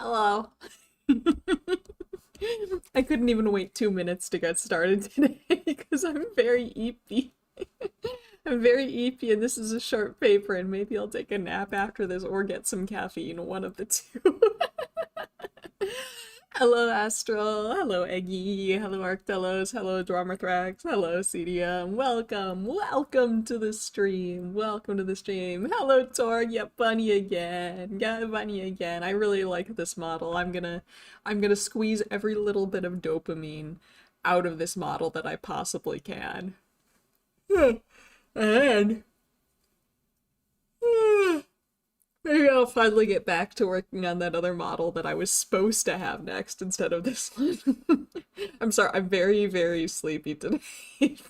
Hello. I couldn't even wait 2 minutes to get started today because I'm very eepy. I'm very eepy and this is a short paper and maybe I'll take a nap after this or get some caffeine, one of the two. Hello Astral, hello Eggy, hello Arctelos, hello Dromerthrax, hello CDM, welcome to the stream, Hello Torg, yep, Bunny again, yeah, Bunny again. I really like this model. I'm gonna squeeze every little bit of dopamine out of this model that I possibly can. And maybe I'll finally get back to working on that other model that I was supposed to have next instead of this one. I'm sorry, I'm very, very sleepy today.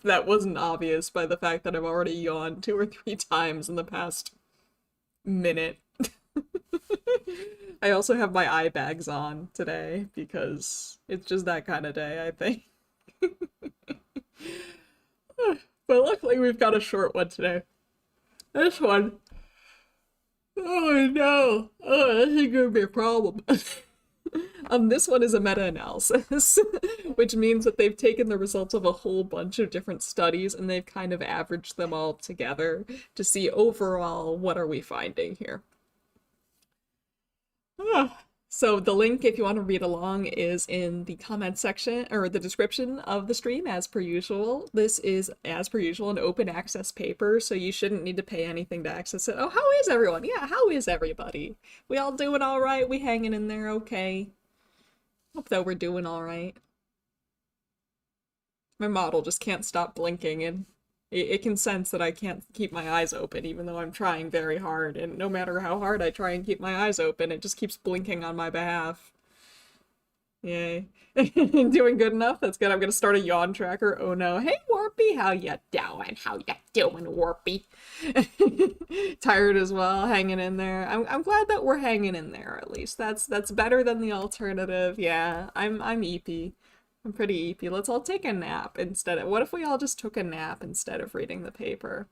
That wasn't obvious by the fact that I've already yawned 2 or 3 times in the past minute. I also have my eye bags on today because it's just that kind of day, I think. But luckily we've got a short one today. This one, oh no, oh, this is gonna be a problem. This one is a meta-analysis, which means that they've taken the results of a whole bunch of different studies and they've kind of averaged them all together to see overall what are we finding here. So the link, if you want to read along, is in the comment section or the description of the stream, as per usual. This is, as per usual, an open access paper, so you shouldn't need to pay anything to access it. Oh, how is everyone? Yeah, how is everybody? We all doing all right? We hanging in there okay? Hope that we're doing all right. My model just can't stop blinking, and it can sense that I can't keep my eyes open, even though I'm trying very hard, and no matter how hard I try and keep my eyes open, it just keeps blinking on my behalf. Yay. Doing good enough? That's good. I'm gonna start a yawn tracker. Oh no. Hey, Warpy, how ya doing? How ya doing, Warpy? Tired as well, hanging in there. I'm glad that we're hanging in there, at least. That's better than the alternative. Yeah, I'm eepy. I'm pretty eepy. Let's all take a nap instead of— what if we all just took a nap instead of reading the paper?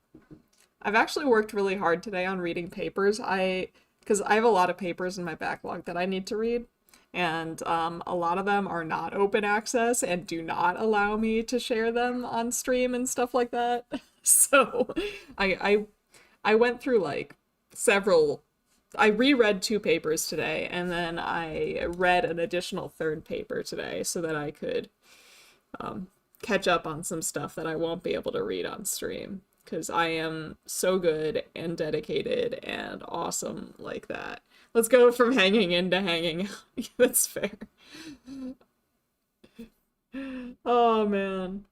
I've actually worked really hard today on reading papers. Because I have a lot of papers in my backlog that I need to read, and a lot of them are not open access and do not allow me to share them on stream and stuff like that. So I went through like several— I reread 2 papers today, and then I read an additional 3rd paper today so that I could catch up on some stuff that I won't be able to read on stream, because I am so good and dedicated and awesome like that. Let's go from hanging in to hanging out. That's fair. Oh man.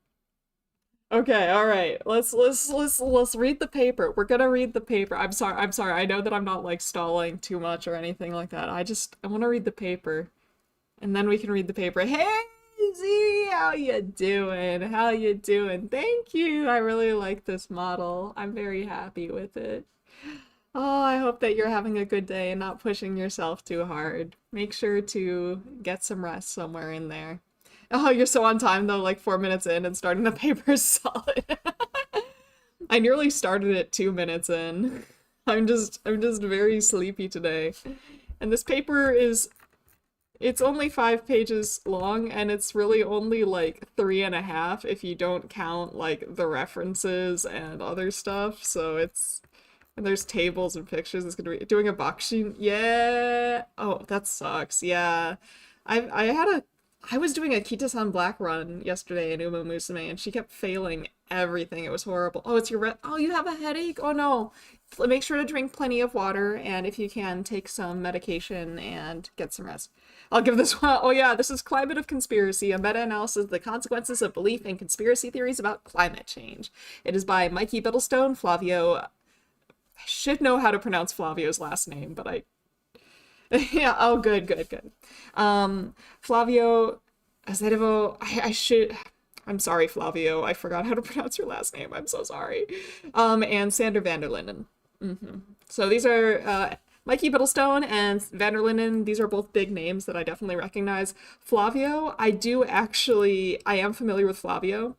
Okay, all right. Let's read the paper. We're gonna read the paper. I'm sorry. I know that I'm not like stalling too much or anything like that. I want to read the paper, and then we can read the paper. Hey, Z, how you doing? How you doing? Thank you. I really like this model. I'm very happy with it. Oh, I hope that you're having a good day and not pushing yourself too hard. Make sure to get some rest somewhere in there. Oh, you're so on time though, like 4 minutes in and starting the paper is solid. I nearly started it 2 minutes in. I'm just very sleepy today. And this paper it's only 5 pages long, and it's really only like 3.5 if you don't count like the references and other stuff. So and there's tables and pictures. It's gonna be doing a boxing. Yeah. Oh, that sucks. Yeah. I was doing a Kita-san Black run yesterday in Uma Musume, and she kept failing everything. It was horrible. Oh, it's your oh, you have a headache? Oh no. Make sure to drink plenty of water, and if you can, take some medication and get some rest. I'll give this one— oh yeah, this is Climate of Conspiracy, a meta-analysis of the consequences of belief in conspiracy theories about climate change. It is by Mikey Biddlestone, Flavio— I should know how to pronounce Flavio's last name, but I— yeah, oh, good. Flavio Azevedo— I'm sorry, Flavio, I forgot how to pronounce your last name, I'm so sorry. And Sander van der Linden. So these are, Mikey Biddlestone and van der Linden, these are both big names that I definitely recognize. Flavio, I am familiar with Flavio.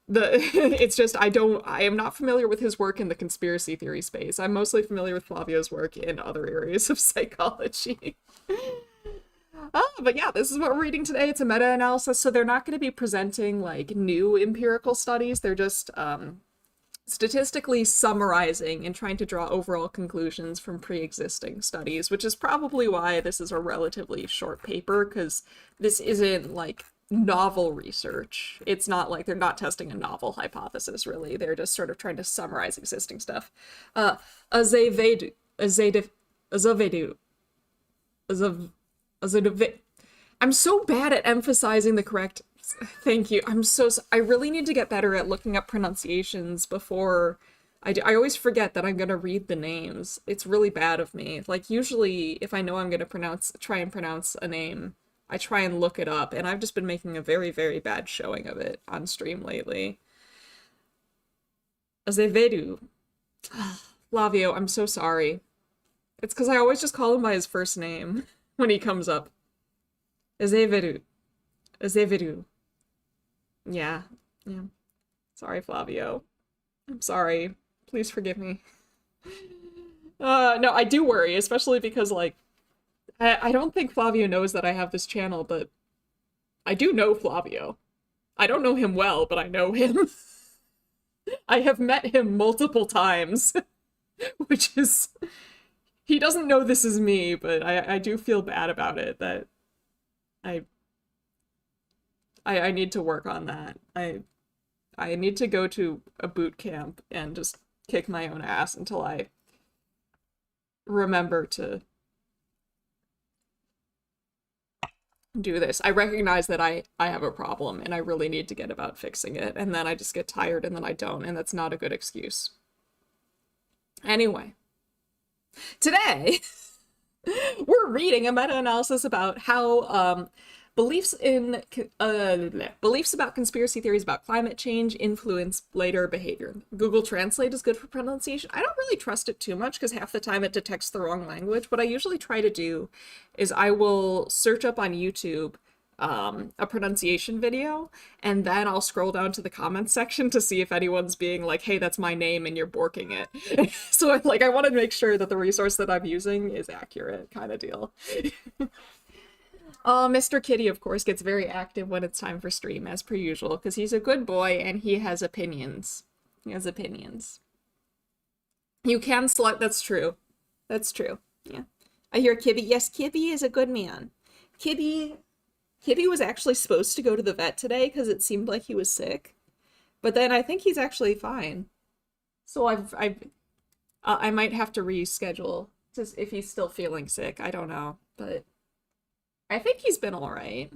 the it's just I am not familiar with his work in the conspiracy theory space. I'm mostly familiar with Flavio's work in other areas of psychology. But yeah, this is what we're reading today. It's a meta-analysis, so they're not going to be presenting like new empirical studies. They're just statistically summarizing and trying to draw overall conclusions from pre-existing studies, which is probably why this is a relatively short paper, because this isn't like novel research. It's not like they're not testing a novel hypothesis, really. They're just sort of trying to summarize existing stuff. Azevedo, Azevedo, Azevedo. I'm so bad at emphasizing the correct. Thank you. I really need to get better at looking up pronunciations before I do. I always forget that I'm gonna read the names. It's really bad of me. Like, usually, if I know I'm gonna try and pronounce a name, I try and look it up, and I've just been making a very, very bad showing of it on stream lately. Azevedo. Flavio, I'm so sorry. It's because I always just call him by his first name when he comes up. Azevedo. Azevedo. Yeah. Yeah. Sorry, Flavio. I'm sorry. Please forgive me. No, I do worry, especially because, like, I don't think Flavio knows that I have this channel, but I do know Flavio. I don't know him well, but I know him. I have met him multiple times, which is... He doesn't know this is me, but I do feel bad about it, that I need to work on that. I need to go to a boot camp and just kick my own ass until I remember to do this. I recognize that I have a problem and I really need to get about fixing it, and then I just get tired and then I don't, and that's not a good excuse. Anyway, today we're reading a meta-analysis about how beliefs about conspiracy theories about climate change influence later behavior. Google Translate is good for pronunciation. I don't really trust it too much because half the time it detects the wrong language. What I usually try to do is I will search up on YouTube a pronunciation video, and then I'll scroll down to the comments section to see if anyone's being like, hey, that's my name and you're borking it. So I want to make sure that the resource that I'm using is accurate, kind of deal. Mr. Kitty, of course, gets very active when it's time for stream, as per usual, because he's a good boy and he has opinions. He has opinions. You can select... That's true. That's true. Yeah. I hear Kibby. Yes, Kibby is a good man. Kibby was actually supposed to go to the vet today because it seemed like he was sick. But then I think he's actually fine. So I might have to reschedule just if he's still feeling sick. I don't know, but... I think he's been all right.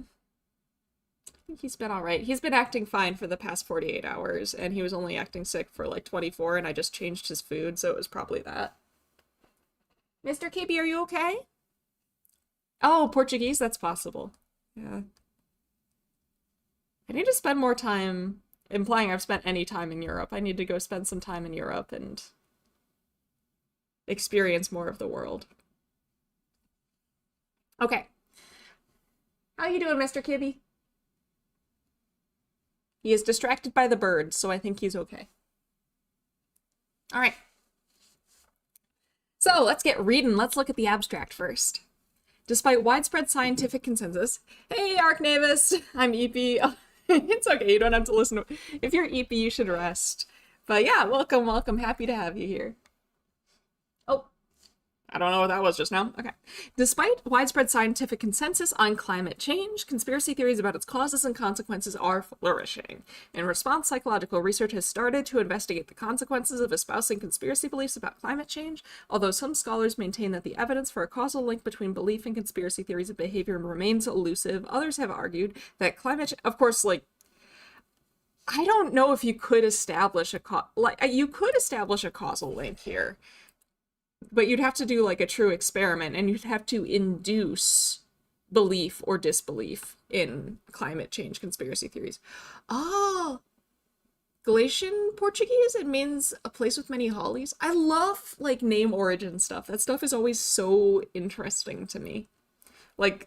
He's been all right. He's been acting fine for the past 48 hours, and he was only acting sick for like 24, and I just changed his food, so it was probably that. Mr. KB, are you okay? Oh, Portuguese? That's possible. Yeah. I need to spend more time, implying I've spent any time in Europe. I need to go spend some time in Europe and experience more of the world. Okay. How you doing, Mr. Kibby? He is distracted by the birds, so I think he's okay. All right. So let's get reading. Let's look at the abstract first. Despite widespread scientific consensus... Hey, Arknavis! I'm EP. Oh, it's okay, you don't have to listen to... If you're EP, you should rest. But yeah, welcome, welcome. Happy to have you here. Oh. I don't know what that was just now. Okay. Despite widespread scientific consensus on climate change, conspiracy theories about its causes and consequences are flourishing. In response, psychological research has started to investigate the consequences of espousing conspiracy beliefs about climate change, although some scholars maintain that the evidence for a causal link between belief and conspiracy theories and behavior remains elusive. Others have argued that of course, like, I don't know if you could establish you could establish a causal link here. But you'd have to do like a true experiment, and you'd have to induce belief or disbelief in climate change conspiracy theories. Oh, Galatian Portuguese? It means a place with many hollies. I love like name origin stuff. That stuff is always so interesting to me. Like,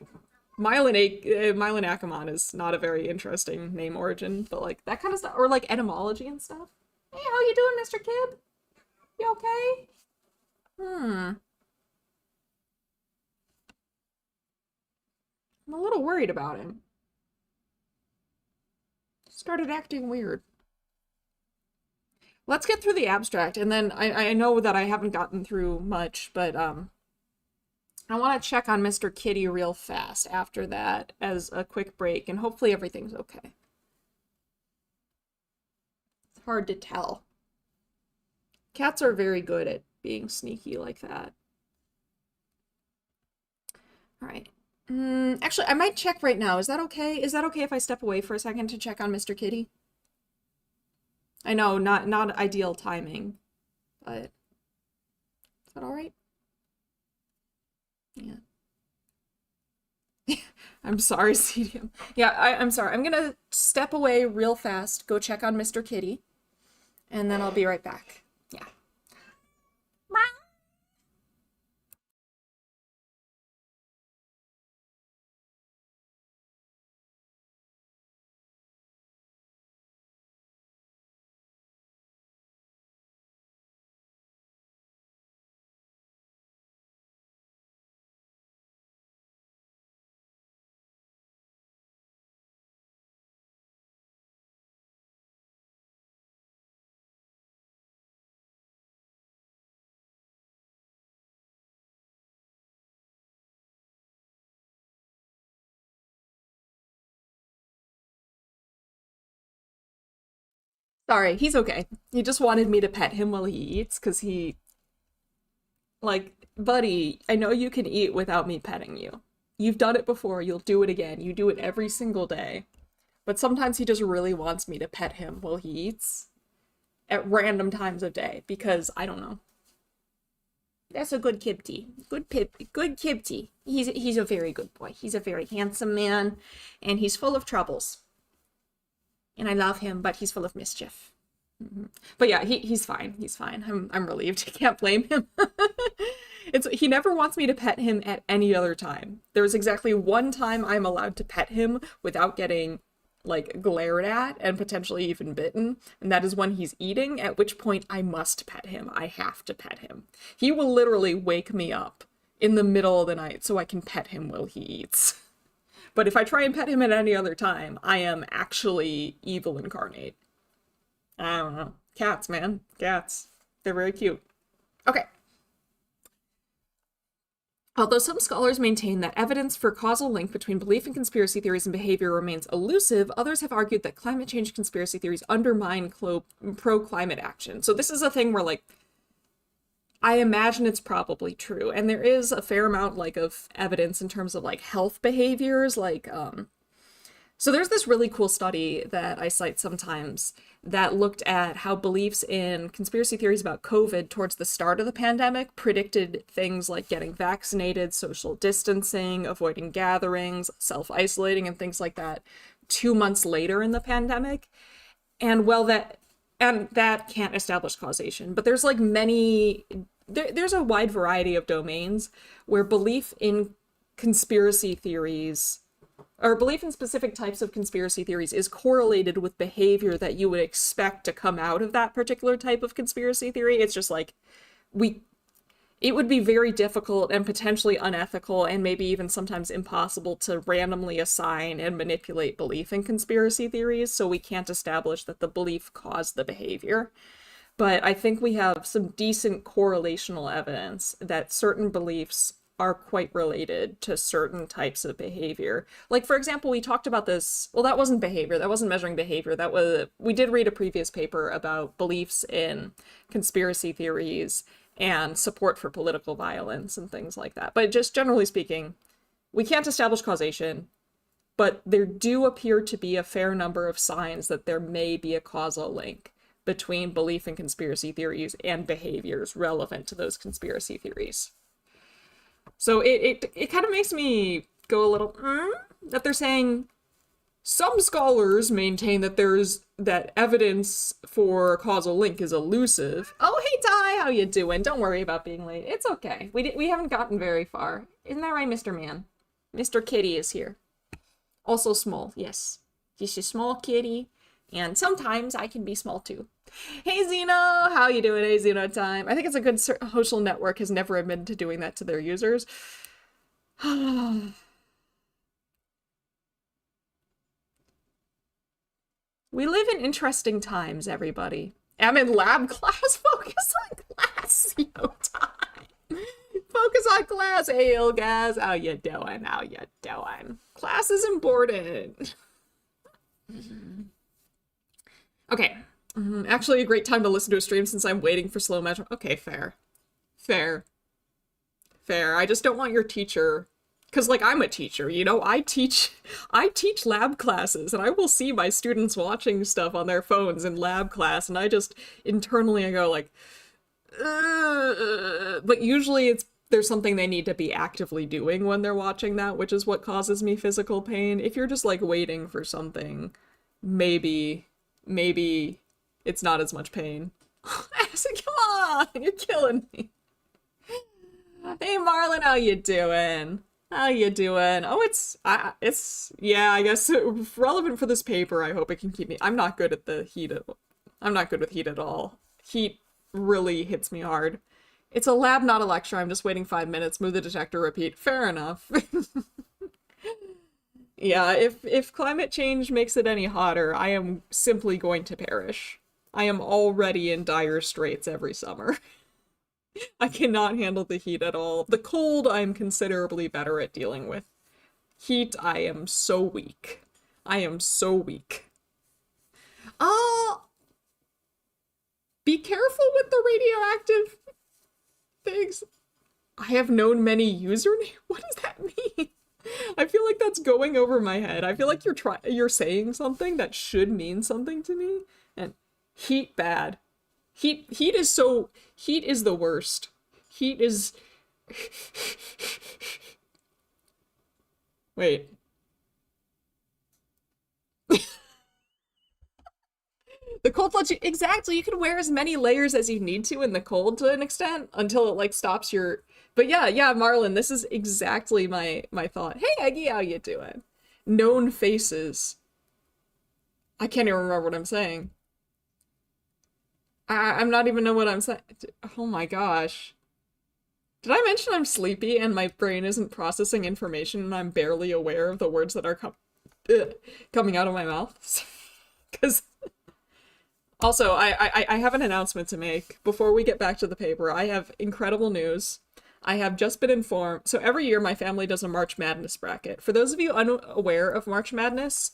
Myelin Akamon is not a very interesting name origin, but like that kind of stuff, or like etymology and stuff. Hey, how you doing, Mr. Kib? You okay? Hmm. I'm a little worried about him. Started acting weird. Let's get through the abstract, and then I know that I haven't gotten through much, but I want to check on Mr. Kitty real fast after that as a quick break, and hopefully everything's okay. It's hard to tell. Cats are very good at being sneaky like that. All right. Actually, I might check right now. Is that okay? Is that okay if I step away for a second to check on Mr. Kitty? I know, not ideal timing, but is that all right? Yeah. I'm sorry, CDM. Yeah, I'm sorry. I'm gonna step away real fast, go check on Mr. Kitty, and then I'll be right back. Yeah. Sorry, he's okay. He just wanted me to pet him while he eats, because like, buddy, I know you can eat without me petting you. You've done it before, you'll do it again. You do it every single day. But sometimes he just really wants me to pet him while he eats at random times of day, because I don't know. That's a good Kipty. Good Kipty. He's a very good boy. He's a very handsome man, and he's full of troubles. And I love him, but he's full of mischief. But yeah, he's fine. He's fine. I'm relieved. I can't blame him. He never wants me to pet him at any other time. There's exactly one time I'm allowed to pet him without getting like glared at and potentially even bitten, and that is when he's eating, at which point I must pet him. I have to pet him. He will literally wake me up in the middle of the night so I can pet him while he eats. But if I try and pet him at any other time, I am actually evil incarnate. I don't know. Cats, man. Cats. They're very cute. Okay. Although some scholars maintain that evidence for causal link between belief in conspiracy theories and behavior remains elusive, others have argued that climate change conspiracy theories undermine pro-climate action. So this is a thing where, like, I imagine it's probably true, and there is a fair amount, like, of evidence in terms of, like, health behaviors, like, so there's this really cool study that I cite sometimes that looked at how beliefs in conspiracy theories about COVID towards the start of the pandemic predicted things like getting vaccinated, social distancing, avoiding gatherings, self-isolating, and things like that 2 months later in the pandemic. And that can't establish causation, but there's like there's a wide variety of domains where belief in conspiracy theories or belief in specific types of conspiracy theories is correlated with behavior that you would expect to come out of that particular type of conspiracy theory. It's just like it would be very difficult and potentially unethical and maybe even sometimes impossible to randomly assign and manipulate belief in conspiracy theories, so we can't establish that the belief caused the behavior. But I think we have some decent correlational evidence that certain beliefs are quite related to certain types of behavior. Like, for example, we talked about this, well, that wasn't behavior, that wasn't measuring behavior, we did read a previous paper about beliefs in conspiracy theories and support for political violence and things like that. But just generally speaking, we can't establish causation, but there do appear to be a fair number of signs that there may be a causal link between belief in conspiracy theories and behaviors relevant to those conspiracy theories. So it kind of makes me go a little, that they're saying some scholars maintain that evidence for causal link is elusive. Oh, hey, Ty, how you doing? Don't worry about being late. It's okay. We haven't gotten very far. Isn't that right, Mr. Man? Mr. Kitty is here. Also small, yes. He's a small kitty. And sometimes I can be small too. Hey Zeno, how you doing? Hey Zeno time. I think it's a good social network has never admitted to doing that to their users. We live in interesting times, everybody. I'm in lab class. Focus on class, Zeno time. Focus on class, hey guys. How you doing? How you doing? Class is important. Okay. Actually, a great time to listen to a stream since I'm waiting for slow measure. Okay, fair. Fair. Fair. I just don't want your teacher... Because, like, I'm a teacher, you know? I teach lab classes, and I will see my students watching stuff on their phones in lab class, and I just, internally, I go, like... But usually there's something they need to be actively doing when they're watching that, which is what causes me physical pain. If you're just, like, waiting for something, maybe it's not as much pain. Come on, you're killing me. Hey Marlon, how you doing? How you doing? Oh, yeah, I guess relevant for this paper. I hope it can keep me. I'm not good at the heat. I'm not good with heat at all. Heat really hits me hard. It's a lab, not a lecture. I'm just waiting 5 minutes. Move the detector, repeat. Fair enough. Yeah, if climate change makes it any hotter, I am simply going to perish. I am already in dire straits every summer. I cannot handle the heat at all. The cold, I'm considerably better at dealing with. Heat, I am so weak. I am so weak. Be careful with the radioactive things. I have known many usernames. What does that mean? I feel like that's going over my head. I feel like you're saying something that should mean something to me. And heat bad. Heat is the worst. Heat is... Wait. The cold lets you... Exactly, you can wear as many layers as you need to in the cold to an extent until it, like, stops your... But yeah, Marlon, this is exactly my thought. Hey, Eggy, how you doing? Known faces. I can't even remember what I'm saying. I'm not even know what I'm saying. Oh my gosh. Did I mention I'm sleepy and my brain isn't processing information and I'm barely aware of the words that are coming out of my mouth? Because... Also, I have an announcement to make. Before we get back to the paper, I have incredible news. I have just been informed. So every year my family does a March Madness bracket. For those of you unaware of March Madness,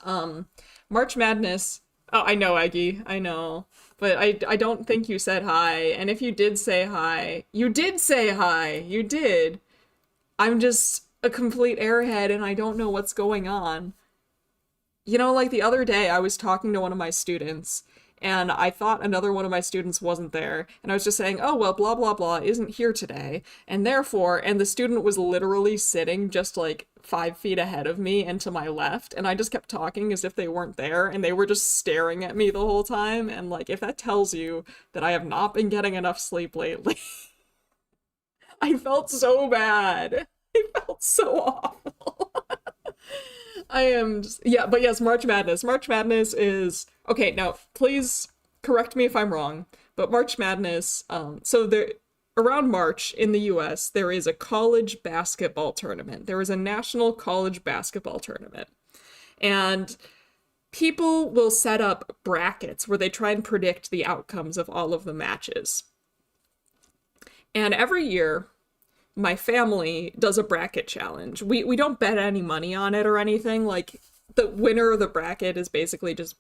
March Madness... Oh, I know, Eggy. I know. But I don't think you said hi. And if you did say hi... You did say hi! You did! I'm just a complete airhead and I don't know what's going on. You know, like the other day I was talking to one of my students... And I thought another one of my students wasn't there. And I was just saying, oh, well, blah, blah, blah isn't here today. And therefore, and the student was literally sitting just like 5 feet ahead of me and to my left. And I just kept talking as if they weren't there. And they were just staring at me the whole time. And like, if that tells you that I have not been getting enough sleep lately, I felt so bad. I felt so awful. I am just, yeah, but yes, March Madness. March Madness is, okay, now, please correct me if I'm wrong, but March Madness, so there, around March in the US, there is a college basketball tournament. There is a national college basketball tournament. And people will set up brackets where they try and predict the outcomes of all of the matches. And every year, my family does a bracket challenge. We don't bet any money on it or anything. Like, the winner of the bracket is basically just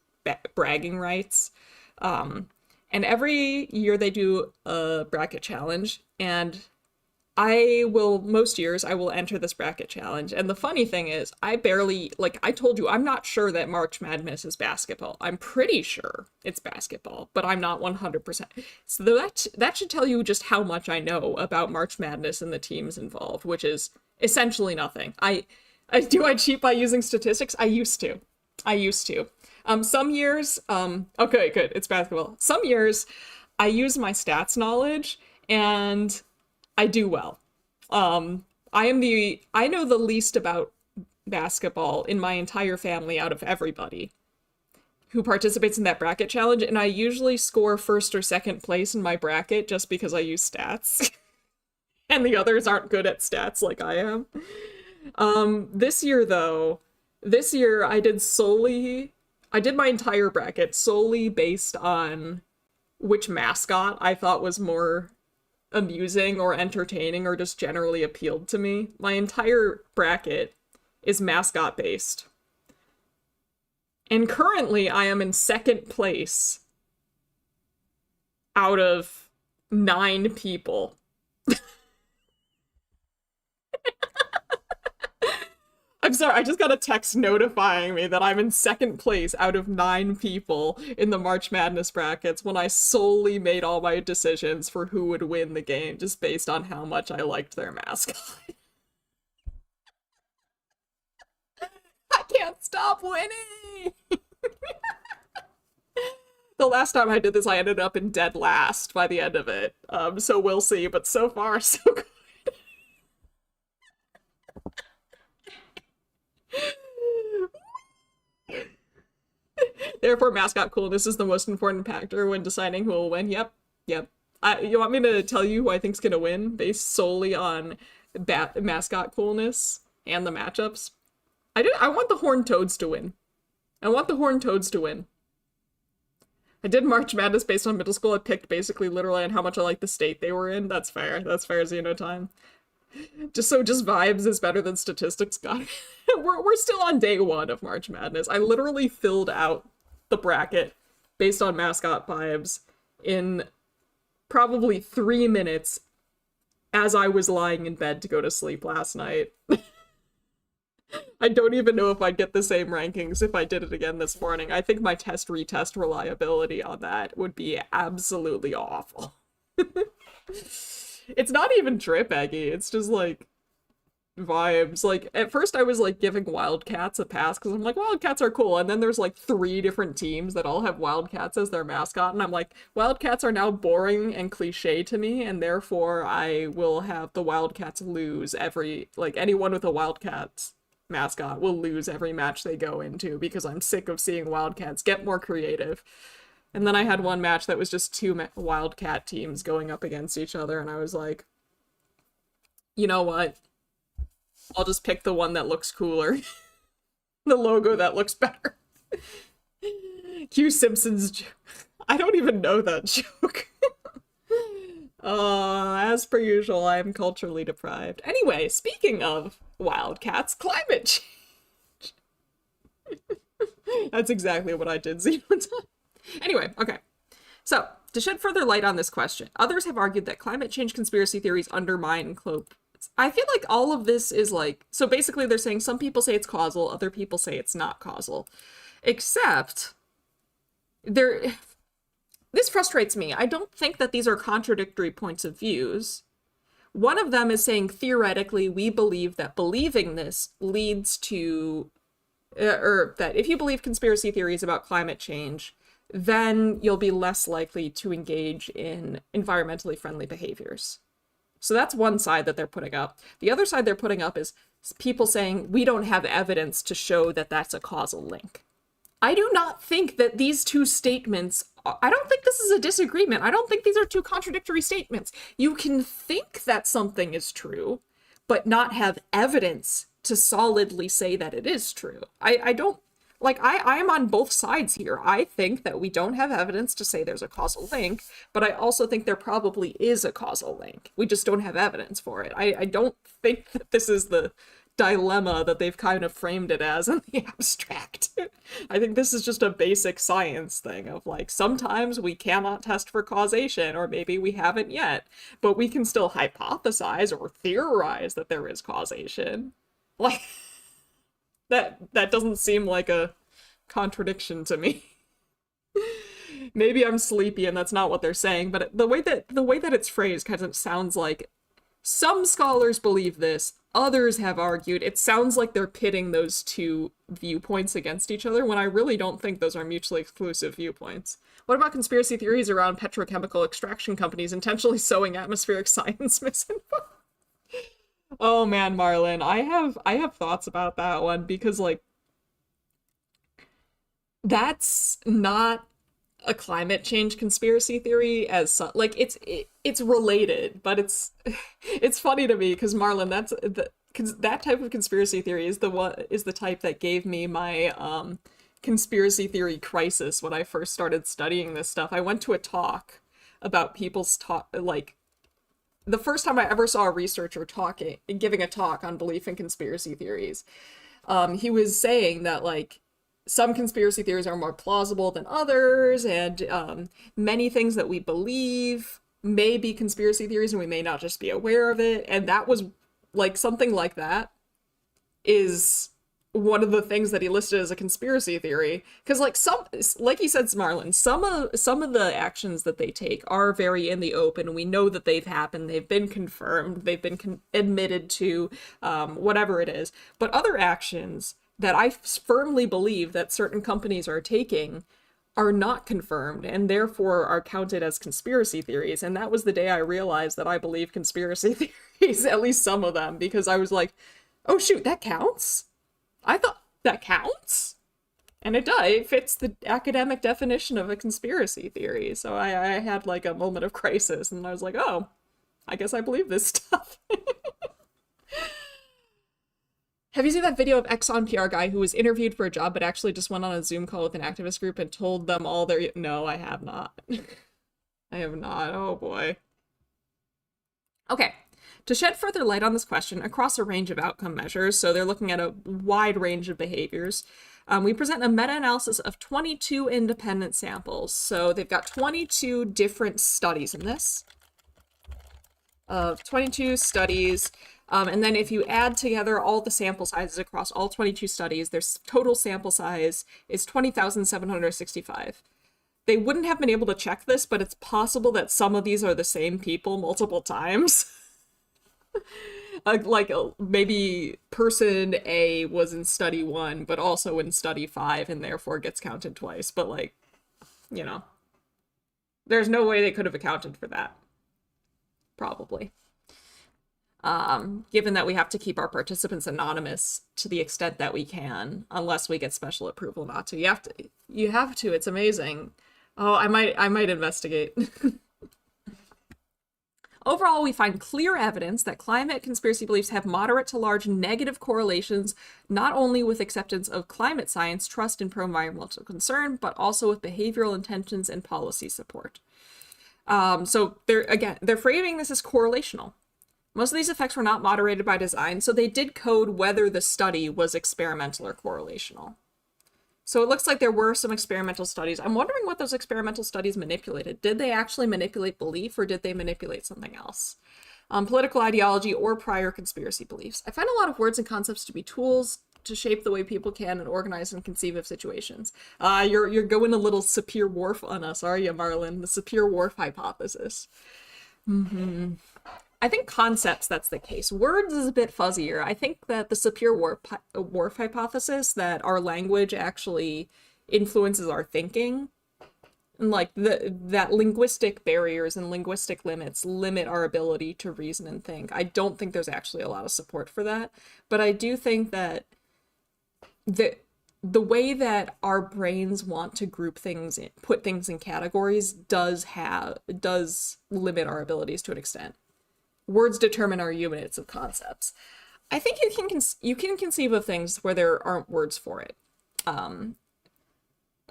bragging rights. And every year they do a bracket challenge, and most years, I will enter this bracket challenge. And the funny thing is, I barely, like, I told you, I'm not sure that March Madness is basketball. I'm pretty sure it's basketball, but I'm not 100%. So that should tell you just how much I know about March Madness and the teams involved, which is essentially nothing. Do I cheat by using statistics? I used to. Some years, okay, good, it's basketball. Some years, I use my stats knowledge, and I do well. I know the least about basketball in my entire family out of everybody who participates in that bracket challenge, and I usually score first or second place in my bracket just because I use stats. And the others aren't good at stats like I am. This year though, I did my entire bracket solely based on which mascot I thought was more amusing or entertaining or just generally appealed to me. My entire bracket is mascot based. And currently I am in second place out of 9 people. I'm sorry, I just got a text notifying me that I'm in second place out of 9 people in the March Madness brackets when I solely made all my decisions for who would win the game just based on how much I liked their mascot. I can't stop winning! The last time I did this, I ended up in dead last by the end of it. So we'll see, but so far, so good. Therefore, mascot coolness is the most important factor when deciding who will win. Yep. You want me to tell you who I think's gonna win based solely on mascot coolness and the matchups? I want the Horned Toads to win. I did March Madness based on middle school. I picked basically literally on how much I like the state they were in. That's fair. That's fair, Xenotime. Just vibes is better than statistics, guys. We're still on day 1 of March Madness. I literally filled out the bracket based on mascot vibes in probably 3 minutes as I was lying in bed to go to sleep last night. I don't even know if I'd get the same rankings if I did it again this morning. I think my retest reliability on that would be absolutely awful. It's not even drip eggy, it's just like vibes. Like at first I was like giving Wildcats a pass because I'm like, Wildcats are cool, and then there's like 3 different teams that all have Wildcats as their mascot, and I'm like, Wildcats are now boring and cliche to me, and therefore I will have the Wildcats lose anyone with a Wildcats mascot will lose every match they go into because I'm sick of seeing Wildcats get more creative. And then I had one match that was just 2 Wildcat teams going up against each other, and I was like, you know what? I'll just pick the one that looks cooler. The logo that looks better. Q Simpson's I don't even know that joke. As per usual, I am culturally deprived. Anyway, speaking of Wildcats, climate change. That's exactly what I did, Xenotime. Anyway, okay. So, to shed further light on this question, others have argued that climate change conspiracy theories undermine and cloak. I feel like all of this is like, so basically they're saying some people say it's causal, other people say it's not causal. Except, this frustrates me. I don't think that these are contradictory points of views. One of them is saying, theoretically, we believe that believing this leads to, or that if you believe conspiracy theories about climate change, then you'll be less likely to engage in environmentally friendly behaviors. So that's one side that they're putting up. The other side they're putting up is people saying, we don't have evidence to show that that's a causal link. I do not think that these two statements, I don't think this is a disagreement. I don't think these are two contradictory statements. You can think that something is true, but not have evidence to solidly say that it is true. I don't, like, I'm on both sides here. I think that we don't have evidence to say there's a causal link, but I also think there probably is a causal link. We just don't have evidence for it. I don't think that this is the dilemma that they've kind of framed it as in the abstract. I think this is just a basic science thing of like, sometimes we cannot test for causation, or maybe we haven't yet, but we can still hypothesize or theorize that there is causation. Like, that doesn't seem like a contradiction to me. Maybe I'm sleepy and that's not what they're saying, but the way that it's phrased kind of sounds like some scholars believe this, others have argued. It sounds like they're pitting those two viewpoints against each other when I really don't think those are mutually exclusive viewpoints. What about conspiracy theories around petrochemical extraction companies intentionally sowing atmospheric science misinfo? Oh man, Marlon, I have thoughts about that one because like that's not a climate change conspiracy theory as su like it's related, but it's it's funny to me because Marlon, that type of conspiracy theory is the type that gave me my conspiracy theory crisis when I first started studying this stuff. I went to a talk about people's talk like the first time I ever saw a researcher talking giving a talk on belief in conspiracy theories. He was saying that like some conspiracy theories are more plausible than others, and many things that we believe may be conspiracy theories and we may not just be aware of it. And that was like something like that is one of the things that he listed as a conspiracy theory because like he said, Marlin, some of the actions that they take are very in the open. We know that they've happened, they've been confirmed, they've been admitted to, whatever it is. But other actions that I firmly believe that certain companies are taking are not confirmed and therefore are counted as conspiracy theories. And that was the day I realized that I believe conspiracy theories, at least some of them, because I was like, oh shoot, that counts? I thought that counts? And it does. It fits the academic definition of a conspiracy theory. So I had like a moment of crisis and I was like, oh, I guess I believe this stuff. Have you seen that video of Exxon PR guy who was interviewed for a job but actually just went on a Zoom call with an activist group and told them all their... No, I have not. I have not. Oh boy. Okay. To shed further light on this question across a range of outcome measures, so they're looking at a wide range of behaviors, we present a meta-analysis of 22 independent samples. So they've got 22 different studies in this, of 22 studies. And then if you add together all the sample sizes across all 22 studies, their total sample size is 20,765. They wouldn't have been able to check this, but it's possible that some of these are the same people multiple times. Maybe person A was in study 1, but also in study 5, and therefore gets counted twice. But like, you know, there's no way they could have accounted for that. Probably. Given that we have to keep our participants anonymous to the extent that we can, unless we get special approval not to. You have to, it's amazing. Oh, I might investigate. Overall, we find clear evidence that climate conspiracy beliefs have moderate to large negative correlations, not only with acceptance of climate science, trust, and pro-environmental concern, but also with behavioral intentions and policy support. So they're framing this as correlational. Most of these effects were not moderated by design, so they did code whether the study was experimental or correlational. So it looks like there were some experimental studies. I'm wondering what those experimental studies manipulated. Did they actually manipulate belief, or did they manipulate something else? Political ideology or prior conspiracy beliefs. I find a lot of words and concepts to be tools to shape the way people can and organize and conceive of situations. You're going a little Sapir-Whorf on us, are you, Marlon? The Sapir-Whorf hypothesis. I think concepts, that's the case. Words is a bit fuzzier. I think that the Sapir-Whorf hypothesis, that our language actually influences our thinking, and like that linguistic barriers and linguistic limits limit our ability to reason and think. I don't think there's actually a lot of support for that, but I do think that the way that our brains want to group things in, put things in categories, does limit our abilities to an extent. Words determine our units of concepts. I think you can conceive of things where there aren't words for it.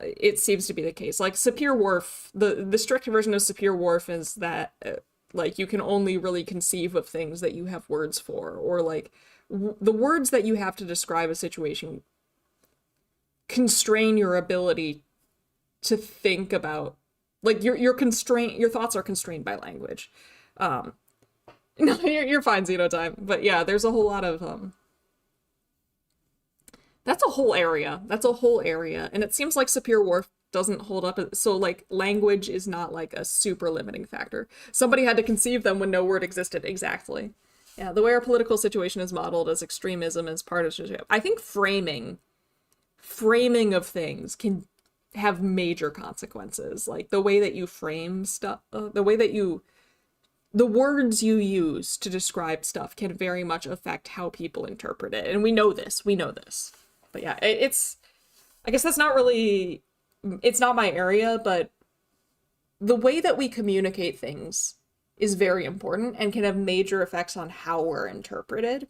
It seems to be the case. Like Sapir-Whorf, the strict version of Sapir-Whorf is that like you can only really conceive of things that you have words for, or like the words that you have to describe a situation constrain your ability to think about, like your thoughts are constrained by language. No, you're fine, Xenotime. But yeah, there's a whole lot of, that's a whole area. That's a whole area. And it seems like Sapir-Whorf doesn't hold up. So, like, language is not, like, a super limiting factor. Somebody had to conceive them when no word existed. Exactly. Yeah, the way our political situation is modeled as extremism, as partisanship. I think framing of things can have major consequences. Like, the way that you frame stuff, the way that you the words you use to describe stuff can very much affect how people interpret it. And we know this. But yeah, I guess that's not really, it's not my area, but the way that we communicate things is very important and can have major effects on how we're interpreted.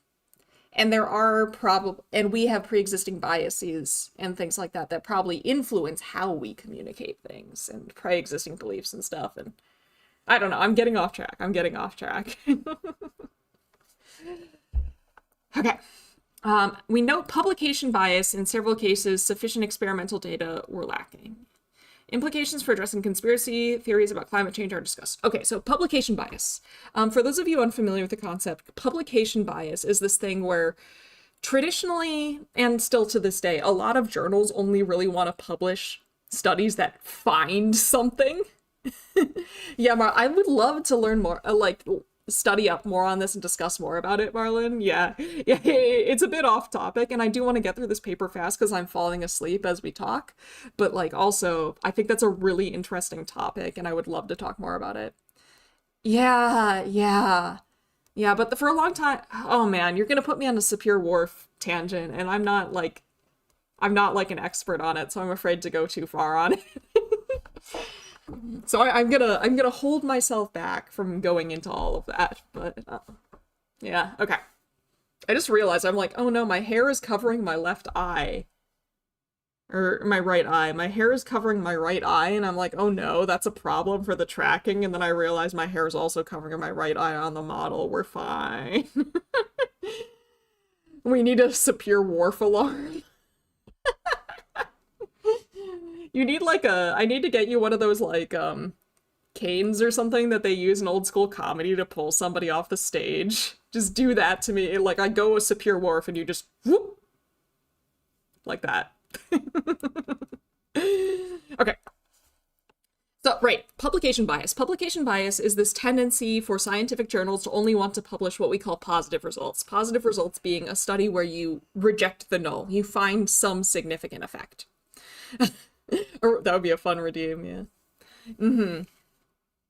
And and we have pre-existing biases and things like that that probably influence how we communicate things and pre-existing beliefs and stuff. And I don't know, I'm getting off track. Okay. We note publication bias in several cases. Sufficient experimental data were lacking. Implications for addressing conspiracy theories about climate change are discussed. Okay, so publication bias. For those of you unfamiliar with the concept, publication bias is this thing where traditionally, and still to this day, a lot of journals only really want to publish studies that find something. Yeah, I would love to learn more, study up more on this and discuss more about it, Marlon. Yeah, it's a bit off topic, and I do want to get through this paper fast because I'm falling asleep as we talk. But also, I think that's a really interesting topic, and I would love to talk more about it. Yeah. But for a long time, oh man, you're gonna put me on a Sapir-Whorf tangent, and I'm not an expert on it, so I'm afraid to go too far on it. So I'm gonna hold myself back from going into all of that, but yeah, okay. I just realized I'm like, oh no, my hair is covering my left eye. Or my right eye. My hair is covering my right eye, and I'm like, oh no, that's a problem for the tracking, and then I realize my hair is also covering my right eye on the model. We're fine. We need a Sapir-Whorf alarm. You need I need to get you one of those canes or something that they use in old school comedy to pull somebody off the stage. Just do that to me. I go with Sapir-Whorf and you just whoop like that. Okay. So, right, publication bias. Publication bias is this tendency for scientific journals to only want to publish what we call positive results. Positive results being a study where you reject the null. You find some significant effect. Or that would be a fun redeem, yeah.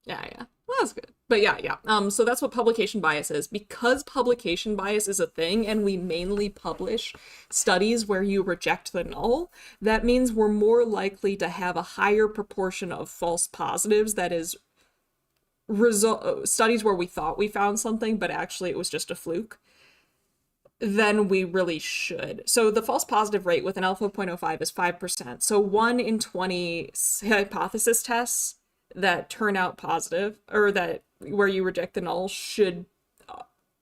Yeah. Well, that's good. But yeah. So that's what publication bias is. Because publication bias is a thing, and we mainly publish studies where you reject the null, that means we're more likely to have a higher proportion of false positives, that is, studies where we thought we found something, but actually it was just a fluke, than we really should. So the false positive rate with an alpha of 0.05 is 5%. So 1 in 20 hypothesis tests that turn out positive, or that where you reject the null, should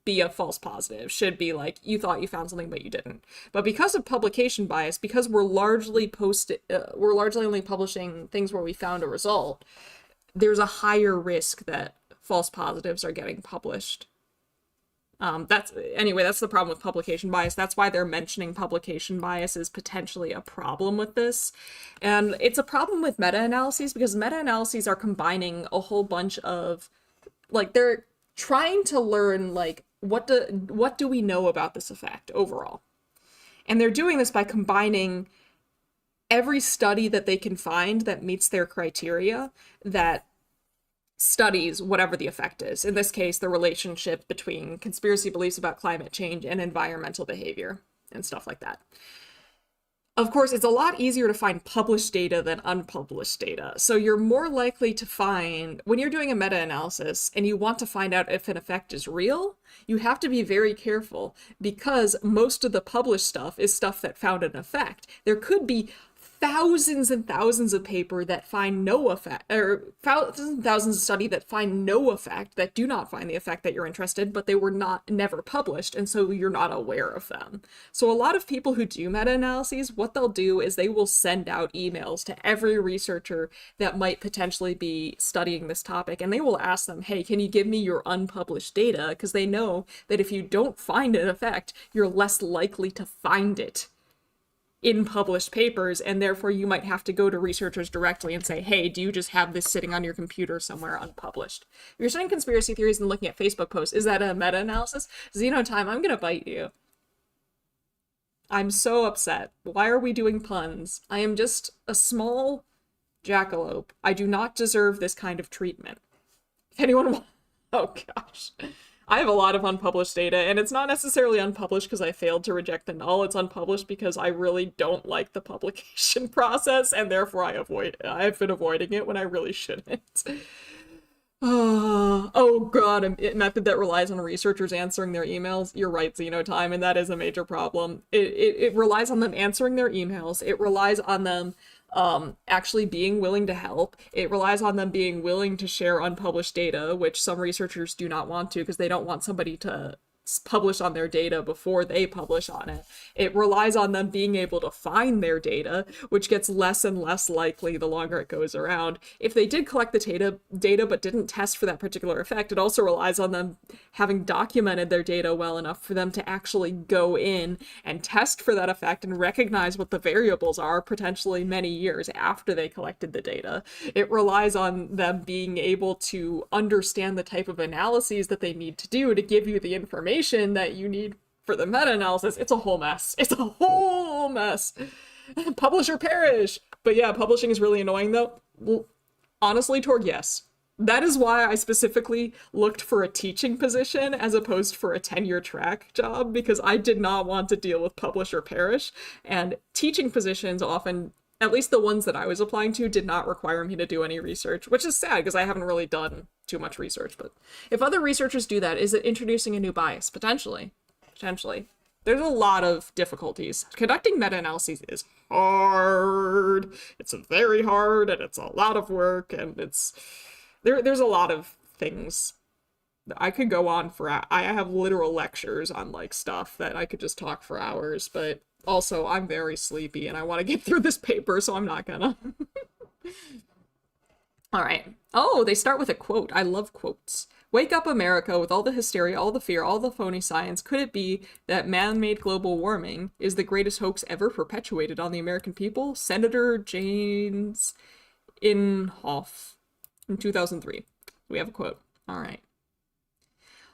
be a false positive. Should be you thought you found something but you didn't. But because of publication bias, because we're largely only publishing things where we found a result, there's a higher risk that false positives are getting published. That's the problem with publication bias. That's why they're mentioning publication bias is potentially a problem with this. And it's a problem with meta-analyses, because meta-analyses are combining a whole bunch of, they're trying to learn, what do we know about this effect overall? And they're doing this by combining every study that they can find that meets their criteria, that studies whatever the effect is. In this case, the relationship between conspiracy beliefs about climate change and environmental behavior and stuff like that. Of course, it's a lot easier to find published data than unpublished data. So you're more likely to find, when you're doing a meta-analysis and you want to find out if an effect is real, you have to be very careful, because most of the published stuff is stuff that found an effect. There could be thousands and thousands of paper that find no effect, or thousands and thousands of study that find no effect, that do not find the effect that you're interested, but they were never published, and so you're not aware of them. So a lot of people who do meta-analyses, what they'll do is they will send out emails to every researcher that might potentially be studying this topic, and they will ask them, hey, can you give me your unpublished data? Because they know that if you don't find an effect, you're less likely to find it in published papers, and therefore you might have to go to researchers directly and say, hey, do you just have this sitting on your computer somewhere unpublished? If you're studying conspiracy theories and looking at Facebook posts, is that a meta-analysis? Xenotime, I'm gonna bite you. I'm so upset. Why are we doing puns? I am just a small jackalope. I do not deserve this kind of treatment. If anyone Oh gosh. I have a lot of unpublished data, and it's not necessarily unpublished because I failed to reject the null. It's unpublished because I really don't like the publication process, and therefore I've been avoiding it when I really shouldn't. Oh god, a method that relies on researchers answering their emails. You're right, Xenotime, and that is a major problem. It relies on them answering their emails. It relies on them actually being willing to help. It relies on them being willing to share unpublished data, which some researchers do not want to because they don't want somebody to publish on their data before they publish on it. It relies on them being able to find their data, which gets less and less likely the longer it goes around. If they did collect the data but didn't test for that particular effect, it also relies on them having documented their data well enough for them to actually go in and test for that effect and recognize what the variables are potentially many years after they collected the data. It relies on them being able to understand the type of analyses that they need to do to give you the information that you need for the meta-analysis. It's a whole mess. It's a whole mess. Publish or perish. But yeah, publishing is really annoying though. Well, honestly, Torg, yes. That is why I specifically looked for a teaching position as opposed for a tenure track job, because I did not want to deal with publish or perish. And teaching positions often, at least the ones that I was applying to, did not require me to do any research, which is sad because I haven't really done too much research. But if other researchers do that, is it introducing a new bias? Potentially. Potentially. There's a lot of difficulties. Conducting meta-analyses is hard. It's very hard, and it's a lot of work, and there's a lot of things. I could go on for, I have literal lectures on like stuff that I could just talk for hours, but also I'm very sleepy and I want to get through this paper, so I'm not gonna. All right. Oh, they start with a quote. I love quotes. Wake up, America, with all the hysteria, all the fear, all the phony science. Could it be that man-made global warming is the greatest hoax ever perpetuated on the American people? Senator James Inhofe in 2003. We have a quote. All right.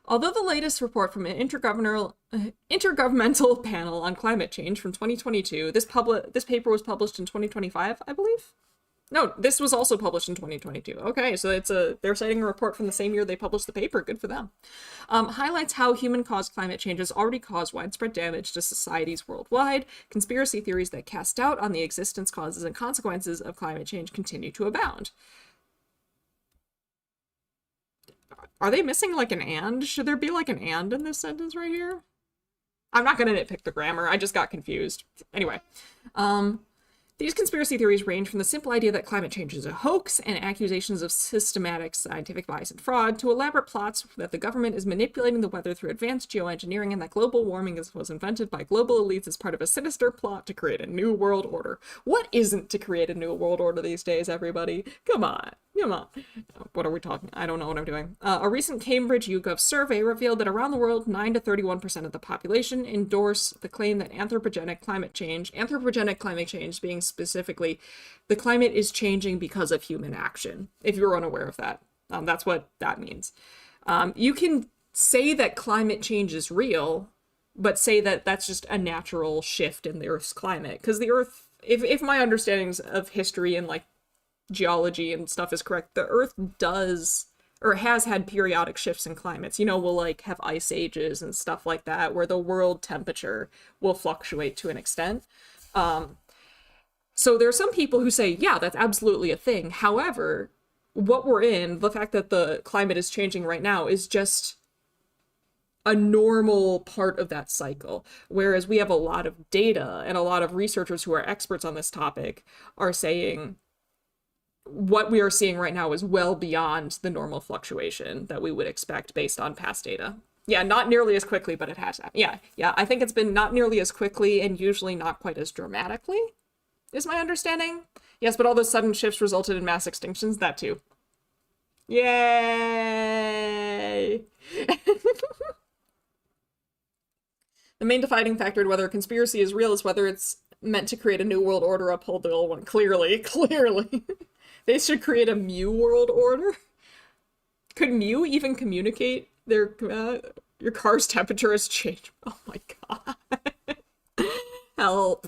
Although the latest report from an intergovernmental panel on climate change from 2022, this paper was published in 2025, I believe? No, this was also published in 2022. Okay, so they're citing a report from the same year they published the paper. Good for them. Highlights how human-caused climate change has already caused widespread damage to societies worldwide. Conspiracy theories that cast doubt on the existence, causes, and consequences of climate change continue to abound. Are they missing like an and? Should there be like an and in this sentence right here? I'm not gonna nitpick the grammar, I just got confused. Anyway, these conspiracy theories range from the simple idea that climate change is a hoax and accusations of systematic scientific bias and fraud to elaborate plots that the government is manipulating the weather through advanced geoengineering and that global warming was invented by global elites as part of a sinister plot to create a new world order. What isn't to create a new world order these days, everybody? Come on. Come on. What are we talking? I don't know what I'm doing. A recent Cambridge YouGov survey revealed that around the world, 9 to 31% of the population endorse the claim that anthropogenic climate change being specifically, the climate is changing because of human action, if you're unaware of that. That's what that means. You can say that climate change is real, but say that that's just a natural shift in the Earth's climate. Because the Earth, if my understandings of history and like geology and stuff is correct, the Earth does or has had periodic shifts in climates. You know, we'll like have ice ages and stuff like that where the world temperature will fluctuate to an extent. So there are some people who say, yeah, that's absolutely a thing. However, what we're in, the fact that the climate is changing right now is just a normal part of that cycle. Whereas we have a lot of data and a lot of researchers who are experts on this topic are saying what we are seeing right now is well beyond the normal fluctuation that we would expect based on past data. Yeah, not nearly as quickly, but it has happened. Yeah, I think it's been not nearly as quickly and usually not quite as dramatically, is my understanding. Yes, but all those sudden shifts resulted in mass extinctions, that too. Yay! The main defining factor to whether a conspiracy is real is whether it's meant to create a new world order, uphold the old one. Clearly. They should create a Mu world order. Could Mu even communicate their your car's temperature has changed? Oh my god. Help.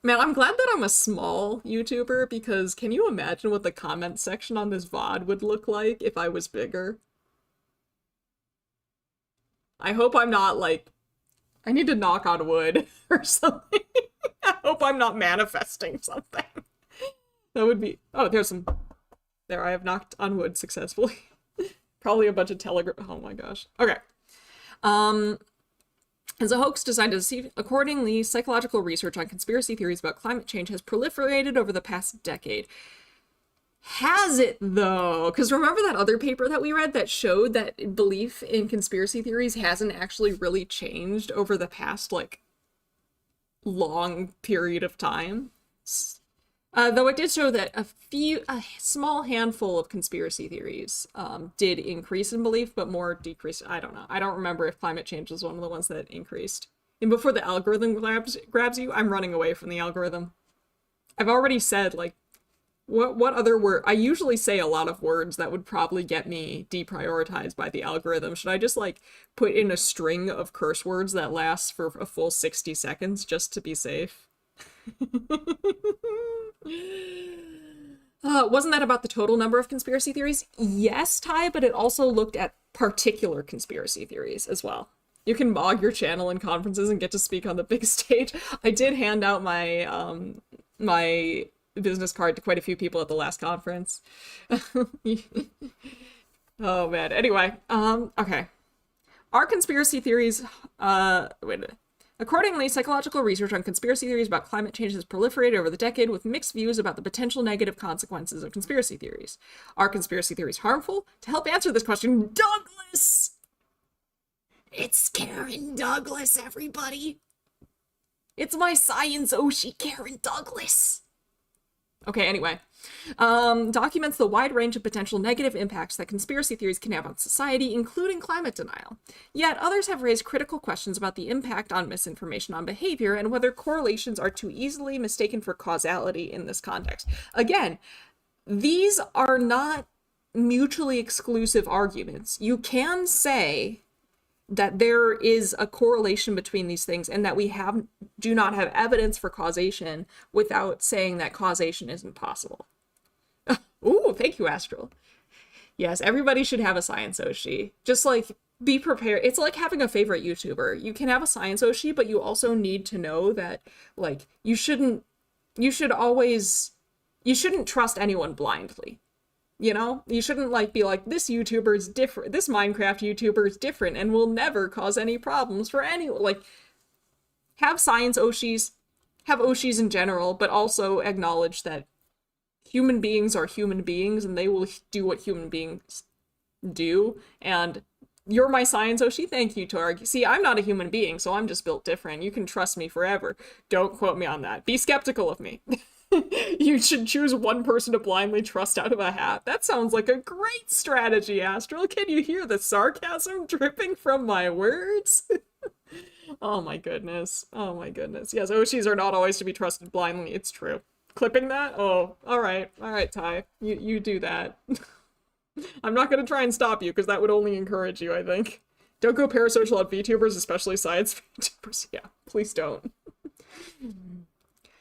Man, I'm glad that I'm a small YouTuber because can you imagine what the comment section on this VOD would look like if I was bigger? I hope I'm not like, I need to knock on wood or something. I hope I'm not manifesting something. That would be, oh, there's some, there, I have knocked on wood successfully. Probably a bunch of telegram, oh my gosh. Okay. As a hoax designed to deceive, accordingly, psychological research on conspiracy theories about climate change has proliferated over the past decade. Has it, though? Because remember that other paper that we read that showed that belief in conspiracy theories hasn't actually really changed over the past, like, long period of time? Though it did show that a small handful of conspiracy theories did increase in belief, but more decreased. I don't know. I don't remember if climate change was one of the ones that increased. And before the algorithm grabs you, I'm running away from the algorithm. I've already said, like, what other word? I usually say a lot of words that would probably get me deprioritized by the algorithm. Should I just, like, put in a string of curse words that lasts for a full 60 seconds just to be safe? Wasn't that about the total number of conspiracy theories? Yes, Ty, but it also looked at particular conspiracy theories as well. You can mog your channel in conferences and get to speak on the big stage. I did hand out my my business card to quite a few people at the last conference. Oh man. Anyway, okay. Are conspiracy theories wait a minute. Accordingly, psychological research on conspiracy theories about climate change has proliferated over the decade with mixed views about the potential negative consequences of conspiracy theories. Are conspiracy theories harmful? To help answer this question, Douglas! It's Karen Douglas, everybody! It's my science Oshi, Karen Douglas! Okay, anyway. Documents the wide range of potential negative impacts that conspiracy theories can have on society, including climate denial. Yet others have raised critical questions about the impact on misinformation on behavior and whether correlations are too easily mistaken for causality in this context. Again, these are not mutually exclusive arguments. You can say that there is a correlation between these things and that we do not have evidence for causation without saying that causation isn't possible. Ooh, thank you, Astral. Yes, everybody should have a science Oshi. Just, like, be prepared. It's like having a favorite YouTuber. You can have a science Oshi, but you also need to know that, like, you shouldn't trust anyone blindly. You know, you shouldn't, like, be like, this YouTuber is different, this Minecraft YouTuber is different and will never cause any problems for anyone. Like, have science Oshis, have Oshis in general, but also acknowledge that human beings are human beings and they will do what human beings do. And you're my science Oshi, thank you, Targ. See, I'm not a human being, so I'm just built different. You can trust me forever. Don't quote me on that. Be skeptical of me. You should choose one person to blindly trust out of a hat. That sounds like a great strategy, Astral. Can you hear the sarcasm dripping from my words? Oh my goodness. Oh my goodness. Yes, Oshis are not always to be trusted blindly. It's true. Clipping that? Oh, all right. All right, Ty. You do that. I'm not going to try and stop you because that would only encourage you, I think. Don't go parasocial on VTubers, especially science VTubers. Yeah, please don't.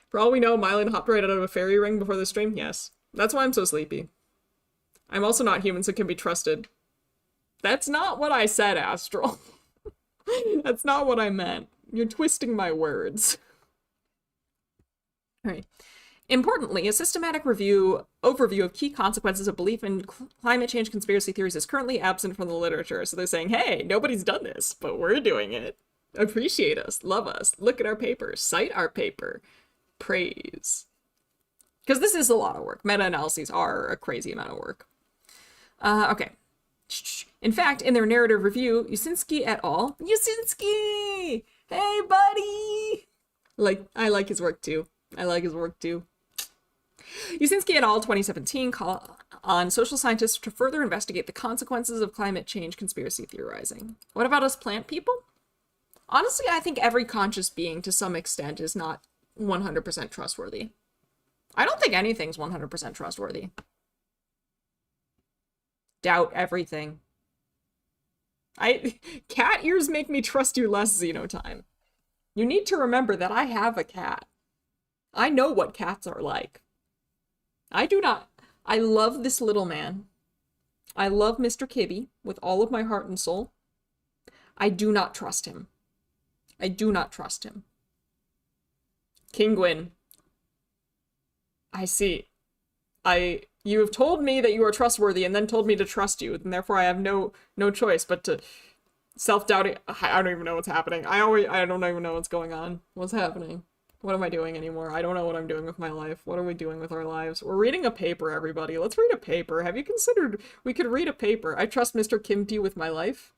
For all we know, Mylan hopped right out of a fairy ring before the stream. Yes. That's why I'm so sleepy. I'm also not human, so can be trusted. That's not what I said, Astral. That's not what I meant. You're twisting my words. Alright. Importantly, a systematic overview of key consequences of belief in climate change conspiracy theories is currently absent from the literature. So they're saying, hey, nobody's done this, but we're doing it. Appreciate us. Love us. Look at our paper. Cite our paper. Praise. Because this is a lot of work. Meta-analyses are a crazy amount of work. Okay. In fact, in their narrative review, Usinski et al. Usinski! Hey, buddy! I like his work too. I like his work too. Usinski et al. 2017 call on social scientists to further investigate the consequences of climate change conspiracy theorizing. What about us plant people? Honestly, I think every conscious being to some extent is not 100% trustworthy. I don't think anything's 100% trustworthy. Doubt everything. Cat ears make me trust you less, Xenotime. You need to remember that I have a cat. I know what cats are like. I do not. I love this little man. I love Mr. Kibby with all of my heart and soul. I do not trust him. I do not trust him. King Gwyn. I see. You have told me that you are trustworthy and then told me to trust you, and therefore I have no choice but to self-doubting. I don't even know what's happening. I don't even know what's going on. What's happening? What am I doing anymore? I don't know what I'm doing with my life. What are we doing with our lives? We're reading a paper, everybody. Let's read a paper. Have you considered we could read a paper? I trust Mr. Kimchi with my life.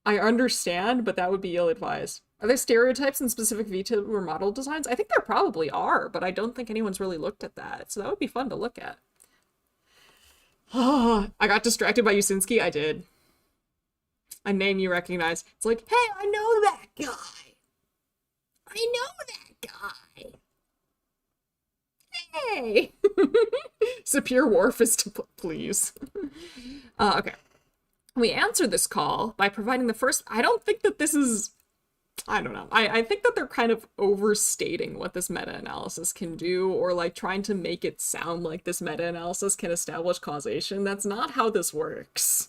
I understand, but that would be ill-advised. Are there stereotypes in specific VTuber model designs? I think there probably are, but I don't think anyone's really looked at that. So that would be fun to look at. Oh, I got distracted by Yusinski. I did. A name you recognize. It's like, hey, I know that guy. I know that guy. Hey. Sapir Wharf is to please. Okay. We answered this call by providing the first. I don't think that this is. I don't know. I think that they're kind of overstating what this meta-analysis can do, or like trying to make it sound like this meta-analysis can establish causation. That's not how this works.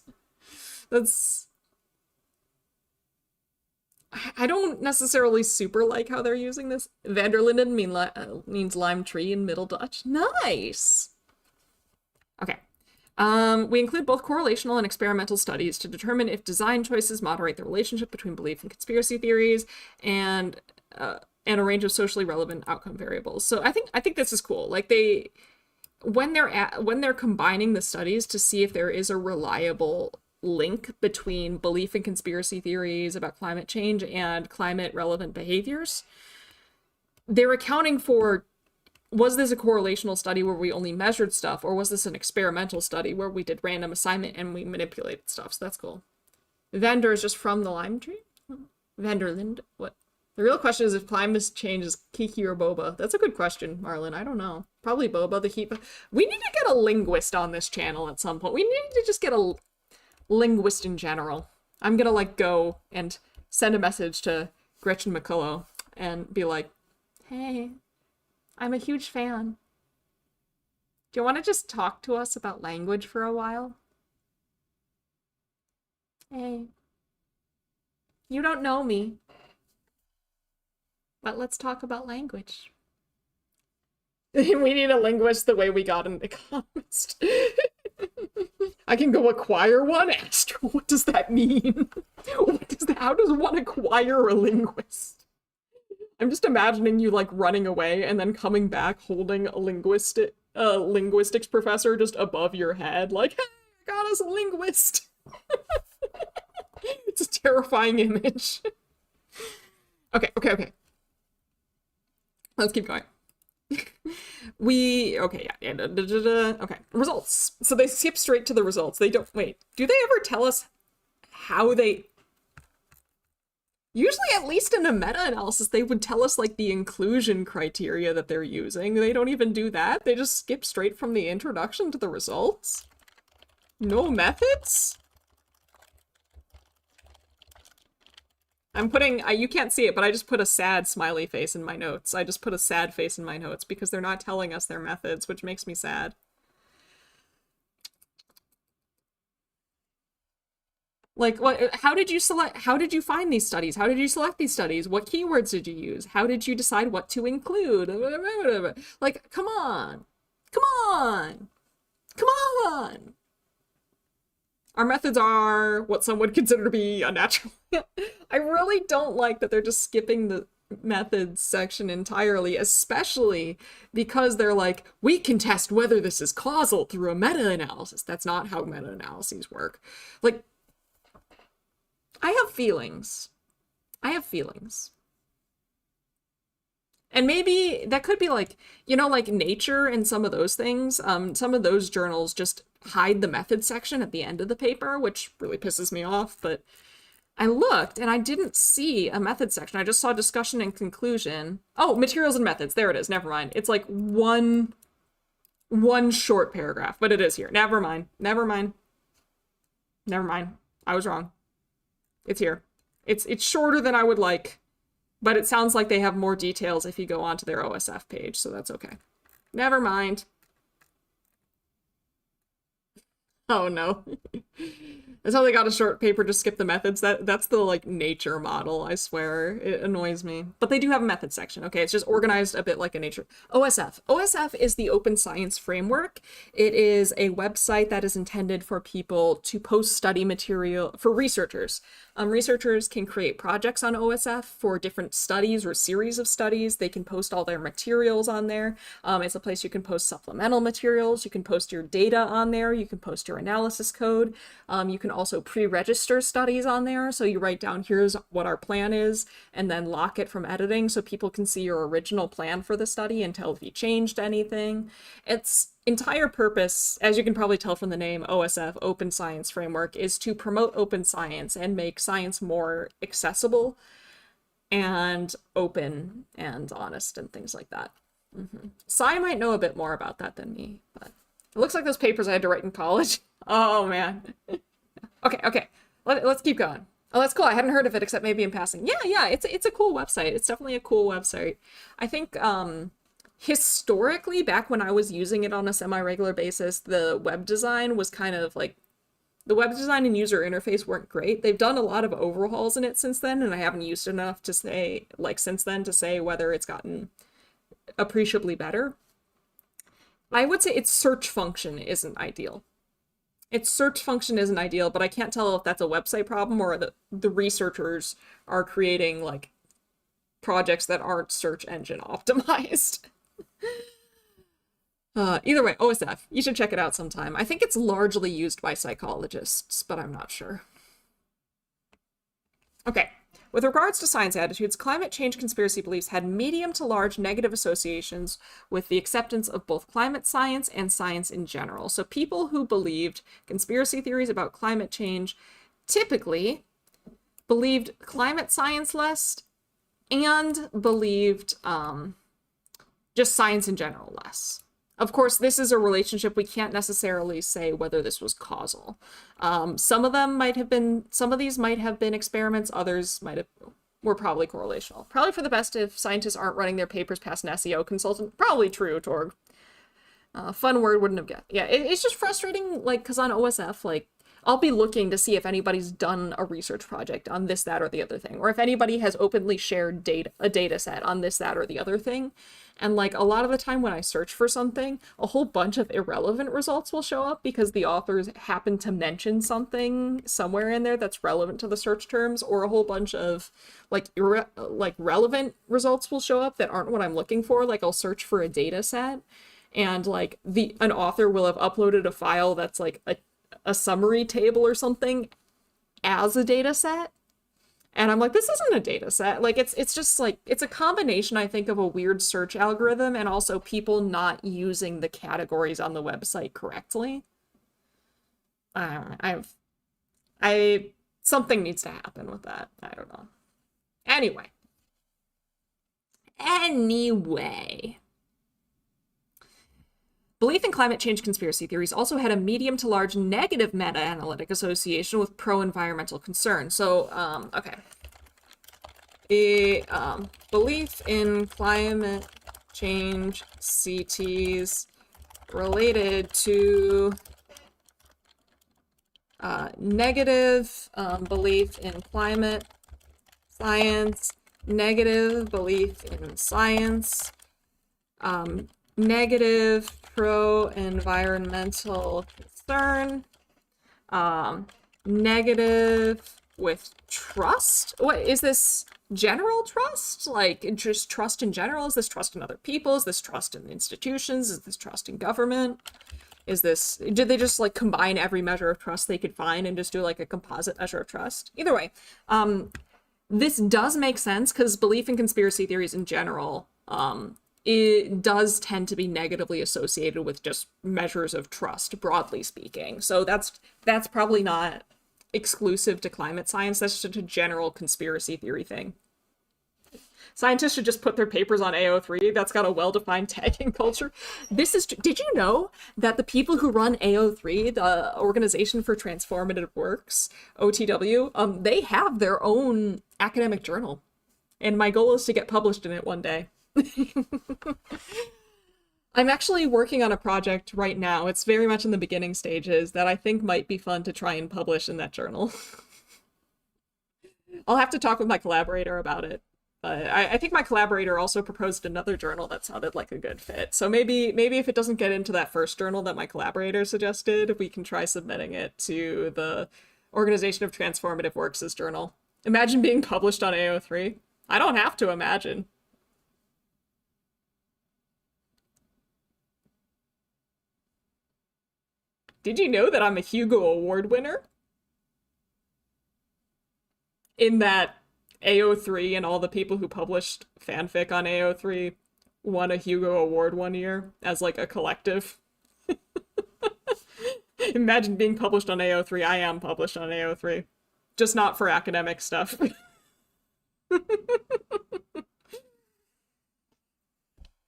I don't necessarily super like how they're using this. Vanderlinden means lime tree in Middle Dutch. Nice! Okay. We include both correlational and experimental studies to determine if design choices moderate the relationship between belief and conspiracy theories and a range of socially relevant outcome variables. So I think this is cool. Like when they're combining the studies to see if there is a reliable link between belief in conspiracy theories about climate change and climate relevant behaviors, they're accounting for, was this a correlational study where we only measured stuff, or was this an experimental study where we did random assignment and we manipulated stuff? So that's cool. Vander is just from the lime tree? Vanderlind? What? The real question is if climate change is Kiki or Boba. That's a good question, Marlon. I don't know. Probably Boba, the heat. We need to get a linguist on this channel at some point. We need to just get a linguist in general. I'm gonna like go and send a message to Gretchen McCullough and be like, hey, I'm a huge fan. Do you want to just talk to us about language for a while? Hey, you don't know me, but let's talk about language. We need a linguist the way we got an economist. I can go acquire one? Astro, what does that mean? How does one acquire a linguist? I'm just imagining you like running away and then coming back holding a linguistics professor just above your head, like, hey, I got us a linguist. It's a terrifying image. Okay. Let's keep going. Okay, results. So they skip straight to the results. They don't, wait, do they ever tell us how they, usually at least in a meta-analysis, they would tell us like the inclusion criteria that they're using. They don't even do that. They just skip straight from the introduction to the results. No methods? I'm putting, you can't see it, but I just put a sad smiley face in my notes. I just put a sad face in my notes because they're not telling us their methods, which makes me sad. Like, what? How did you find these studies? How did you select these studies? What keywords did you use? How did you decide what to include? Like, come on. Come on. Come on. Our methods are what some would consider to be unnatural. I really don't like that they're just skipping the methods section entirely, especially because they're like, we can test whether this is causal through a meta-analysis. That's not how meta-analyses work. Like, I have feelings. And maybe that could be like, you know, like Nature and some of those things. Some of those journals just hide the method section at the end of the paper, which really pisses me off. But I looked and I didn't see a method section. I just saw discussion and conclusion. Oh, materials and methods. There it is. Never mind. It's like one short paragraph, but it is here. Never mind. I was wrong. It's here. It's shorter than I would like. But it sounds like they have more details if you go onto their OSF page, so that's okay. Never mind. Oh no. That's how they got a short paper to skip the methods. That's the like nature model, I swear. It annoys me. But they do have a method section. Okay, it's just organized a bit like a nature. OSF. OSF is the Open Science Framework. It is a website that is intended for people to post study material for researchers. Researchers can create projects on OSF for different studies or series of studies. They can post all their materials on there. It's a place you can post supplemental materials. You can post your data on there. You can post your analysis code. You can also pre-register studies on there. So you write down, here's what our plan is, and then lock it from editing so people can see your original plan for the study and tell if you changed anything. Its entire purpose, as you can probably tell from the name, OSF, Open Science Framework, is to promote open science and make science more accessible and open and honest and things like that. Sai might know a bit more about that than me, but it looks like those papers I had to write in college. Oh man. Okay. Let's keep going. Oh, that's cool. I hadn't heard of it except maybe in passing. Yeah, it's a cool website. It's definitely a cool website. I think historically, back when I was using it on a semi-regular basis, the web design was kind of like, the web design and user interface weren't great. They've done a lot of overhauls in it since then, and I haven't used it enough to say, like, since then to say whether it's gotten appreciably better. I would say its search function isn't ideal. Its search function isn't ideal, but I can't tell if that's a website problem or the researchers are creating, like, projects that aren't search engine optimized. Either way, OSF, you should check it out sometime. I think it's largely used by psychologists, but I'm not sure. Okay, with regards to science attitudes, climate change conspiracy beliefs had medium to large negative associations with the acceptance of both climate science and science in general. So people who believed conspiracy theories about climate change typically believed climate science less and believed just science in general less. Of course, this is a relationship. We can't necessarily say whether this was causal. Some of these might have been experiments, others were probably correlational. Probably for the best if scientists aren't running their papers past an SEO consultant. Probably true, Torg. Fun word wouldn't have got. Yeah, it's just frustrating, like, because on OSF, like, I'll be looking to see if anybody's done a research project on this, that, or the other thing, or if anybody has openly shared a data set on this, that, or the other thing. And like a lot of the time when I search for something, a whole bunch of irrelevant results will show up because the authors happen to mention something somewhere in there that's relevant to the search terms, or a whole bunch of like relevant results will show up that aren't what I'm looking for. Like I'll search for a data set and like an author will have uploaded a file that's like a summary table or something as a data set. And I'm like, this isn't a data set. Like, it's just like, it's a combination, I think, of a weird search algorithm and also people not using the categories on the website correctly. Something needs to happen with that. I don't know. Anyway. Belief in climate change conspiracy theories also had a medium to large negative meta-analytic association with pro-environmental concern. So, okay. Belief in climate change CTs related to negative belief in climate science, negative belief in science, negative pro-environmental concern, negative with trust. What is this? General trust? Like just trust in general? Is this trust in other people? Is this trust in institutions? Is this trust in government? Did they just like combine every measure of trust they could find and just do like a composite measure of trust? Either way, this does make sense because belief in conspiracy theories in general, it does tend to be negatively associated with just measures of trust, broadly speaking. So that's probably not exclusive to climate science. That's just a general conspiracy theory thing. Scientists should just put their papers on AO3. That's got a well-defined tagging culture. Did you know that the people who run AO3, the Organization for Transformative Works, OTW, they have their own academic journal. And my goal is to get published in it one day. I'm actually working on a project right now. It's very much in the beginning stages that I think might be fun to try and publish in that journal. I'll have to talk with my collaborator about it. I think my collaborator also proposed another journal that sounded like a good fit. So maybe if it doesn't get into that first journal that my collaborator suggested, we can try submitting it to the Organization of Transformative Works' journal. Imagine being published on AO3. I don't have to imagine. Did you know that I'm a Hugo Award winner? In that AO3 and all the people who published fanfic on AO3 won a Hugo Award one year as like a collective. Imagine being published on AO3. I am published on AO3. Just not for academic stuff.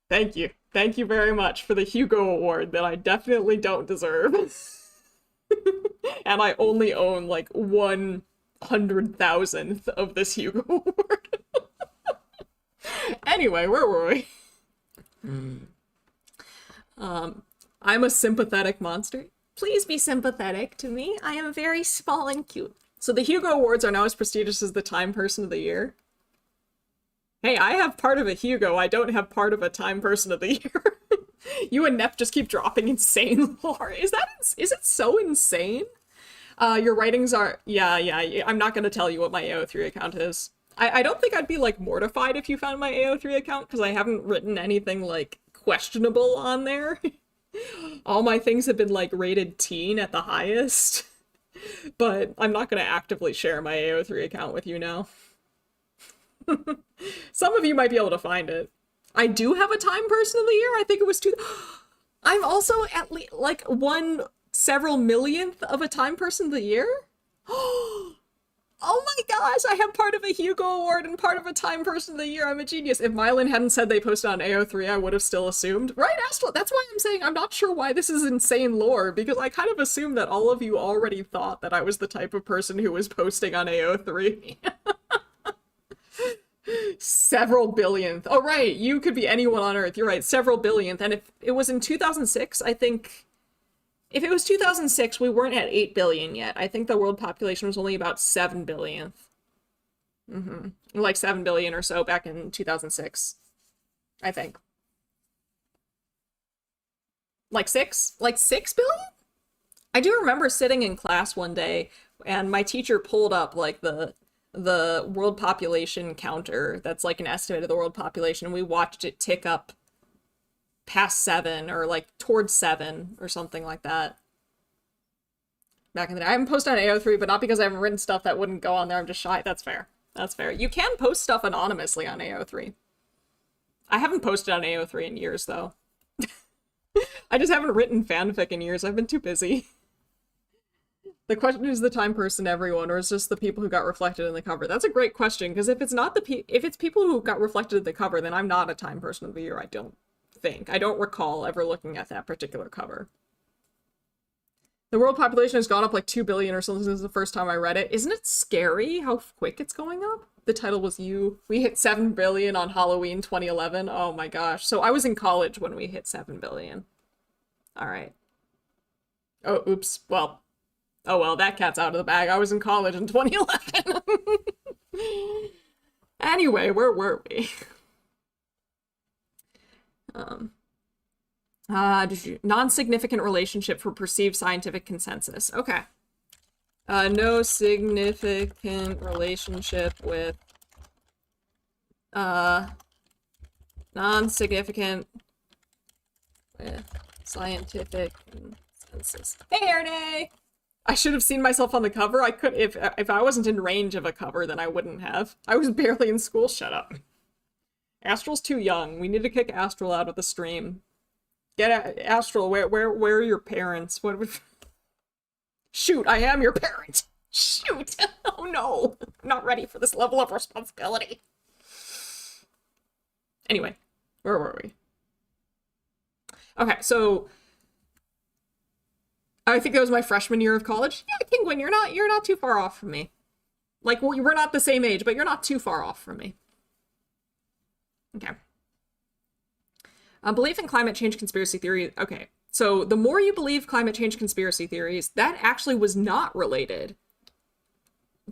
Thank you. Thank you very much for the Hugo Award that I definitely don't deserve. And I only own like 100,000th of this Hugo Award. Anyway, where were we? I'm a sympathetic monster. Please be sympathetic to me. I am very small and cute. So the Hugo Awards are now as prestigious as the Time Person of the Year. Hey, I have part of a Hugo. I don't have part of a Time Person of the Year. You and Neff just keep dropping insane lore. Is it so insane? Your writings are... Yeah. I'm not going to tell you what my AO3 account is. I don't think I'd be, like, mortified if you found my AO3 account, because I haven't written anything, like, questionable on there. All my things have been, like, rated teen at the highest. But I'm not going to actively share my AO3 account with you now. Some of you might be able to find it. I do have a Time Person of the Year. I think it was two... I'm also at least, like, one several millionth of a Time Person of the Year? Oh my gosh, I have part of a Hugo Award and part of a Time Person of the Year. I'm a genius. If Mylan hadn't said they posted on AO3, I would have still assumed. Right, Astral? That's why I'm saying I'm not sure why this is insane lore, because I kind of assumed that all of you already thought that I was the type of person who was posting on AO3. Several billionth. Oh, right, you could be anyone on Earth. You're right, several billionth. And if it was in 2006, I think... If it was 2006, we weren't at 8 billion yet. I think the world population was only about 7 billionth. Like 7 billion or so back in 2006. I think. Like 6? Like 6 billion? I do remember sitting in class one day, and my teacher pulled up, like, the world population counter that's, like, an estimate of the world population, and we watched it tick up past 7 or like towards 7 or something like that. Back in the day. I haven't posted on AO3, but not because I haven't written stuff that wouldn't go on there. I'm just shy. That's fair. That's fair. You can post stuff anonymously on AO3. I haven't posted on AO3 in years, though. I just haven't written fanfic in years. I've been too busy. The question is the Time Person everyone, or is just the people who got reflected in the cover? That's a great question, because if it's not if it's people who got reflected in the cover, then I'm not a Time Person of the Year, I don't think. I don't recall ever looking at that particular cover. The world population has gone up like 2 billion or something since the first time I read it. Isn't it scary how quick it's going up? The title was You. We hit 7 billion on Halloween 2011. Oh my gosh. So I was in college when we hit 7 billion. All right. Oh, oops. Well. Oh well, that cat's out of the bag. I was in college in 2011. Anyway, where were we? Non-significant relationship for perceived scientific consensus. Okay. No significant relationship with non-significant with scientific consensus. Hey, Erne! I should have seen myself on the cover. I could if I wasn't in range of a cover, then I wouldn't have. I was barely in school. Shut up. Astral's too young. We need to kick Astral out of the stream. Get Astral. Where are your parents? What? Shoot! I am your parent. Shoot! Oh no! I'm not ready for this level of responsibility. Anyway, where were we? Okay, so I think that was my freshman year of college. Yeah, Penguin, you're not too far off from me. Like, we're not the same age, but you're not too far off from me. Okay. Belief in climate change conspiracy theory. Okay. So the more you believe climate change conspiracy theories, that actually was not related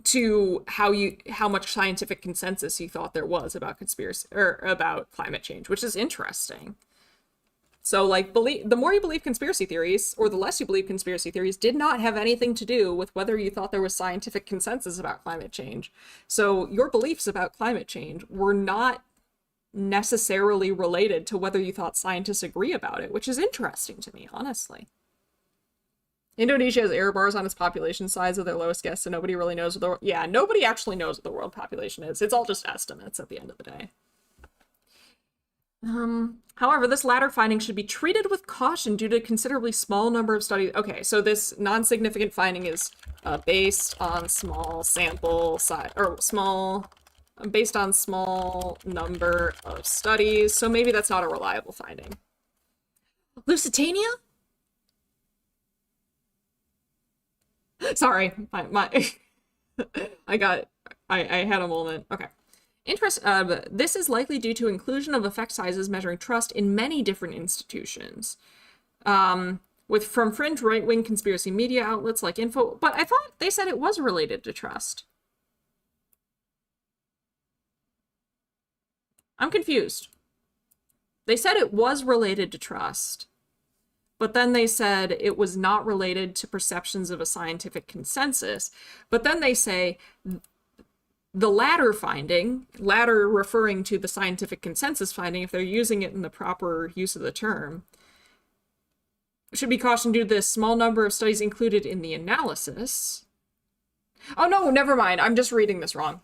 to how much scientific consensus you thought there was about conspiracy or about climate change, which is interesting. So like the more you believe conspiracy theories or the less you believe conspiracy theories did not have anything to do with whether you thought there was scientific consensus about climate change. So your beliefs about climate change were not necessarily related to whether you thought scientists agree about it, which is interesting to me, honestly. Indonesia has error bars on its population size of their lowest guess, so nobody really knows what nobody actually knows what the world population is. It's all just estimates at the end of the day. However, this latter finding should be treated with caution due to a considerably small number of studies. Okay, so this non-significant finding is based on small sample size, or based on small number of studies, so maybe that's not a reliable finding. Lusitania? Sorry, I had a moment. Okay. This is likely due to inclusion of effect sizes measuring trust in many different institutions. From fringe right-wing conspiracy media outlets like Info, but I thought they said it was related to trust. I'm confused. They said it was related to trust, but then they said it was not related to perceptions of a scientific consensus. But then they say the latter finding, latter referring to the scientific consensus finding, if they're using it in the proper use of the term, should be cautioned due to the small number of studies included in the analysis. Oh no, never mind. I'm just reading this wrong.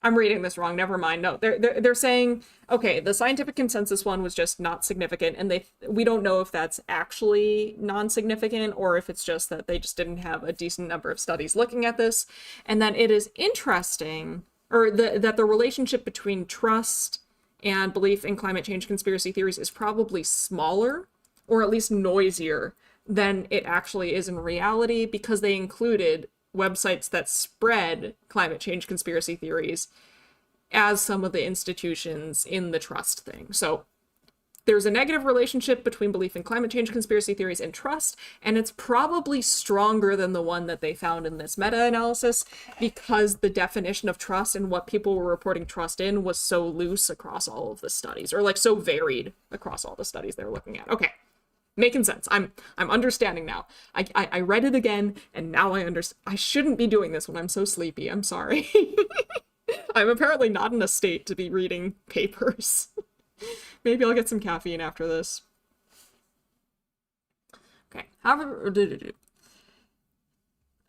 Never mind. No, they're saying, okay, the scientific consensus one was just not significant, and we don't know if that's actually non-significant or if it's just that they just didn't have a decent number of studies looking at this. And then it is interesting, or that the relationship between trust and belief in climate change conspiracy theories is probably smaller, or at least noisier, than it actually is in reality, because they included websites that spread climate change conspiracy theories as some of the institutions in the trust thing. So there's a negative relationship between belief in climate change conspiracy theories and trust, and it's probably stronger than the one that they found in this meta-analysis because the definition of trust and what people were reporting trust in was so loose across all of the studies, or like so varied across all the studies they were looking at. Okay. Making sense. I'm understanding now. I read it again, and now I understand. I shouldn't be doing this when I'm so sleepy. I'm sorry. I'm apparently not in a state to be reading papers. Maybe I'll get some caffeine after this. Okay.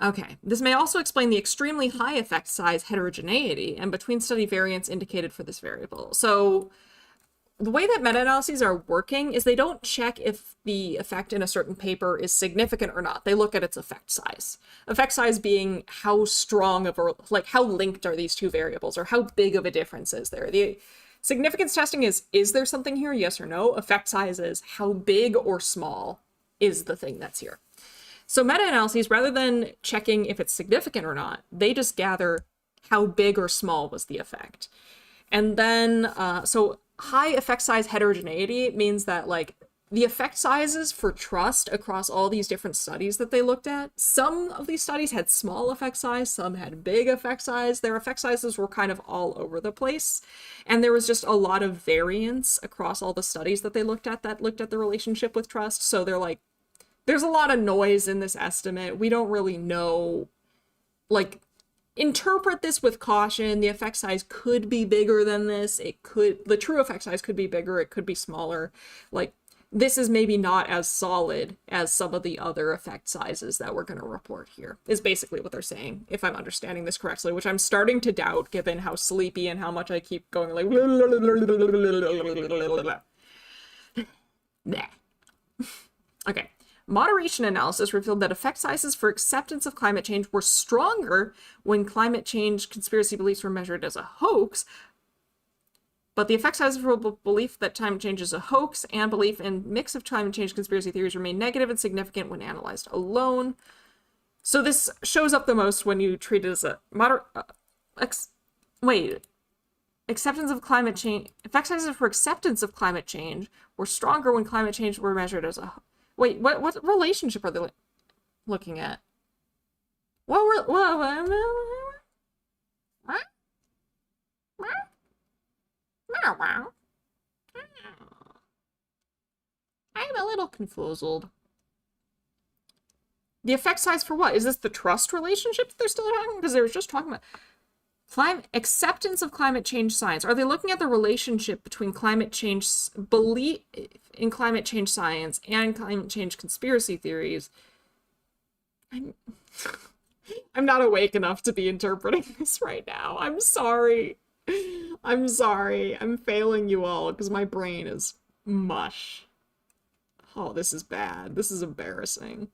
Okay. This may also explain the extremely high effect size heterogeneity and between study variance indicated for this variable. So the way that meta-analyses are working is they don't check if the effect in a certain paper is significant or not. They look at its effect size. Effect size being how strong of a, like how linked are these two variables, or how big of a difference is there. The significance testing is there something here, yes or no? Effect size is how big or small is the thing that's here. So meta-analyses, rather than checking if it's significant or not, they just gather how big or small was the effect. And then, so high effect size heterogeneity means that like the effect sizes for trust across all these different studies that they looked at, some of these studies had small effect size, some had big effect size. Their effect sizes were kind of all over the place. And there was just a lot of variance across all the studies that they looked at the relationship with trust. So they're like, there's a lot of noise in this estimate. We don't really know, like, interpret this with caution. The effect size could be bigger than this. The true effect size could be bigger. It could be smaller. Like, this is maybe not as solid as some of the other effect sizes that we're going to report here, is basically what they're saying, if I'm understanding this correctly, which I'm starting to doubt given how sleepy and how much I keep going like okay. Moderation analysis revealed that effect sizes for acceptance of climate change were stronger when climate change conspiracy beliefs were measured as a hoax, but the effect sizes for belief that climate change is a hoax and belief in mix of climate change conspiracy theories remain negative and significant when analyzed alone. So this shows up the most when you treat it as a wait. acceptance of climate change, effect sizes for acceptance of climate change were stronger when climate change were measured as a, wait, what relationship are they looking at? I'm a little confused. The effect size for what? Is this the trust relationship that they're still talking? Because they were just talking about climate acceptance of climate change science. Are they looking at the relationship between climate change belief in climate change science and climate change conspiracy theories? I'm not awake enough to be interpreting this right now. I'm sorry. I'm sorry. I'm failing you all because my brain is mush. Oh, this is bad. This is embarrassing.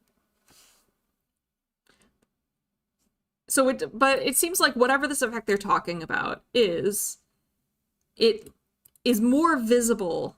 So but it seems like whatever this effect they're talking about is, it is more visible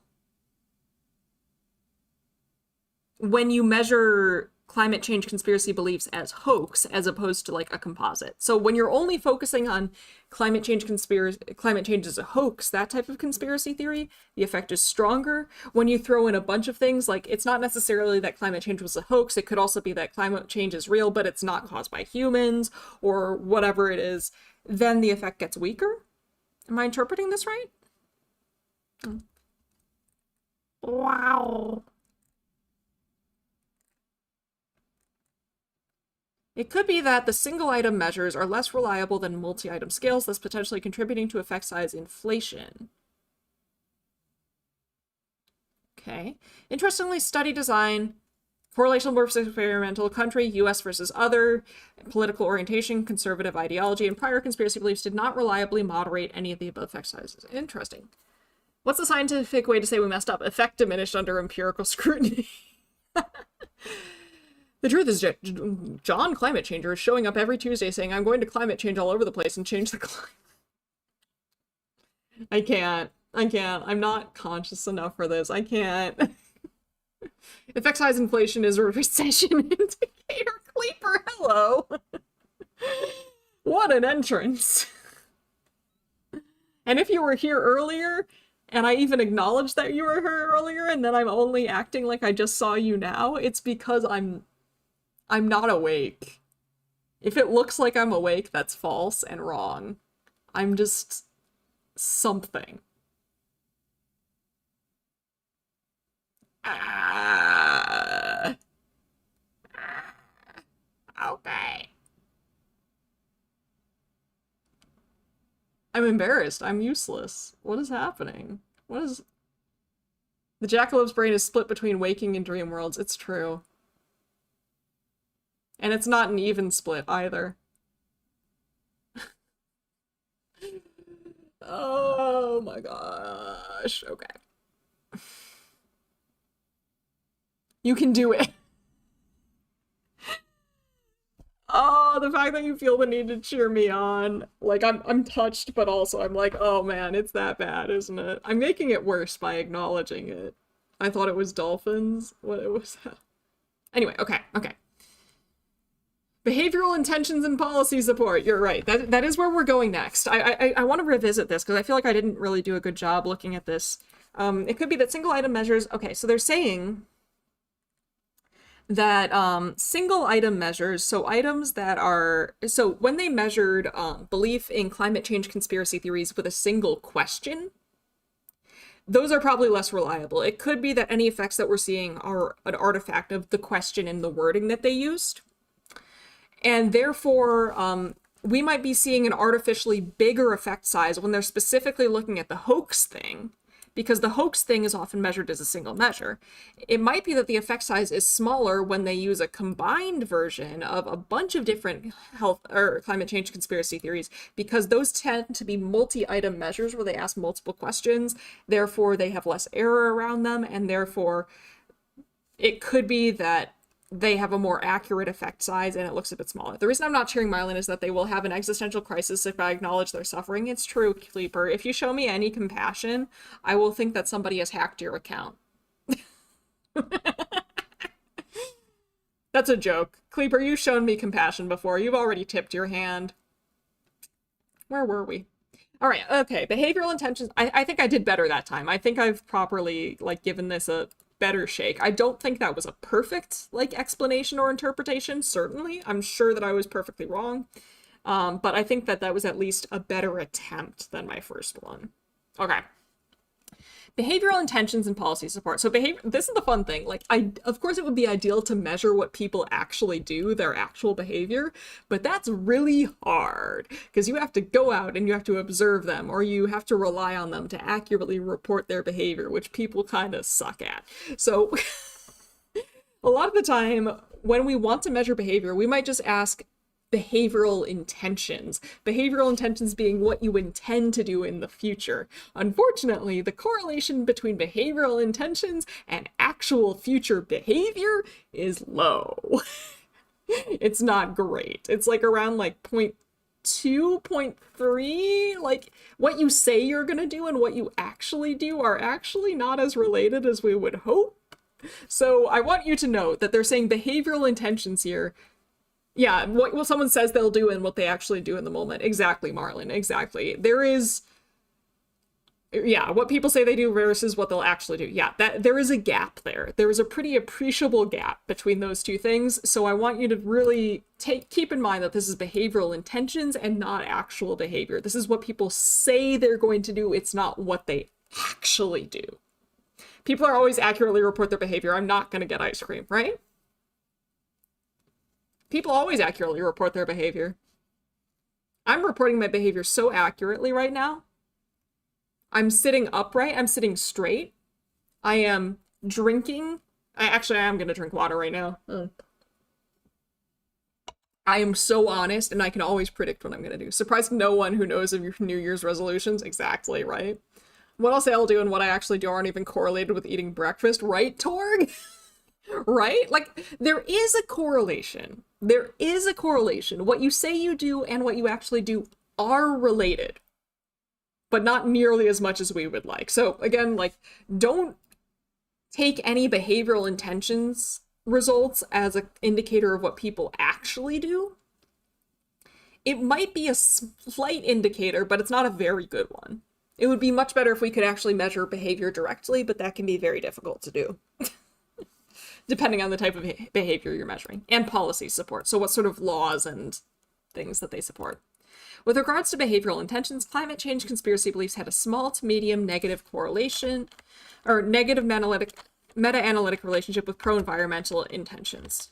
when you measure climate change conspiracy beliefs as hoax as opposed to like a composite. So when you're only focusing on climate change as a hoax, that type of conspiracy theory, the effect is stronger. When you throw in a bunch of things, like it's not necessarily that climate change was a hoax, it could also be that climate change is real, but it's not caused by humans or whatever it is, then the effect gets weaker. Am I interpreting this right? Wow. It could be that the single item measures are less reliable than multi-item scales, thus potentially contributing to effect size inflation. Okay. Interestingly, study design, correlation versus experimental, country, US versus other, political orientation, conservative ideology, and prior conspiracy beliefs did not reliably moderate any of the above effect sizes. Interesting. What's the scientific way to say we messed up? Effect diminished under empirical scrutiny. The truth is, John Climate Changer is showing up every Tuesday saying, I'm going to climate change all over the place and change the climate. I can't. I'm not conscious enough for this. I can't. Effect size inflation is a recession indicator. Cleaper, hello. What an entrance. And if you were here earlier, and I even acknowledged that you were here earlier, and then I'm only acting like I just saw you now, it's because I'm not awake. If it looks like I'm awake, that's false and wrong. I'm just something. Okay. I'm embarrassed. I'm useless. What is happening? What is... The jackalop's brain is split between waking and dream worlds. It's true. And it's not an even split either. Oh my gosh. Okay. You can do it. Oh, the fact that you feel the need to cheer me on. Like, I'm touched, but also I'm like, oh man, it's that bad, isn't it? I'm making it worse by acknowledging it. I thought it was dolphins. What it was that? Anyway, okay. Behavioral intentions and policy support. You're right. That is where we're going next. I want to revisit this because I feel like I didn't really do a good job looking at this. It could be that single item measures. Okay, so they're saying that single item measures, so items that are, so when they measured belief in climate change conspiracy theories with a single question, those are probably less reliable. It could be that any effects that we're seeing are an artifact of the question and the wording that they used. And therefore, we might be seeing an artificially bigger effect size when they're specifically looking at the hoax thing, because the hoax thing is often measured as a single measure. It might be that the effect size is smaller when they use a combined version of a bunch of different health or climate change conspiracy theories, because those tend to be multi-item measures where they ask multiple questions. Therefore, they have less error around them, and therefore, it could be that they have a more accurate effect size and it looks a bit smaller. The reason I'm not cheering Mylan is that they will have an existential crisis if I acknowledge their suffering. It's true, Sleeper. If you show me any compassion, I will think that somebody has hacked your account. That's a joke. Cleeper, you've shown me compassion before. You've already tipped your hand. Where were we? All right, okay. Behavioral intentions. I think I did better that time. I think I've properly, like, given this a better shake. I don't think that was a perfect, like, explanation or interpretation, certainly. I'm sure that I was perfectly wrong. But I think that that was at least a better attempt than my first one. Okay. Behavioral intentions and policy support. So this is the fun thing. Like, of course it would be ideal to measure what people actually do, their actual behavior, but that's really hard because you have to go out and you have to observe them, or you have to rely on them to accurately report their behavior, which people kind of suck at. So a lot of the time when we want to measure behavior, we might just ask behavioral intentions. Behavioral intentions being what you intend to do in the future. Unfortunately, the correlation between behavioral intentions and actual future behavior is low. It's not great. It's like around like 0.2, 0.3. Like what you say you're gonna do and what you actually do are actually not as related as we would hope. So I want you to note that they're saying behavioral intentions here. Yeah, what someone says they'll do and what they actually do in the moment. Exactly, Marlon, exactly. There is, yeah, what people say they do versus what they'll actually do. Yeah, there is a gap there. There is a pretty appreciable gap between those two things. So I want you to really keep in mind that this is behavioral intentions and not actual behavior. This is what people say they're going to do. It's not what they actually do. People are always accurately report their behavior. I'm not going to get ice cream, right? People always accurately report their behavior. I'm reporting my behavior so accurately right now. I'm sitting upright. I'm sitting straight. I am drinking. I am going to drink water right now. I am so honest, and I can always predict what I'm going to do. Surprise no one who knows of your New Year's resolutions. Exactly, right? What I'll say I'll do and what I actually do aren't even correlated with eating breakfast, right, Torg? Right? Like, there is a correlation. There is a correlation. What you say you do and what you actually do are related, but not nearly as much as we would like. So again, like, don't take any behavioral intentions results as an indicator of what people actually do. It might be a slight indicator, but it's not a very good one. It would be much better if we could actually measure behavior directly, but that can be very difficult to do. Depending on the type of behavior you're measuring, and policy support. So what sort of laws and things that they support. With regards to behavioral intentions, climate change conspiracy beliefs had a small to medium negative correlation, or negative meta-analytic relationship with pro-environmental intentions.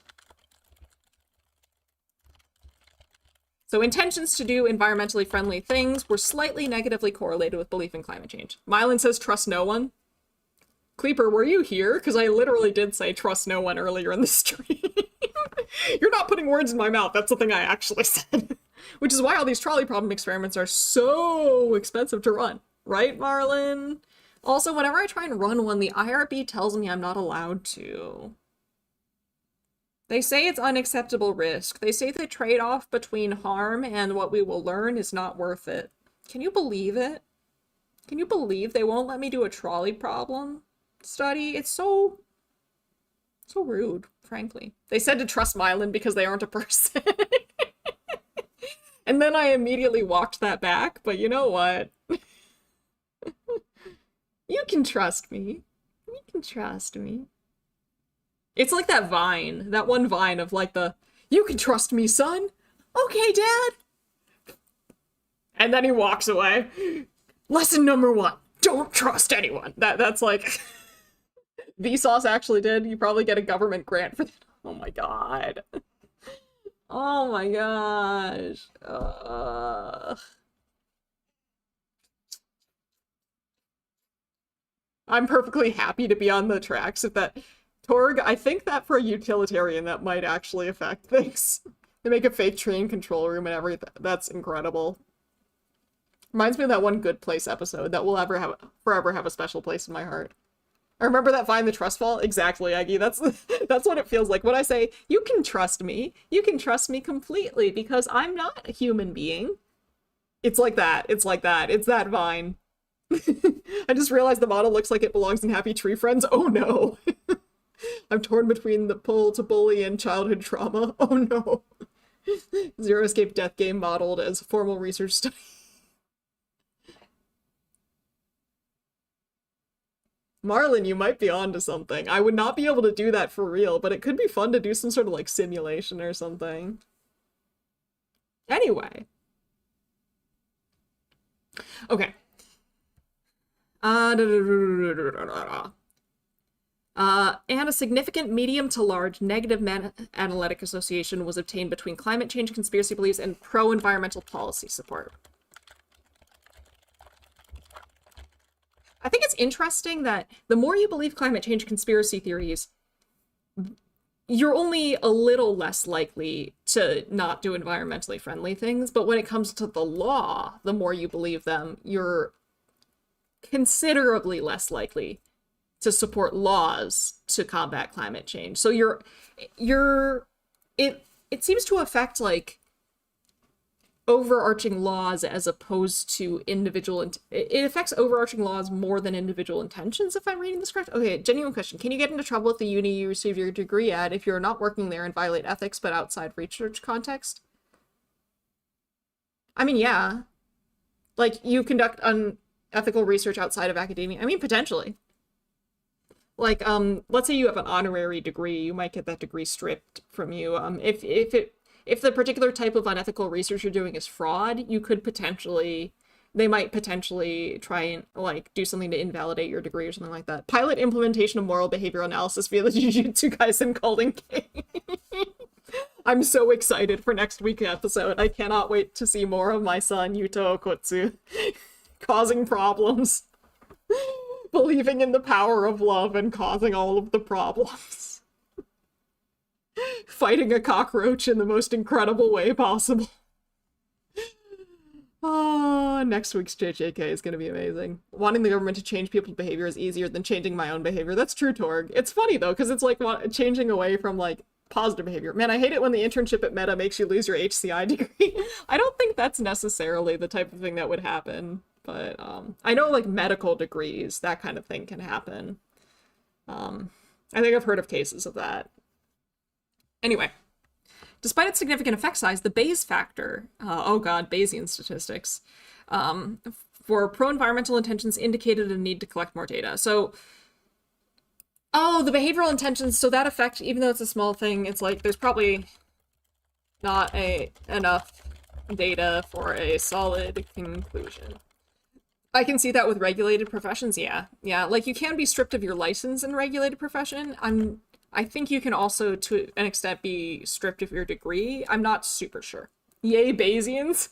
So intentions to do environmentally friendly things were slightly negatively correlated with belief in climate change. Mylan says trust no one. Cleeper, were you here? Because I literally did say trust no one earlier in the stream. You're not putting words in my mouth. That's the thing I actually said. Which is why all these trolley problem experiments are so expensive to run. Right, Marlon? Also, whenever I try and run one, the IRB tells me I'm not allowed to. They say it's unacceptable risk. They say the trade-off between harm and what we will learn is not worth it. Can you believe it? Can you believe they won't let me do a trolley problem study? It's so rude, frankly. They said to trust Mylan because they aren't a person. And then I immediately walked that back, but you know what? You can trust me. You can trust me. It's like that Vine, that one Vine of like the, you can trust me, son. Okay, Dad. And then he walks away. Lesson number 1, don't trust anyone. That's like, Vsauce actually did. You probably get a government grant for that. Oh my god. Oh my gosh. I'm perfectly happy to be on the tracks of that. Torg, I think that for a utilitarian that might actually affect things. They make a fake train control room and everything. That's incredible. Reminds me of that one Good Place episode that will forever have a special place in my heart. I remember that Find the Trust Fall? Exactly, Aggie. That's what it feels like when I say, you can trust me. You can trust me completely because I'm not a human being. It's like that. It's like that. It's that Vine. I just realized the model looks like it belongs in Happy Tree Friends. Oh no. I'm torn between the pull to bully and childhood trauma. Oh no. Zero Escape Death Game modeled as a formal research study. Marlon, you might be onto something. I would not be able to do that for real, but it could be fun to do some sort of like simulation or something. Anyway. Okay. And a significant medium to large negative analytic association was obtained between climate change conspiracy beliefs and pro-environmental policy support. I think it's interesting that the more you believe climate change conspiracy theories, you're only a little less likely to not do environmentally friendly things. But when it comes to the law, the more you believe them, you're considerably less likely to support laws to combat climate change. So it seems to affect like overarching laws as opposed to individual, it affects overarching laws more than individual intentions, if I'm reading this correct. Okay, genuine question. Can you get into trouble at the uni you receive your degree at if you're not working there and violate ethics but outside research context? I mean, yeah. Like, you conduct unethical research outside of academia. I mean, potentially. Like, let's say you have an honorary degree, you might get that degree stripped from you. If the particular type of unethical research you're doing is fraud, they might potentially try and like do something to invalidate your degree or something like that. Pilot implementation of moral behavior analysis via the Jujutsu Kaisen Golden Game. I'm so excited for next week's episode. I cannot wait to see more of my son Yuto Okotsu causing problems. Believing in the power of love and causing all of the problems. Fighting a cockroach in the most incredible way possible. Oh, next week's JJK is going to be amazing. Wanting the government to change people's behavior is easier than changing my own behavior. That's true, Torg. It's funny, though, because it's like changing away from, like, positive behavior. Man, I hate it when the internship at Meta makes you lose your HCI degree. I don't think that's necessarily the type of thing that would happen. But I know like medical degrees, that kind of thing can happen. I think I've heard of cases of that. Anyway, despite its significant effect size, the Bayes factor, oh god, Bayesian statistics, for pro-environmental intentions indicated a need to collect more data. So, oh, the behavioral intentions, so that effect, even though it's a small thing, it's like there's probably not enough data for a solid conclusion. I can see that with regulated professions, yeah. Yeah, like you can be stripped of your license in regulated profession. I think you can also, to an extent, be stripped of your degree. I'm not super sure. Yay, Bayesians!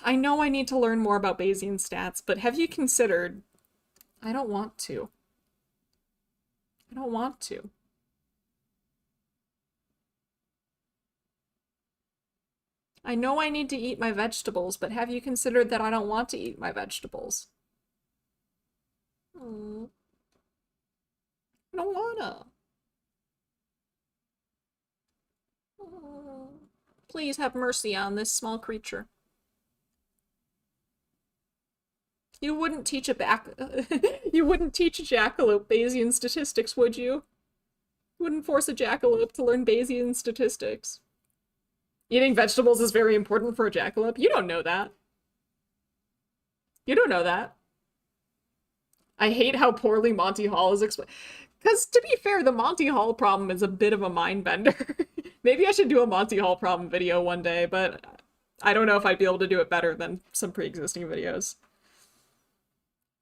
I know I need to learn more about Bayesian stats, but have you considered... I don't want to. I don't want to. I know I need to eat my vegetables, but have you considered that I don't want to eat my vegetables? I don't wanna. Please have mercy on this small creature. You wouldn't teach you wouldn't teach a jackalope Bayesian statistics, would you? You wouldn't force a jackalope to learn Bayesian statistics. Eating vegetables is very important for a jackalope? You don't know that. You don't know that. I hate how poorly Monty Hall is explained. Because, to be fair, the Monty Hall problem is a bit of a mind bender. Maybe I should do a Monty Hall problem video one day, but I don't know if I'd be able to do it better than some pre-existing videos.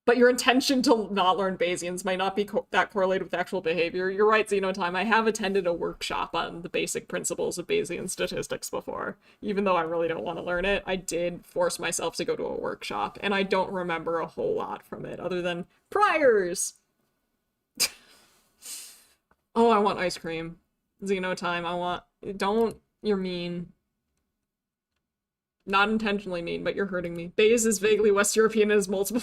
But your intention to not learn Bayesians might not be that correlated with actual behavior. You're right, Xenotime. I have attended a workshop on the basic principles of Bayesian statistics before. Even though I really don't want to learn it, I did force myself to go to a workshop, and I don't remember a whole lot from it, other than priors! Oh, I want ice cream. Xenotime, don't... You're mean. Not intentionally mean, but you're hurting me. Bayes is vaguely West European and has multiple...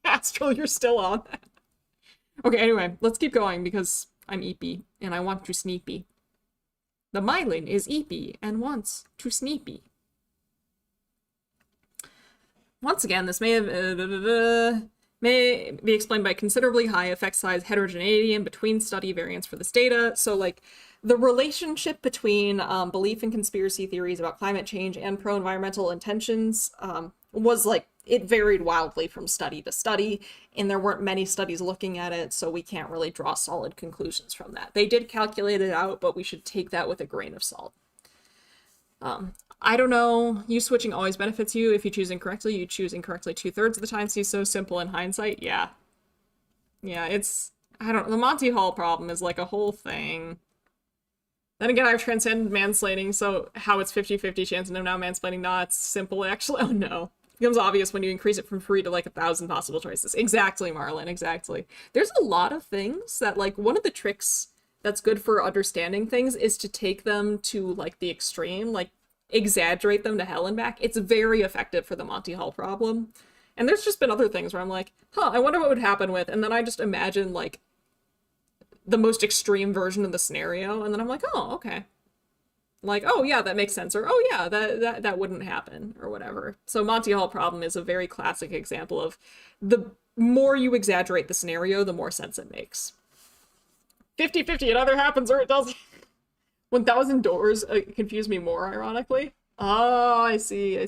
Astral, you're still on that. Okay, anyway, let's keep going because I'm eepy and I want to sneepy. The myelin is eepy and wants to sneepy. Once again, this may be explained by considerably high effect size heterogeneity in between study variants for this data. So, like, the relationship between belief in conspiracy theories about climate change and pro-environmental intentions was, like, it varied wildly from study to study, and there weren't many studies looking at it, so we can't really draw solid conclusions from that. They did calculate it out, but we should take that with a grain of salt. I don't know. You switching always benefits you. If you choose incorrectly, you choose incorrectly 2/3 of the time. Seems so simple in hindsight. Yeah. Yeah, it's... I don't know. The Monty Hall problem is like a whole thing. Then again, I've transcended mansplaining, so how it's 50-50 chance and I'm now mansplaining. Nah, it's simple, actually. Oh, no. It becomes obvious when you increase it from 3 to like 1,000 possible choices. Exactly, Marlon, exactly. There's a lot of things that, like, one of the tricks that's good for understanding things is to take them to, like, the extreme, like, exaggerate them to hell and back. It's very effective for the Monty Hall problem. And there's just been other things where I'm like, huh, I wonder what would happen with, and then I just imagine, like, the most extreme version of the scenario, and then I'm like, oh, okay. Like, oh yeah, that makes sense, or oh yeah, that wouldn't happen, or whatever. So Monty Hall problem is a very classic example of the more you exaggerate the scenario, the more sense it makes. 50-50, it either happens or it doesn't. 1,000 doors confuse me more, ironically. Oh, I see. I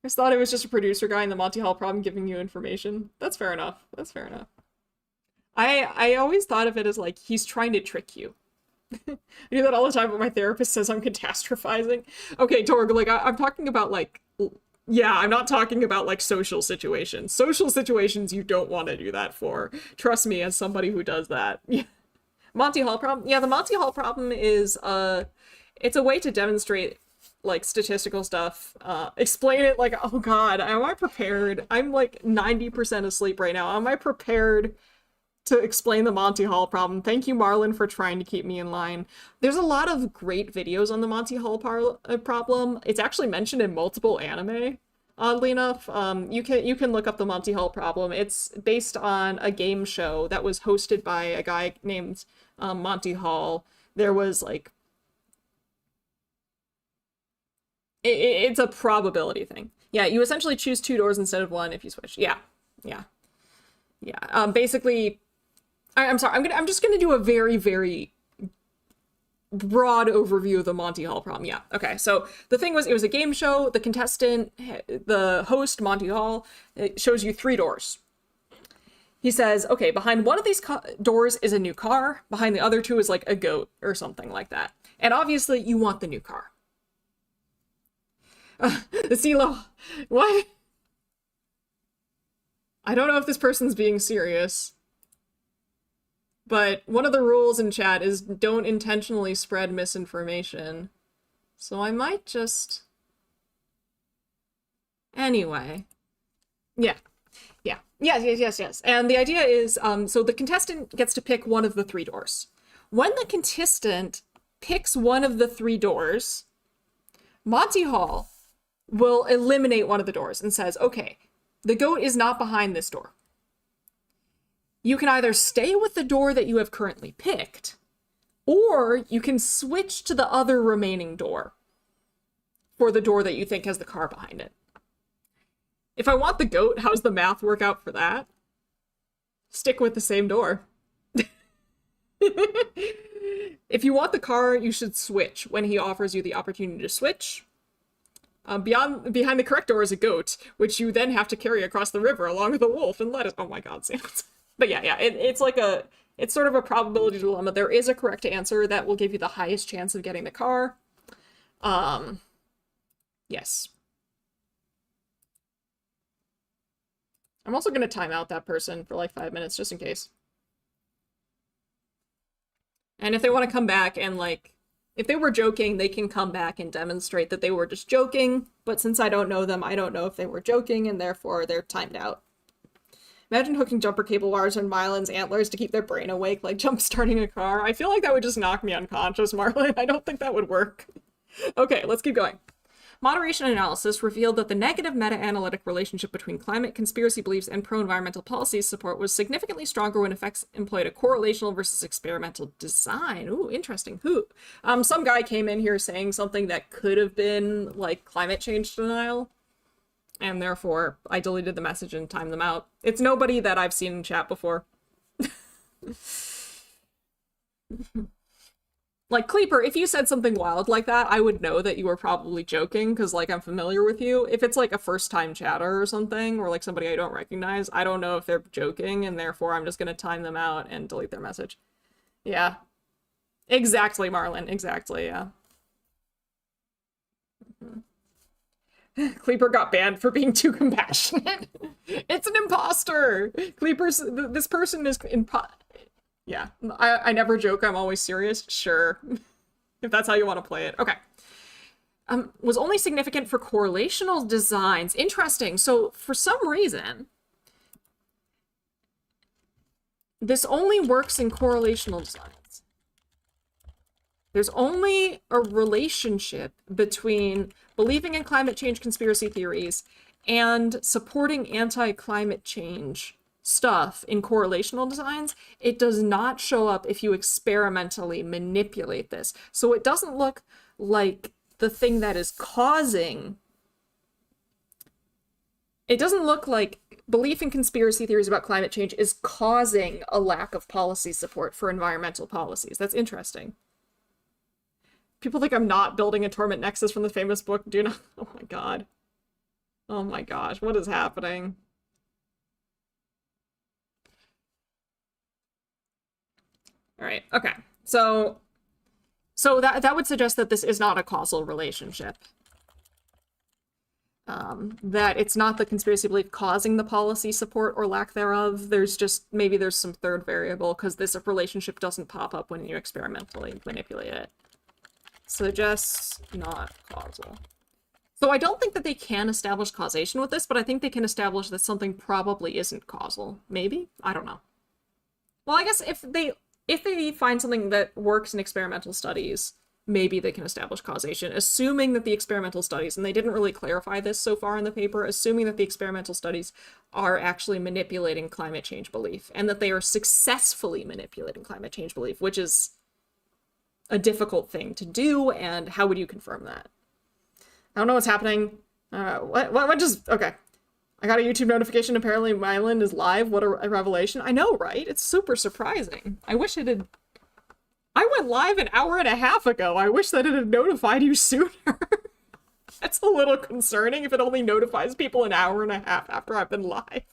just thought it was just a producer guy in the Monty Hall problem giving you information. That's fair enough. That's fair enough. I always thought of it as like, he's trying to trick you. I do that all the time, but my therapist says I'm catastrophizing. Okay, Torg, like, I'm talking about, like, yeah, I'm not talking about, like, social situations. Social situations you don't want to do that for. Trust me, as somebody who does that. Yeah. Monty Hall problem? Yeah, the Monty Hall problem is, it's a way to demonstrate, like, statistical stuff. Explain it like, oh god, am I prepared? I'm, like, 90% asleep right now. Am I prepared to explain the Monty Hall problem? Thank you, Marlon, for trying to keep me in line. There's a lot of great videos on the Monty Hall problem. It's actually mentioned in multiple anime, oddly enough. You can look up the Monty Hall problem. It's based on a game show that was hosted by a guy named Monty Hall. There was, like... It's a probability thing. Yeah, you essentially choose 2 doors instead of 1 if you switch. Yeah. Basically... I'm sorry, I'm just gonna do a very, very broad overview of the Monty Hall problem. Yeah, okay, so the thing was, it was a game show. The contestant, the host, Monty Hall, it shows you 3 doors. He says, okay, behind one of these doors is a new car. Behind the other 2 is like a goat or something like that. And obviously, you want the new car. The CeeLo, what? I don't know if this person's being serious. But one of the rules in chat is don't intentionally spread misinformation. So I might just... Anyway. Yeah. Yes. And the idea is, so the contestant gets to pick one of the 3 doors. When the contestant picks one of the 3 doors, Monty Hall will eliminate one of the doors and says, okay, the goat is not behind this door. You can either stay with the door that you have currently picked, or you can switch to the other remaining door for the door that you think has the car behind it. If I want the goat, how's the math work out for that? Stick with the same door. If you want the car, you should switch when he offers you the opportunity to switch. Behind the correct door is a goat, which you then have to carry across the river along with a wolf and lettuce. Oh my god, Sam. But yeah, it's sort of a probability dilemma. There is a correct answer that will give you the highest chance of getting the car. Yes. I'm also gonna time out that person for like 5 minutes, just in case. And if they want to come back and, like, if they were joking, they can come back and demonstrate that they were just joking, but since I don't know them, I don't know if they were joking, and therefore they're timed out. Imagine hooking jumper cable wires on Marlon's antlers to keep their brain awake, like jump-starting a car. I feel like that would just knock me unconscious, Marlon. I don't think that would work. Okay, let's keep going. Moderation analysis revealed that the negative meta-analytic relationship between climate conspiracy beliefs and pro-environmental policy support was significantly stronger when effects employed a correlational versus experimental design. Ooh, interesting. Who? Some guy came in here saying something that could have been, like, climate change denial, and therefore I deleted the message and timed them out. It's nobody that I've seen in chat before. Like, Cleeper, if you said something wild like that, I would know that you were probably joking, because, like, I'm familiar with you. If it's, like, a first-time chatter or something, or, like, somebody I don't recognize, I don't know if they're joking, and therefore I'm just gonna time them out and delete their message. Yeah. Exactly, Marlon. Exactly, yeah. Cleeper got banned for being too compassionate. It's an imposter! This person is yeah. I never joke, I'm always serious. Sure. If that's how you want to play it. Okay. Was only significant for correlational designs. Interesting. So for some reason, this only works in correlational designs. There's only a relationship between believing in climate change conspiracy theories and supporting anti-climate change stuff in correlational designs. It does not show up if you experimentally manipulate this. So it doesn't look like the thing that is causing... It doesn't look like belief in conspiracy theories about climate change is causing a lack of policy support for environmental policies. That's interesting. People think I'm not building a torment nexus from the famous book. Do not. Oh my god. Oh my gosh. What is happening? All right. Okay. So that would suggest that this is not a causal relationship. That it's not the conspiracy belief causing the policy support or lack thereof. There's just, maybe there's some third variable, because this relationship doesn't pop up when you experimentally manipulate it. Suggests not causal. So I don't think that they can establish causation with this, but I think they can establish that something probably isn't causal. Maybe? I don't know. Well, I guess if they find something that works in experimental studies, maybe they can establish causation, assuming that the experimental studies, and they didn't really clarify this so far in the paper, assuming that the experimental studies are actually manipulating climate change belief, and that they are successfully manipulating climate change belief, which is a difficult thing to do, and how would you confirm that? I don't know what's happening. What just... Okay. I got a YouTube notification. Apparently Mylan is live. What a revelation. I know, right? It's super surprising. I wish it had... I went live an hour and a half ago. I wish that it had notified you sooner. That's a little concerning if it only notifies people an hour and a half after I've been live.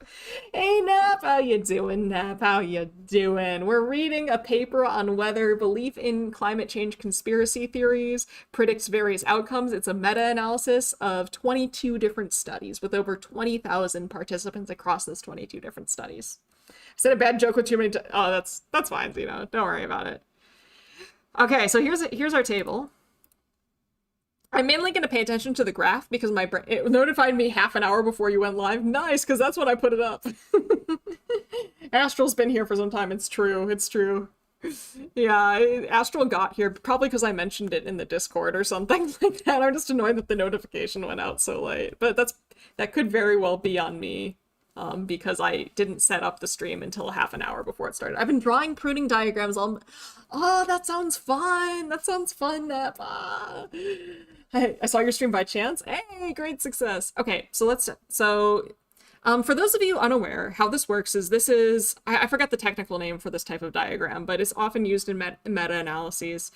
Hey, Nap, how you doing, Nap? How you doing? We're reading a paper on whether belief in climate change conspiracy theories predicts various outcomes. It's a meta-analysis of 22 different studies with over 20,000 participants across those 22 different studies. I said a bad joke with too many oh, that's fine, Zeno. Don't worry about it. Okay, so here's our table. I'm mainly going to pay attention to the graph because my brain, it notified me half an hour before you went live. Nice, because that's when I put it up. Astral's been here for some time. It's true. It's true. Yeah, Astral got here probably because I mentioned it in the Discord or something like that. I'm just annoyed that the notification went out so late. But that could very well be on me. Because I didn't set up the stream until half an hour before it started. I've been drawing pruning diagrams all... Oh, that sounds fun! That sounds fun, Nap! Ah. I saw your stream by chance. Hey, great success! Okay, so for those of you unaware, how this works is I forgot the technical name for this type of diagram, but it's often used in meta-analyses.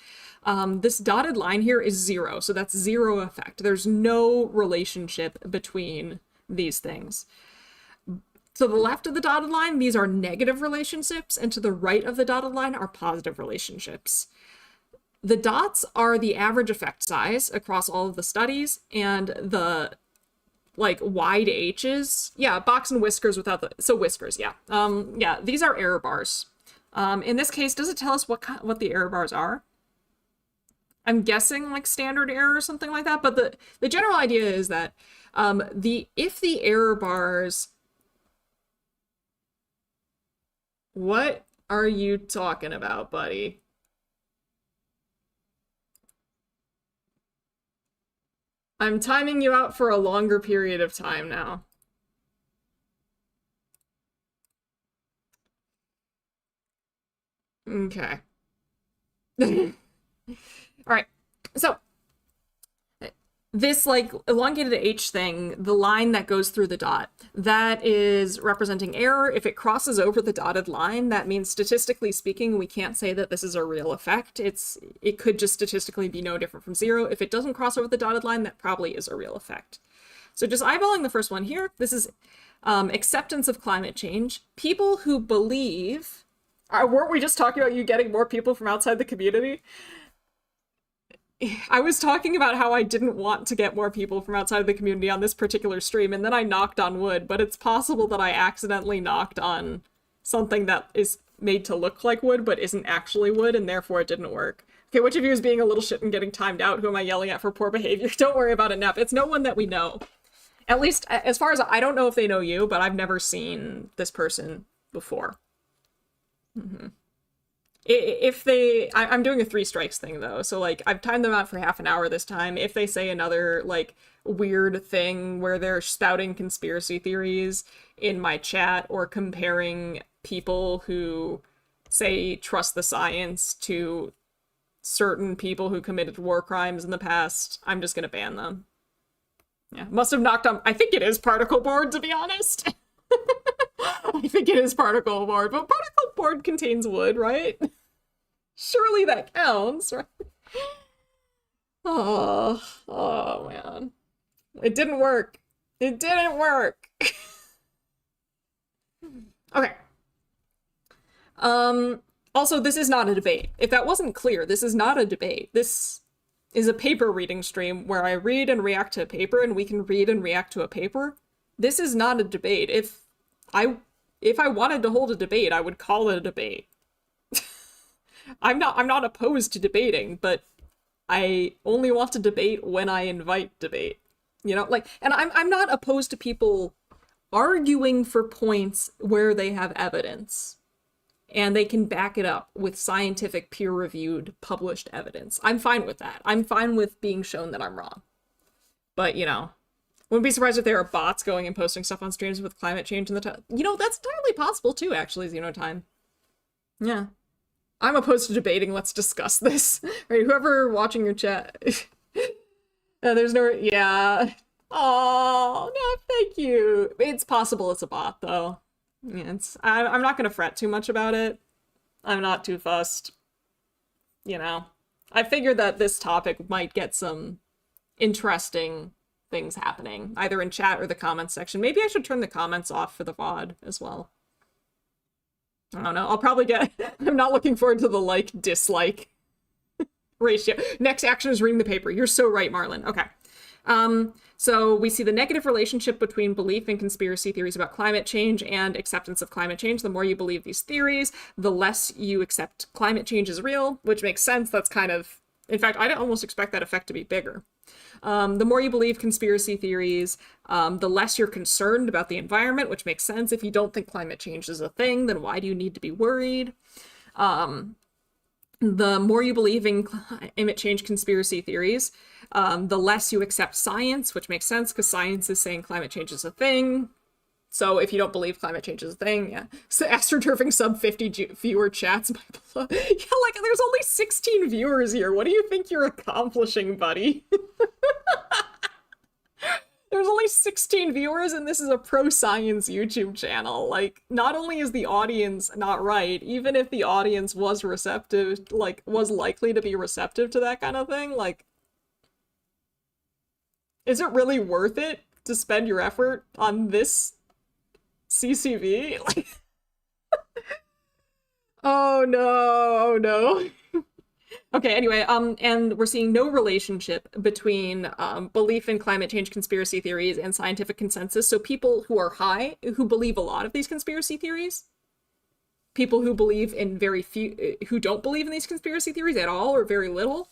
This dotted line here is 0, so that's 0 effect. There's no relationship between these things. To the left of the dotted line, these are negative relationships, and to the right of the dotted line are positive relationships. The dots are the average effect size across all of the studies, and the, like, wide H's, yeah, box and whiskers without the, so whiskers, yeah. Yeah, these are error bars. In this case, does it tell us what the error bars are? I'm guessing, like, standard error or something like that, but the general idea is that if the error bars... What are you talking about, buddy? I'm timing you out for a longer period of time now. Okay. All right. So this like elongated H thing, the line that goes through the dot, that is representing error. If it crosses over the dotted line, that means statistically speaking, we can't say that this is a real effect. It could just statistically be no different from zero. If it doesn't cross over the dotted line, that probably is a real effect. So just eyeballing the first one here, this is acceptance of climate change. People who believe, weren't we just talking about you getting more people from outside the community? I was talking about how I didn't want to get more people from outside of the community on this particular stream, and then I knocked on wood, but it's possible that I accidentally knocked on something that is made to look like wood, but isn't actually wood, and therefore it didn't work. Okay, which of you is being a little shit and getting timed out? Who am I yelling at for poor behavior? Don't worry about it, Nep. It's no one that we know. At least, as far as I don't know if they know you, but I've never seen this person before. Mm-hmm. If they, I'm doing a 3 strikes thing though, so like I've timed them out for half an hour this time. If they say another like weird thing where they're spouting conspiracy theories in my chat or comparing people who say trust the science to certain people who committed war crimes in the past, I'm just gonna ban them. Yeah, must have knocked on, I think it is particle board, to be honest. I think it is particle board, but particle board contains wood, right? Surely that counts, right? Oh man. It didn't work. It didn't work. Okay. Also, this is not a debate. If that wasn't clear, this is not a debate. This is a paper reading stream where I read and react to a paper, and we can read and react to a paper. This is not a debate. If I wanted to hold a debate, I would call it a debate. I'm not opposed to debating, but I only want to debate when I invite debate. You know, like, and I'm not opposed to people arguing for points where they have evidence and they can back it up with scientific, peer-reviewed, published evidence. I'm fine with that. I'm fine with being shown that I'm wrong. But, you know, wouldn't be surprised if there are bots going and posting stuff on streams with climate change in the time. You know, that's entirely possible too, actually, Xenotime. Yeah. I'm opposed to debating. Let's discuss this. Right, whoever watching your chat. There's no... Yeah. Oh, no, thank you. It's possible it's a bot, though. Yeah, I'm not going to fret too much about it. I'm not too fussed. You know. I figured that this topic might get some interesting things happening, either in chat or the comments section. Maybe I should turn the comments off for the VOD as well. I don't know. I'll probably get... I'm not looking forward to the like-dislike ratio. Next action is reading the paper. You're so right, Marlon. Okay. So we see the negative relationship between belief in conspiracy theories about climate change and acceptance of climate change. The more you believe these theories, the less you accept climate change is real, which makes sense. That's kind of... In fact, I'd almost expect that effect to be bigger. The more you believe conspiracy theories, the less you're concerned about the environment, which makes sense. If you don't think climate change is a thing, then why do you need to be worried? The more you believe in climate change conspiracy theories, the less you accept science, which makes sense because science is saying climate change is a thing. So if you don't believe climate change is a thing, yeah. So astroturfing sub 50 viewer chats. Yeah, like there's only 16 viewers here. What do you think you're accomplishing, buddy? There's only 16 viewers and this is a pro-science YouTube channel. Like, not only is the audience not right, even if the audience was receptive, like, was likely to be receptive to that kind of thing, like, is it really worth it to spend your effort on this CCV? Like, oh no, oh no. Okay, anyway, and we're seeing no relationship between belief in climate change conspiracy theories and scientific consensus. So people who are high, who believe a lot of these conspiracy theories, people who believe in very few, who don't believe in these conspiracy theories at all or very little,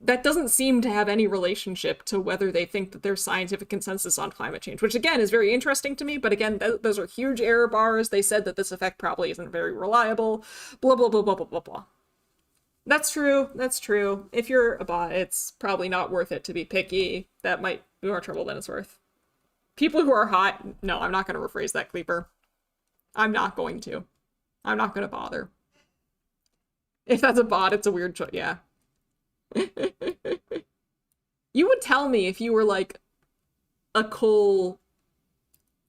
that doesn't seem to have any relationship to whether they think that there's scientific consensus on climate change, which again is very interesting to me. But again, those are huge error bars. They said that this effect probably isn't very reliable, blah, blah, blah, blah, blah, blah, blah. That's true. That's true. If you're a bot, it's probably not worth it to be picky. That might be more trouble than it's worth. People who are hot... No, I'm not going to rephrase that, Cleeper. I'm not going to. I'm not going to bother. If that's a bot, it's a weird choice. Yeah. You would tell me if you were like a coal,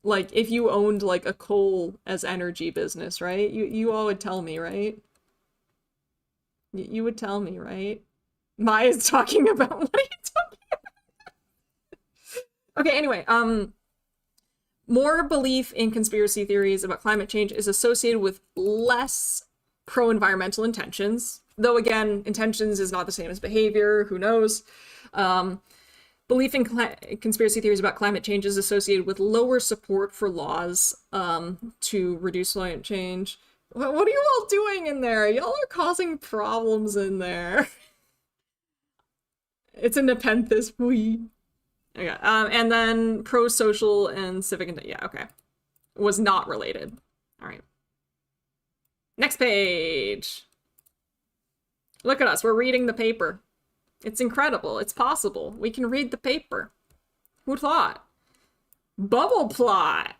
like if you owned like a coal as energy business, right? You all would tell me, right? You would tell me, right? Maya's talking about what are you talking about? Okay, anyway, more belief in conspiracy theories about climate change is associated with less pro-environmental intentions. Though again, intentions is not the same as behavior, who knows? Belief in conspiracy theories about climate change is associated with lower support for laws to reduce climate change. What are you all doing in there? Y'all are causing problems in there. It's a Nepenthes, we. Okay, and then pro-social and civic, yeah, okay. Was not related. All right. Next page. Look at us, we're reading the paper. It's incredible, it's possible. We can read the paper. Who thought? Bubble plot.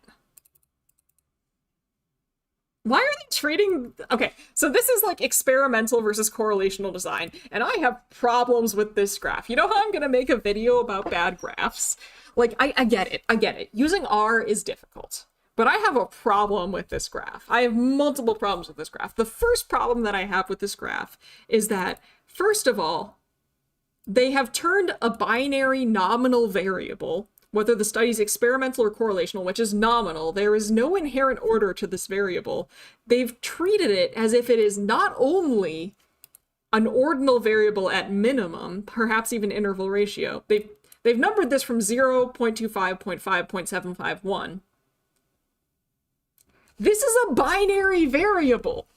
Why are they treating... Okay, so this is like experimental versus correlational design, and I have problems with this graph. You know how I'm gonna make a video about bad graphs? Like, I get it, I get it. Using R is difficult, but I have a problem with this graph. I have multiple problems with this graph. The first problem that I have with this graph is that, first of all, they have turned a binary nominal variable, whether the study is experimental or correlational, which is nominal, there is no inherent order to this variable. They've treated it as if it is not only an ordinal variable at minimum, perhaps even interval ratio. They've numbered this from 0, 0.25, 0.5, 0.751. This is a binary variable.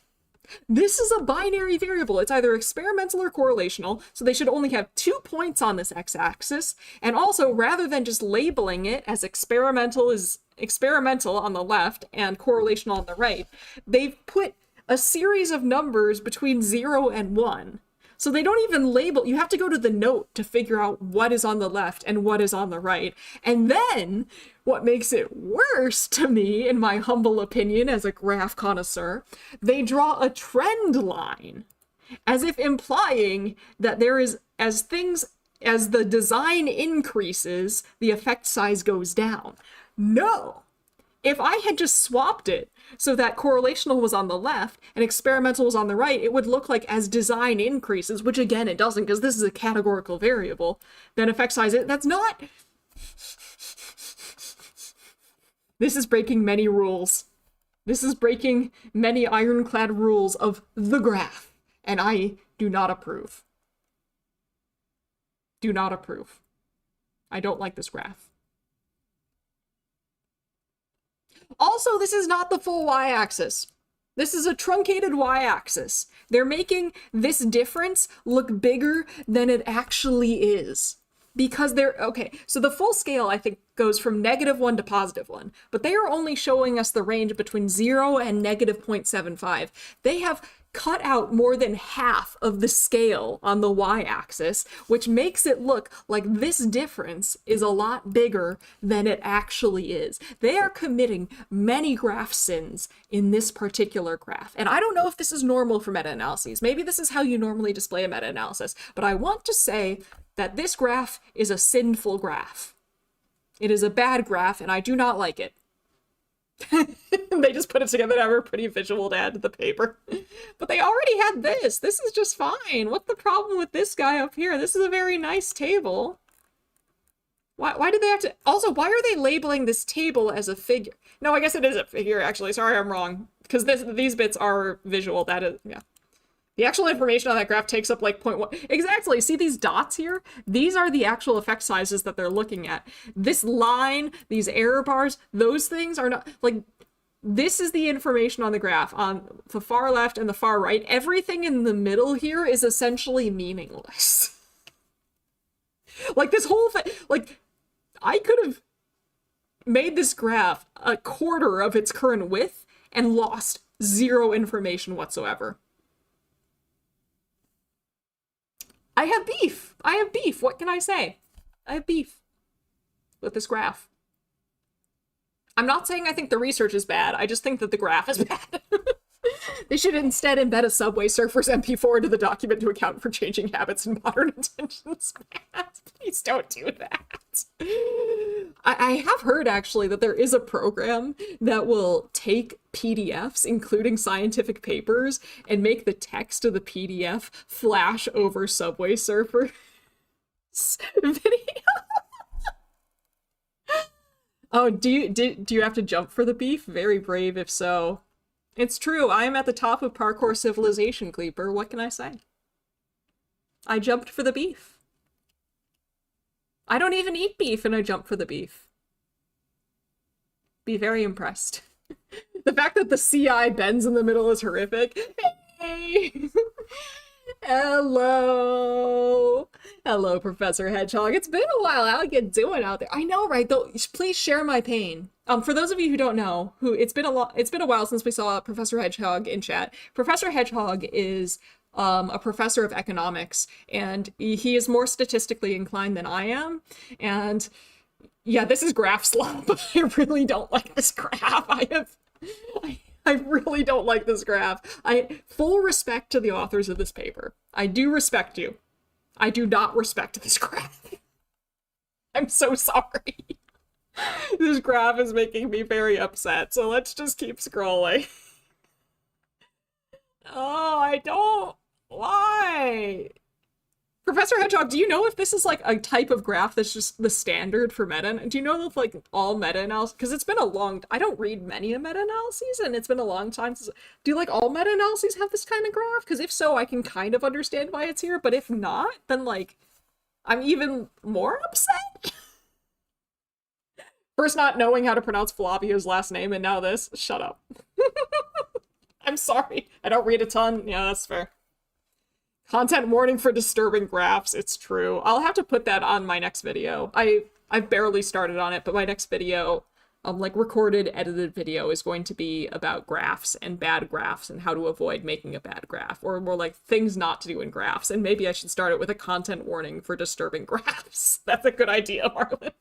This is a binary variable. It's either experimental or correlational, so they should only have 2 points on this x-axis. And also, rather than just labeling it as experimental on the left and correlational on the right, they've put a series of numbers between 0 and 1. So they don't even label, you have to go to the note to figure out what is on the left and what is on the right. And then, what makes it worse to me, in my humble opinion as a graph connoisseur, they draw a trend line, as if implying that there is, as the design increases, the effect size goes down. No! If I had just swapped it so that correlational was on the left and experimental was on the right, it would look like as design increases, which again, it doesn't because this is a categorical variable, then effect size, that's not... This is breaking many rules. This is breaking many ironclad rules of the graph, and I do not approve. Do not approve. I don't like this graph. Also, this is not the full y-axis. This is a truncated y-axis. They're making this difference look bigger than it actually is. Because they're, okay, so the full scale, I think, goes from -1 to +1, but they are only showing us the range between 0 and -0.75. They have cut out more than half of the scale on the y-axis, which makes it look like this difference is a lot bigger than it actually is. They are committing many graph sins in this particular graph. And I don't know if this is normal for meta-analyses. Maybe this is how you normally display a meta-analysis, but I want to say that this graph is a sinful graph. It is a bad graph, and I do not like it. They just put it together to have a pretty visual to add to the paper. But they already had this. This is just fine. What's the problem with this guy up here? This is a very nice table. Why do they have to... Also, why are they labeling this table as a figure? No, I guess it is a figure, actually. Sorry, I'm wrong. Because these bits are visual. That is... Yeah. The actual information on that graph takes up like 0.1. Exactly. See these dots here? These are the actual effect sizes that they're looking at. This line, these error bars, those things are not like, this is the information on the graph on the far left and the far right. Everything in the middle here is essentially meaningless. Like this whole thing, like I could have made this graph a quarter of its current width and lost zero information whatsoever. I have beef. I have beef. What can I say? I have beef with this graph. I'm not saying I think the research is bad. I just think that the graph is bad. They should instead embed a Subway Surfers MP4 into the document to account for changing habits and modern attention spans. Please don't do that. I have heard actually that there is a program that will take PDFs, including scientific papers, and make the text of the PDF flash over Subway Surfer video. Oh, do you have to jump for the beef? Very brave if so. It's true, I am at the top of parkour civilization, Gleeper. What can I say? I jumped for the beef. I don't even eat beef and I jump for the beef. Be very impressed. The fact that the CI bends in the middle is horrific. Hey! Hello! Hello, Professor Hedgehog. It's been a while. How you doing out there? I know, right? Though, please share my pain. For those of you who don't know, it's been a while since we saw Professor Hedgehog in chat. Professor Hedgehog is a professor of economics, and he is more statistically inclined than I am. And yeah, this is graph slop. I really don't like this graph. I really don't like this graph. Full respect to the authors of this paper. I do respect you. I do not respect this graph. I'm so sorry. This graph is making me very upset, so let's just keep scrolling. Oh, I don't. Why? Professor Hedgehog, do you know if this is like a type of graph that's just the standard for meta? Do you know if like all meta-analysis, because it's been a long, I don't read many meta-analyses and it's been a long time since, do like all meta-analyses have this kind of graph? Because if so, I can kind of understand why it's here, but if not, then like, I'm even more upset. First not knowing how to pronounce Flavio's last name and now this, shut up. I'm sorry, I don't read a ton. Yeah, that's fair. Content warning for disturbing graphs. It's true. I'll have to put that on my next video. I've barely started on it, but my next video, like recorded, edited video, is going to be about graphs and bad graphs and how to avoid making a bad graph, or more like things not to do in graphs. And maybe I should start it with a content warning for disturbing graphs. That's a good idea, Marlon.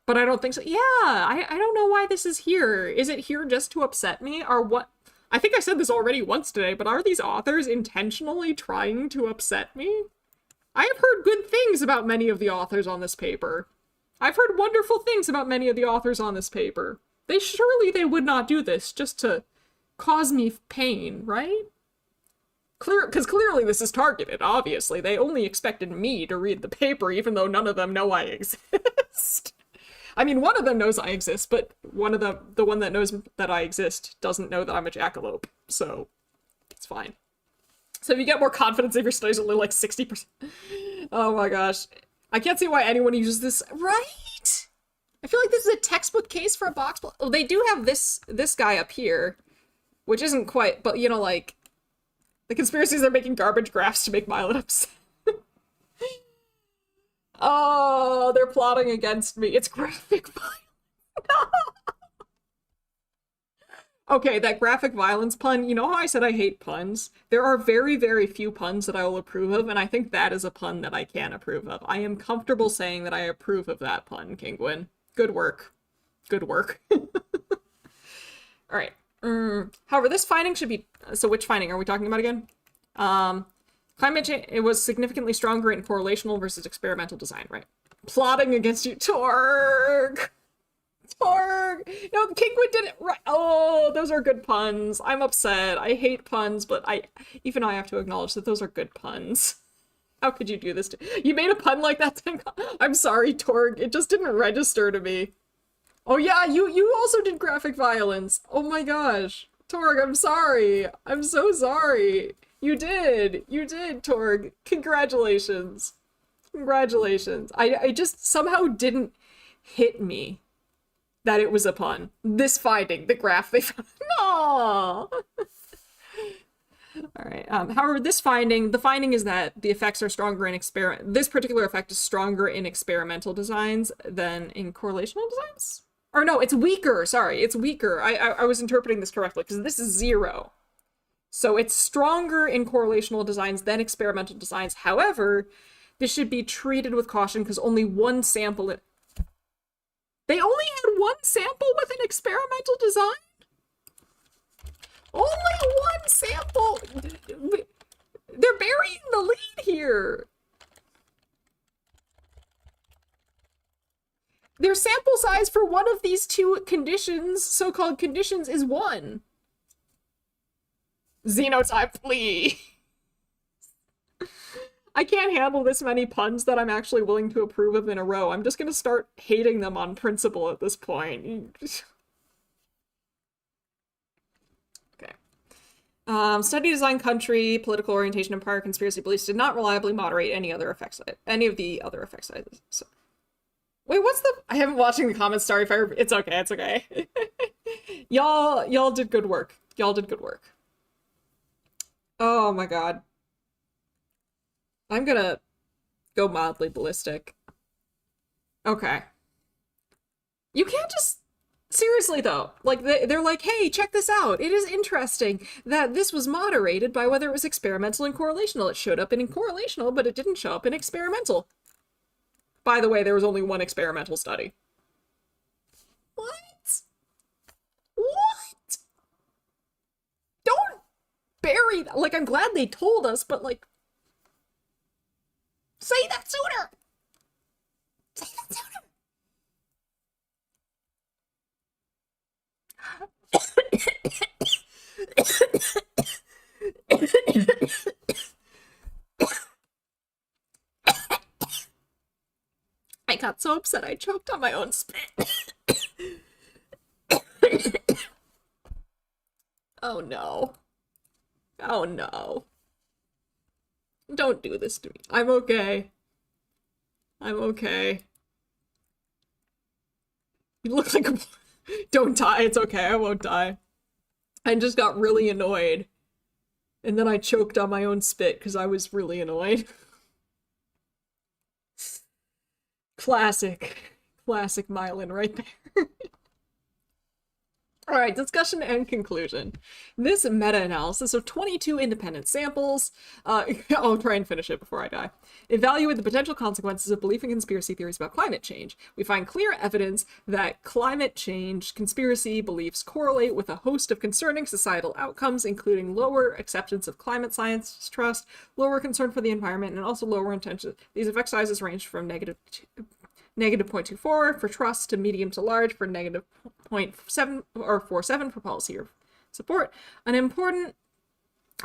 But I don't think so. Yeah, I don't know why this is here. Is it here just to upset me, or what? I think I said this already once today, but are these authors intentionally trying to upset me? I have heard good things about many of the authors on this paper. I've heard wonderful things about many of the authors on this paper. Surely they would not do this just to cause me pain, right? Because clearly this is targeted, obviously. They only expected me to read the paper, even though none of them know I exist. I mean, one of them knows I exist, but the one that knows that I exist doesn't know that I'm a jackalope, so it's fine. So if you get more confidence in your studies, only like 60%. Oh my gosh. I can't see why anyone uses this, right? I feel like this is a textbook case for a box. Oh, they do have this guy up here, which isn't quite, but you know, like, the conspiracies are making garbage graphs to make Mylon upset. Oh, they're plotting against me. It's graphic violence. Okay, that graphic violence pun, you know how I said I hate puns? There are very, very few puns that I will approve of, and I think that is a pun that I can approve of. I am comfortable saying that I approve of that pun, Kingwin. Good work. Good work. Alright. However, this finding should be... So which finding are we talking about again? Climate change, it was significantly stronger in correlational versus experimental design, right? Plotting against you, Torg! Torg! No, Kingwood did it right! Oh, those are good puns. I'm upset. I hate puns, but even I have to acknowledge that those are good puns. How could you do this you made a pun like that? I'm sorry, Torg. It just didn't register to me. Oh yeah, you also did graphic violence. Oh my gosh. Torg, I'm sorry. I'm so sorry. You did, Torg. Congratulations. Congratulations. I just somehow didn't hit me that it was a pun. This finding, the graph they found. No. Alright, however, the finding is that the effects are stronger in this particular effect is stronger in experimental designs than in correlational designs? Or no, it's weaker, sorry, it's weaker. I was interpreting this correctly, because this is 0. So it's stronger in correlational designs than experimental designs. However, this should be treated with caution because only one sample... They only had one sample with an experimental design? Only one sample! They're burying the lead here! size for one of these two conditions, so-called conditions, is 1. Xenotype, please. I can't handle this many puns that I'm actually willing to approve of in a row. I'm just gonna start hating them on principle at this point. Okay. Study design, country, political orientation, and prior conspiracy beliefs did not reliably moderate any of the effect sizes. So. Wait, what's the... I haven't watching the comments, sorry if I... It's okay, it's okay. Y'all did good work. Y'all did good work. Oh my god. I'm gonna go mildly ballistic. Okay. You can't just... Seriously, though. Like, they're like, hey, check this out. It is interesting that this was moderated by whether it was experimental and correlational. It showed up in correlational, but it didn't show up in experimental. By the way, there was only one experimental study. What? What? Don't bury that. Like, I'm glad they told us, but, like... Say that sooner! Say that sooner! I got so upset I choked on my own spit. Oh no. Oh no. Don't do this to me. I'm okay. I'm okay. You look like a... Don't die, it's okay, I won't die. I just got really annoyed. And then I choked on my own spit because I was really annoyed. Classic. Classic Myelin right there. Alright, discussion and conclusion. This meta-analysis of 22 independent samples, I'll try and finish it before I die, evaluate the potential consequences of belief in conspiracy theories about climate change. We find clear evidence that climate change conspiracy beliefs correlate with a host of concerning societal outcomes, including lower acceptance of climate science trust, lower concern for the environment, and also lower intention. These effect sizes range from negative 0.24 for trust to medium to large for negative 0.7 or 0.47 for policy or support. An important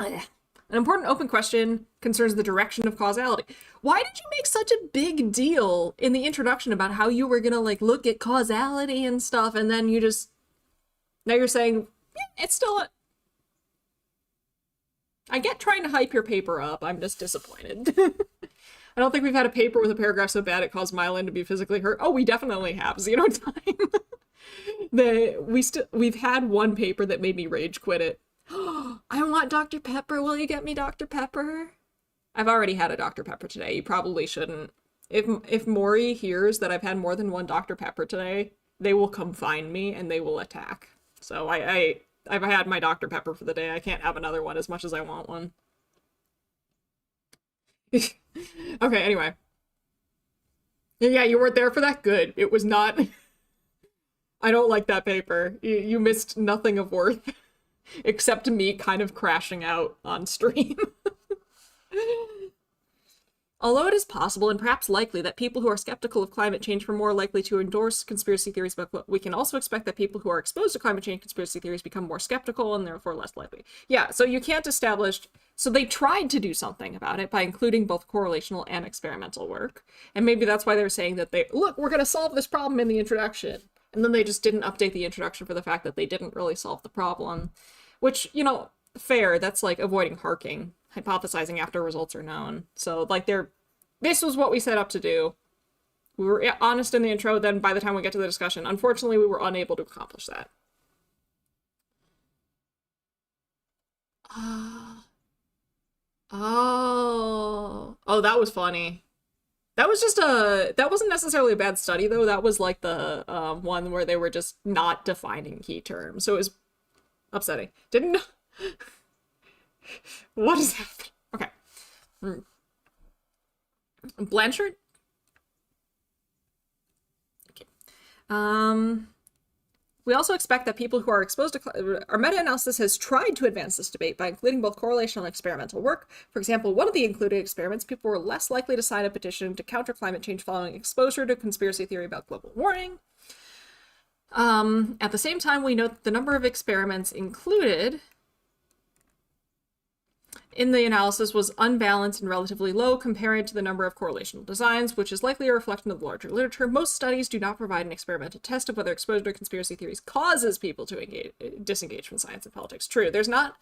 open question concerns the direction of causality. Why did you make such a big deal in the introduction about how you were gonna like look at causality and stuff, and then you just now you're saying yeah, it's still I get trying to hype your paper up. I'm just disappointed. I don't think we've had a paper with a paragraph so bad it caused Myelin to be physically hurt. Oh, we definitely have. Xenotime. We've had one paper that made me rage quit it. I want Dr. Pepper. Will you get me Dr. Pepper? I've already had a Dr. Pepper today. You probably shouldn't. If Maury hears that I've had more than one Dr. Pepper today, they will come find me and they will attack. So I've had my Dr. Pepper for the day. I can't have another one as much as I want one. Okay, anyway. Yeah, you weren't there for that? Good. It was not... I don't like that paper. You missed nothing of worth. Except me kind of crashing out on stream. Although it is possible and perhaps likely that people who are skeptical of climate change are more likely to endorse conspiracy theories, but we can also expect that people who are exposed to climate change conspiracy theories become more skeptical and therefore less likely. Yeah, so you can't establish... So they tried to do something about it by including both correlational and experimental work. And maybe that's why they're saying that look, we're going to solve this problem in the introduction. And then they just didn't update the introduction for the fact that they didn't really solve the problem. Which, you know, fair, that's like avoiding harking, hypothesizing after results are known. So, like, this was what we set up to do. We were honest in the intro, then by the time we get to the discussion, unfortunately, we were unable to accomplish that. Oh, that was funny. That was just that wasn't necessarily a bad study, though. That was like the one where they were just not defining key terms. So it was upsetting. Didn't know. What is happening? Okay. Blanchard? Okay. We also expect that people who are exposed to... Our meta-analysis has tried to advance this debate by including both correlational and experimental work. For example, one of the included experiments, people were less likely to sign a petition to counter climate change following exposure to conspiracy theory about global warming. At the same time, we note that the number of experiments included in the analysis was unbalanced and relatively low compared to the number of correlational designs, which is likely a reflection of the larger literature. Most studies do not provide an experimental test of whether exposure to conspiracy theories causes people to disengage from science and politics. True, there's not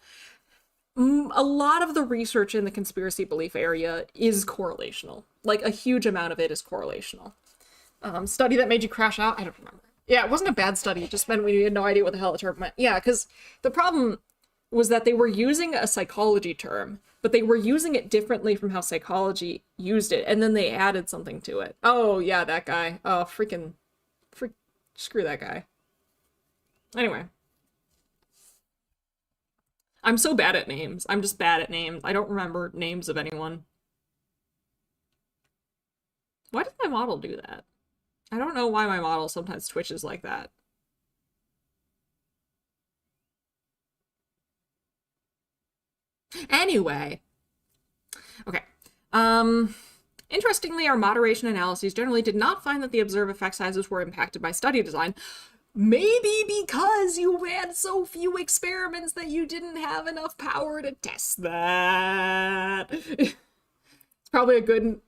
a lot of the research in the conspiracy belief area is correlational. Like, a huge amount of it is correlational. Study that made you crash out? I don't remember. Yeah, it wasn't a bad study. It just meant we had no idea what the hell the term meant. Yeah, because the problem was that they were using a psychology term, but they were using it differently from how psychology used it, and then they added something to it. Oh, yeah, that guy. Oh, screw that guy. Anyway. I'm so bad at names. I'm just bad at names. I don't remember names of anyone. Why does my model do that? I don't know why my model sometimes twitches like that. Anyway. Okay. Interestingly, our moderation analyses generally did not find that the observed effect sizes were impacted by study design. Maybe because you had so few experiments that you didn't have enough power to test that. It's probably a good...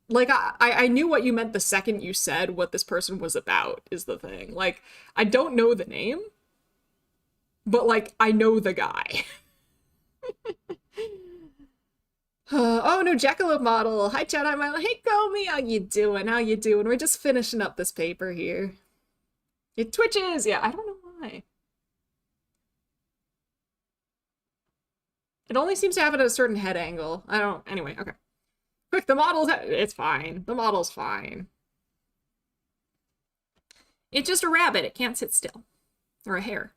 Like, I knew what you meant the second you said what this person was about, is the thing. Like, I don't know the name, but, like, I know the guy. Oh, no, Jackalope model. Hi, Chad. Hi, Milo. Hey, Gomi. How you doing? How you doing? We're just finishing up this paper here. It twitches! Yeah, I don't know why. It only seems to have it at a certain head angle. I don't... Anyway, okay. Quick, the model's... It's fine. The model's fine. It's just a rabbit. It can't sit still. Or a hare.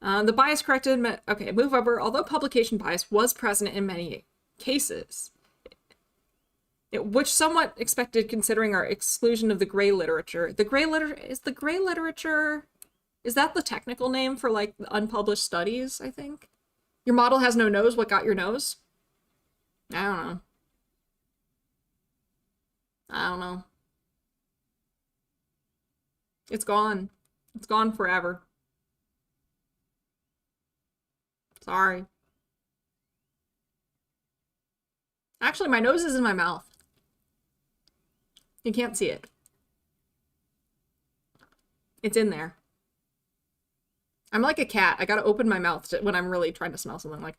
The bias corrected... Okay, move over. Although publication bias was present in many cases, which somewhat expected considering our exclusion of the gray literature. The gray literature... Is the gray literature... Is that the technical name for, like, unpublished studies, I think? Your model has no nose. What got your nose? I don't know. I don't know. It's gone. It's gone forever. Sorry. Actually, my nose is in my mouth. You can't see it. It's in there. I'm like a cat. I gotta open my mouth when I'm really trying to smell something. Like,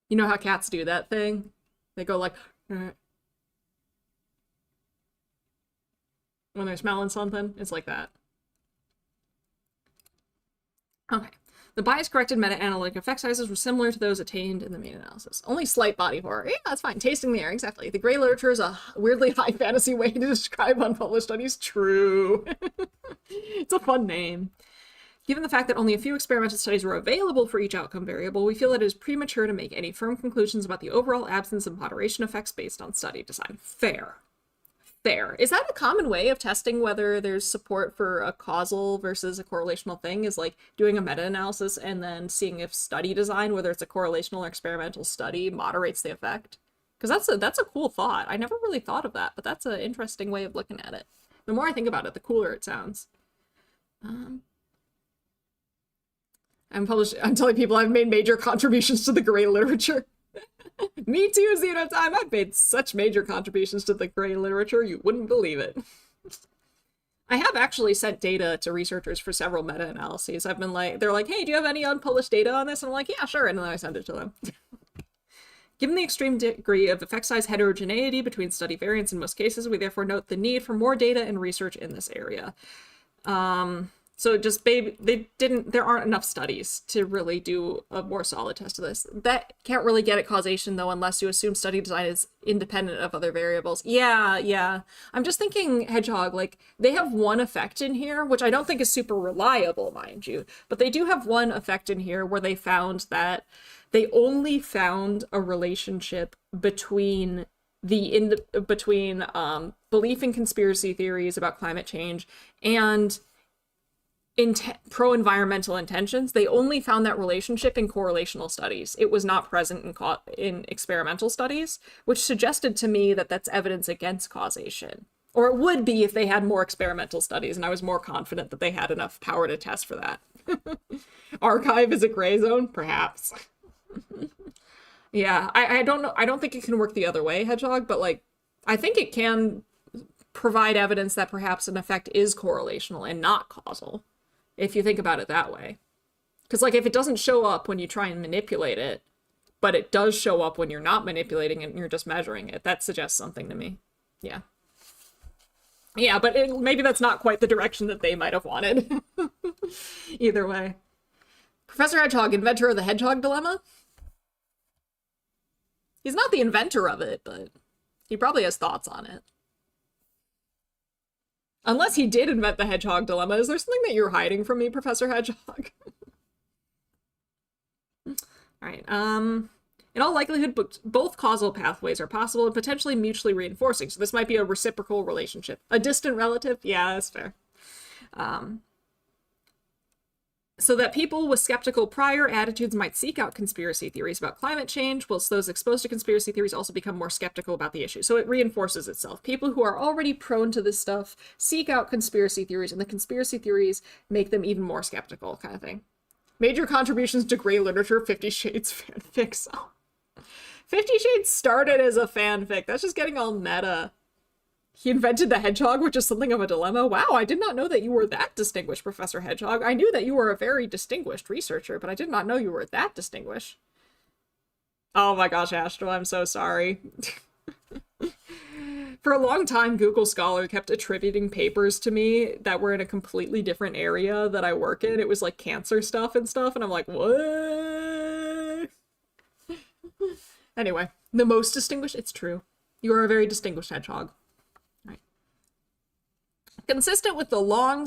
you know how cats do that thing? They go like, when they're smelling something. It's like that. Okay. The bias-corrected meta-analytic effect sizes were similar to those attained in the main analysis. Only slight body horror. Yeah, that's fine. Tasting the air, exactly. The gray literature is a weirdly high fantasy way to describe unpublished studies. True. It's a fun name. Given the fact that only a few experimental studies were available for each outcome variable, we feel that it is premature to make any firm conclusions about the overall absence of moderation effects based on study design. Fair. Fair. Is that a common way of testing whether there's support for a causal versus a correlational thing, is like doing a meta-analysis and then seeing if study design, whether it's a correlational or experimental study, moderates the effect? Because that's a cool thought. I never really thought of that, but that's an interesting way of looking at it. The more I think about it, the cooler it sounds. I'm telling people I've made major contributions to the gray literature. Me too, Xenotime. I've made such major contributions to the gray literature, you wouldn't believe it. I have actually sent data to researchers for several meta-analyses. I've been like, they're like, hey, do you have any unpublished data on this? And I'm like, yeah, sure. And then I send it to them. Given the extreme degree of effect size heterogeneity between study variants in most cases, we therefore note the need for more data and research in this area. So just there aren't enough studies to really do a more solid test of this. That can't really get at causation though, unless you assume study design is independent of other variables. Yeah. I'm just thinking, Hedgehog, like, they have one effect in here, which I don't think is super reliable, mind you, but they do have one effect in here where they found that they only found a relationship between belief in conspiracy theories about climate change and pro-environmental intentions, they only found that relationship in correlational studies. It was not present in experimental studies, which suggested to me that that's evidence against causation. Or it would be if they had more experimental studies and I was more confident that they had enough power to test for that. Archive is a gray zone? Perhaps. Yeah, I don't know. I don't think it can work the other way, Hedgehog, but like, I think it can provide evidence that perhaps an effect is correlational and not causal, if you think about it that way. Because like, if it doesn't show up when you try and manipulate it, but it does show up when you're not manipulating it and you're just measuring it, that suggests something to me. Yeah. Yeah, but maybe that's not quite the direction that they might have wanted. Either way. Professor Hedgehog, inventor of the hedgehog dilemma? He's not the inventor of it, but he probably has thoughts on it. Unless he did invent the hedgehog dilemma. Is there something that you're hiding from me, Professor Hedgehog? All right. In all likelihood, both causal pathways are possible and potentially mutually reinforcing. So this might be a reciprocal relationship. A distant relative? Yeah, that's fair. So that people with skeptical prior attitudes might seek out conspiracy theories about climate change, whilst those exposed to conspiracy theories also become more skeptical about the issue. So it reinforces itself. People who are already prone to this stuff seek out conspiracy theories, and the conspiracy theories make them even more skeptical, kind of thing. Major contributions to gray literature, 50 Shades fanfic. So 50 Shades started as a fanfic. That's just getting all meta. He invented the hedgehog, which is something of a dilemma. Wow, I did not know that you were that distinguished, Professor Hedgehog. I knew that you were a very distinguished researcher, but I did not know you were that distinguished. Oh my gosh, Astro, I'm so sorry. For a long time, Google Scholar kept attributing papers to me that were in a completely different area that I work in. It was like cancer stuff, and I'm like, what? Anyway, the most distinguished, it's true. You are a very distinguished hedgehog. Right. Consistent with the long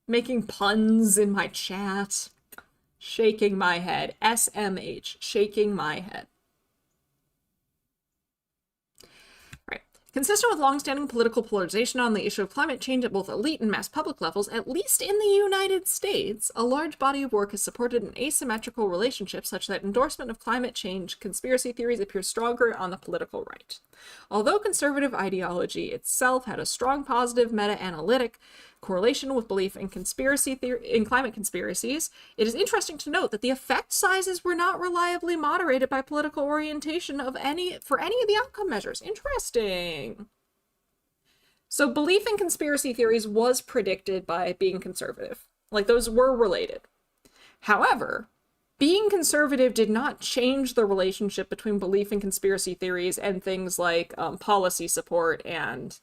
making puns in my chat. Shaking my head. SMH. Shaking my head. Right. Consistent with long-standing political polarization on the issue of climate change at both elite and mass public levels, at least in the United States, a large body of work has supported an asymmetrical relationship such that endorsement of climate change conspiracy theories appears stronger on the political right. Although conservative ideology itself had a strong positive meta-analytic correlation with belief in climate conspiracies, it is interesting to note that the effect sizes were not reliably moderated by political orientation for any of the outcome measures. Interesting. So belief in conspiracy theories was predicted by being conservative. Like, those were related. However, being conservative did not change the relationship between belief in conspiracy theories and things like policy support and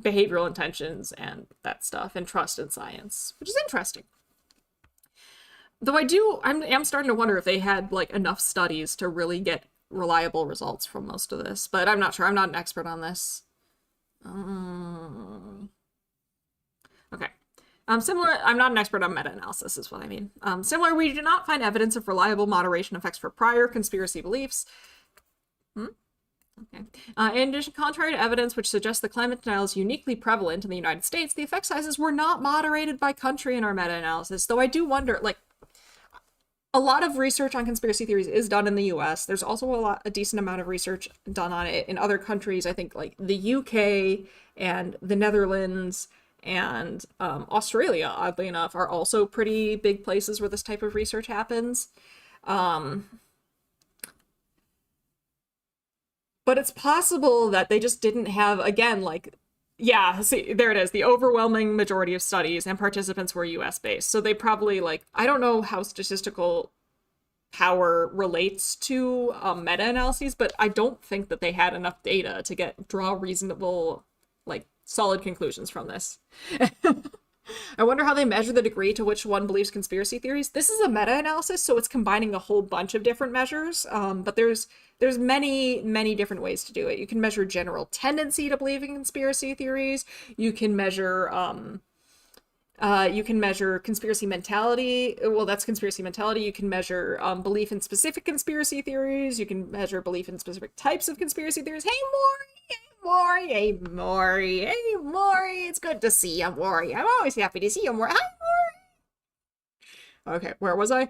behavioral intentions and that stuff, and trust in science, which is interesting. Though I'm starting to wonder if they had like enough studies to really get reliable results from most of this, but I'm not sure. I'm not an expert on this. Okay. Similar, I'm not an expert on meta-analysis is what I mean. Similar, we do not find evidence of reliable moderation effects for prior conspiracy beliefs. Okay. In addition, contrary to evidence which suggests that climate denial is uniquely prevalent in the United States, the effect sizes were not moderated by country in our meta-analysis, though I do wonder, like, a lot of research on conspiracy theories is done in the US. There's also a decent amount of research done on it in other countries. I think like the UK and the Netherlands and Australia, oddly enough, are also pretty big places where this type of research happens. But it's possible that they just didn't have, again, like, yeah, see, there it is. The overwhelming majority of studies and participants were US-based. So they probably, like, I don't know how statistical power relates to meta-analyses, but I don't think that they had enough data to draw reasonable, like, solid conclusions from this. I wonder how they measure the degree to which one believes conspiracy theories. This is a meta-analysis, so it's combining a whole bunch of different measures, but there's many, many different ways to do it. You can measure general tendency to believe in conspiracy theories. You can measure conspiracy mentality. Well, that's conspiracy mentality. You can measure belief in specific conspiracy theories. You can measure belief in specific types of conspiracy theories. Hey, Maury! Hey, Maury, hey, Maury, hey, Maury, it's good to see you, Maury. I'm always happy to see you, Maury. Hi, Maury. Okay, where was I?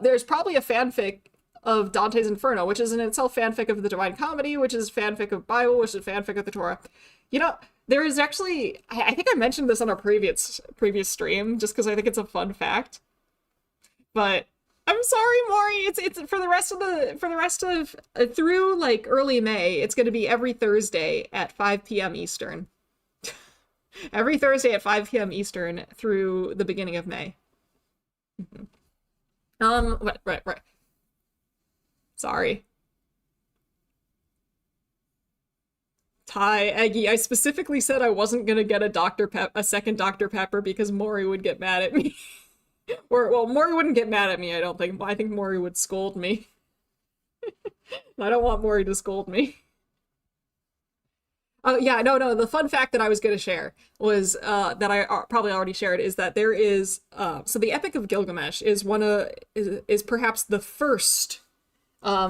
There's probably a fanfic of Dante's Inferno, which is in itself fanfic of the Divine Comedy, which is fanfic of Bible, which is fanfic of the Torah. You know, there is actually, I think I mentioned this on our previous stream, just because I think it's a fun fact. But I'm sorry, Maury. It's for the rest of through like early May. It's going to be every Thursday at 5 p.m. Eastern. Every Thursday at 5 p.m. Eastern through the beginning of May. Right. Sorry. Ty, Eggy, I specifically said I wasn't gonna get a second Dr. Pepper because Maury would get mad at me. Or, well, Maury wouldn't get mad at me, I don't think. I think Maury would scold me. I don't want Maury to scold me. Oh, yeah, no, the fun fact that I was going to share was, that I probably already shared, is that there is, so the Epic of Gilgamesh is is perhaps the first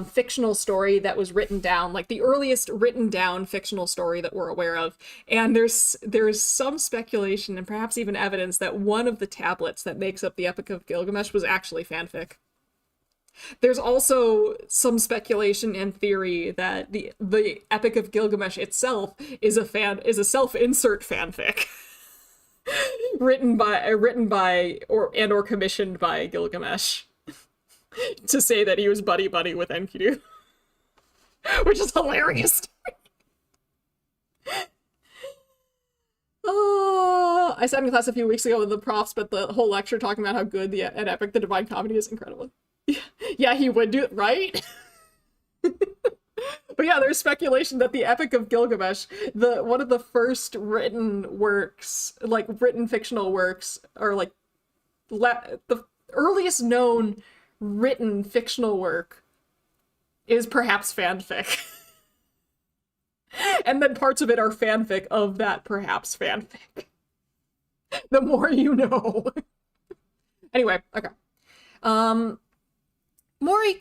fictional story that was written down, like the earliest written down fictional story that we're aware of. And there's some speculation and perhaps even evidence that one of the tablets that makes up the Epic of Gilgamesh was actually fanfic. There's also some speculation and theory that the Epic of Gilgamesh itself is a self-insert fanfic. written by or commissioned by Gilgamesh. To say that he was buddy-buddy with Enkidu. Which is hilarious. Oh, I sat in class a few weeks ago with the profs, but the whole lecture talking about how good an epic the Divine Comedy is incredible. Yeah, he would do it, right? But yeah, there's speculation that the Epic of Gilgamesh, one of the first written works, like written fictional works, or like the earliest known written fictional work is perhaps fanfic. And then parts of it are fanfic of that perhaps fanfic. The more you know. Anyway, okay. Maury,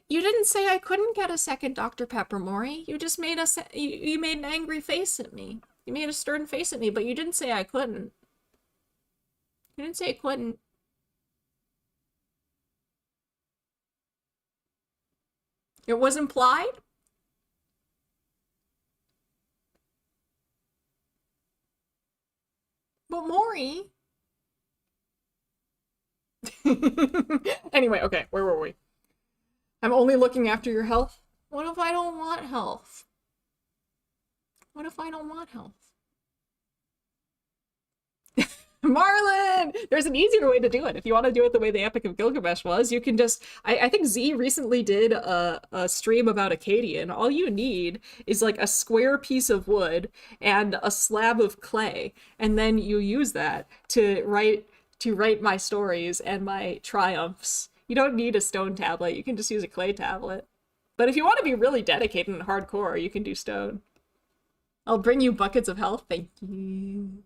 you didn't say I couldn't get a second Dr. Pepper, Maury. You just made you made an angry face at me. You made a stern face at me, but you didn't say I couldn't. You didn't say I couldn't. It was implied? But Maury. Anyway, okay, where were we? I'm only looking after your health. What if I don't want health? What if I don't want health? Marlon! There's an easier way to do it. If you want to do it the way the Epic of Gilgamesh was, you can just... I think Z recently did a stream about Akkadian. All you need is like a square piece of wood and a slab of clay, and then you use that to write my stories and my triumphs. You don't need a stone tablet. You can just use a clay tablet. But if you want to be really dedicated and hardcore, you can do stone. I'll bring you buckets of health. Thank you.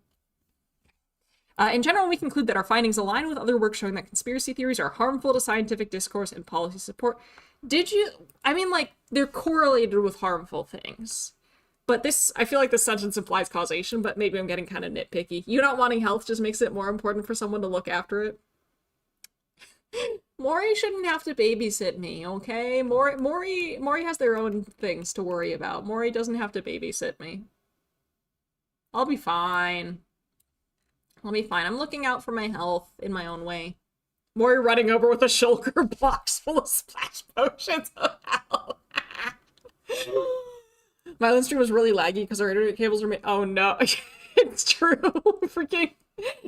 In general, we conclude that our findings align with other work showing that conspiracy theories are harmful to scientific discourse and policy support. I mean, like, they're correlated with harmful things. But I feel like this sentence implies causation, but maybe I'm getting kind of nitpicky. You not wanting health just makes it more important for someone to look after it. Maury shouldn't have to babysit me, okay? Maury has their own things to worry about. Maury doesn't have to babysit me. I'll be fine. I'll be fine. I'm looking out for my health in my own way. Maury running over with a shulker box full of splash potions of health. My Linden stream was really laggy because our internet cables were oh no. It's true. Freaking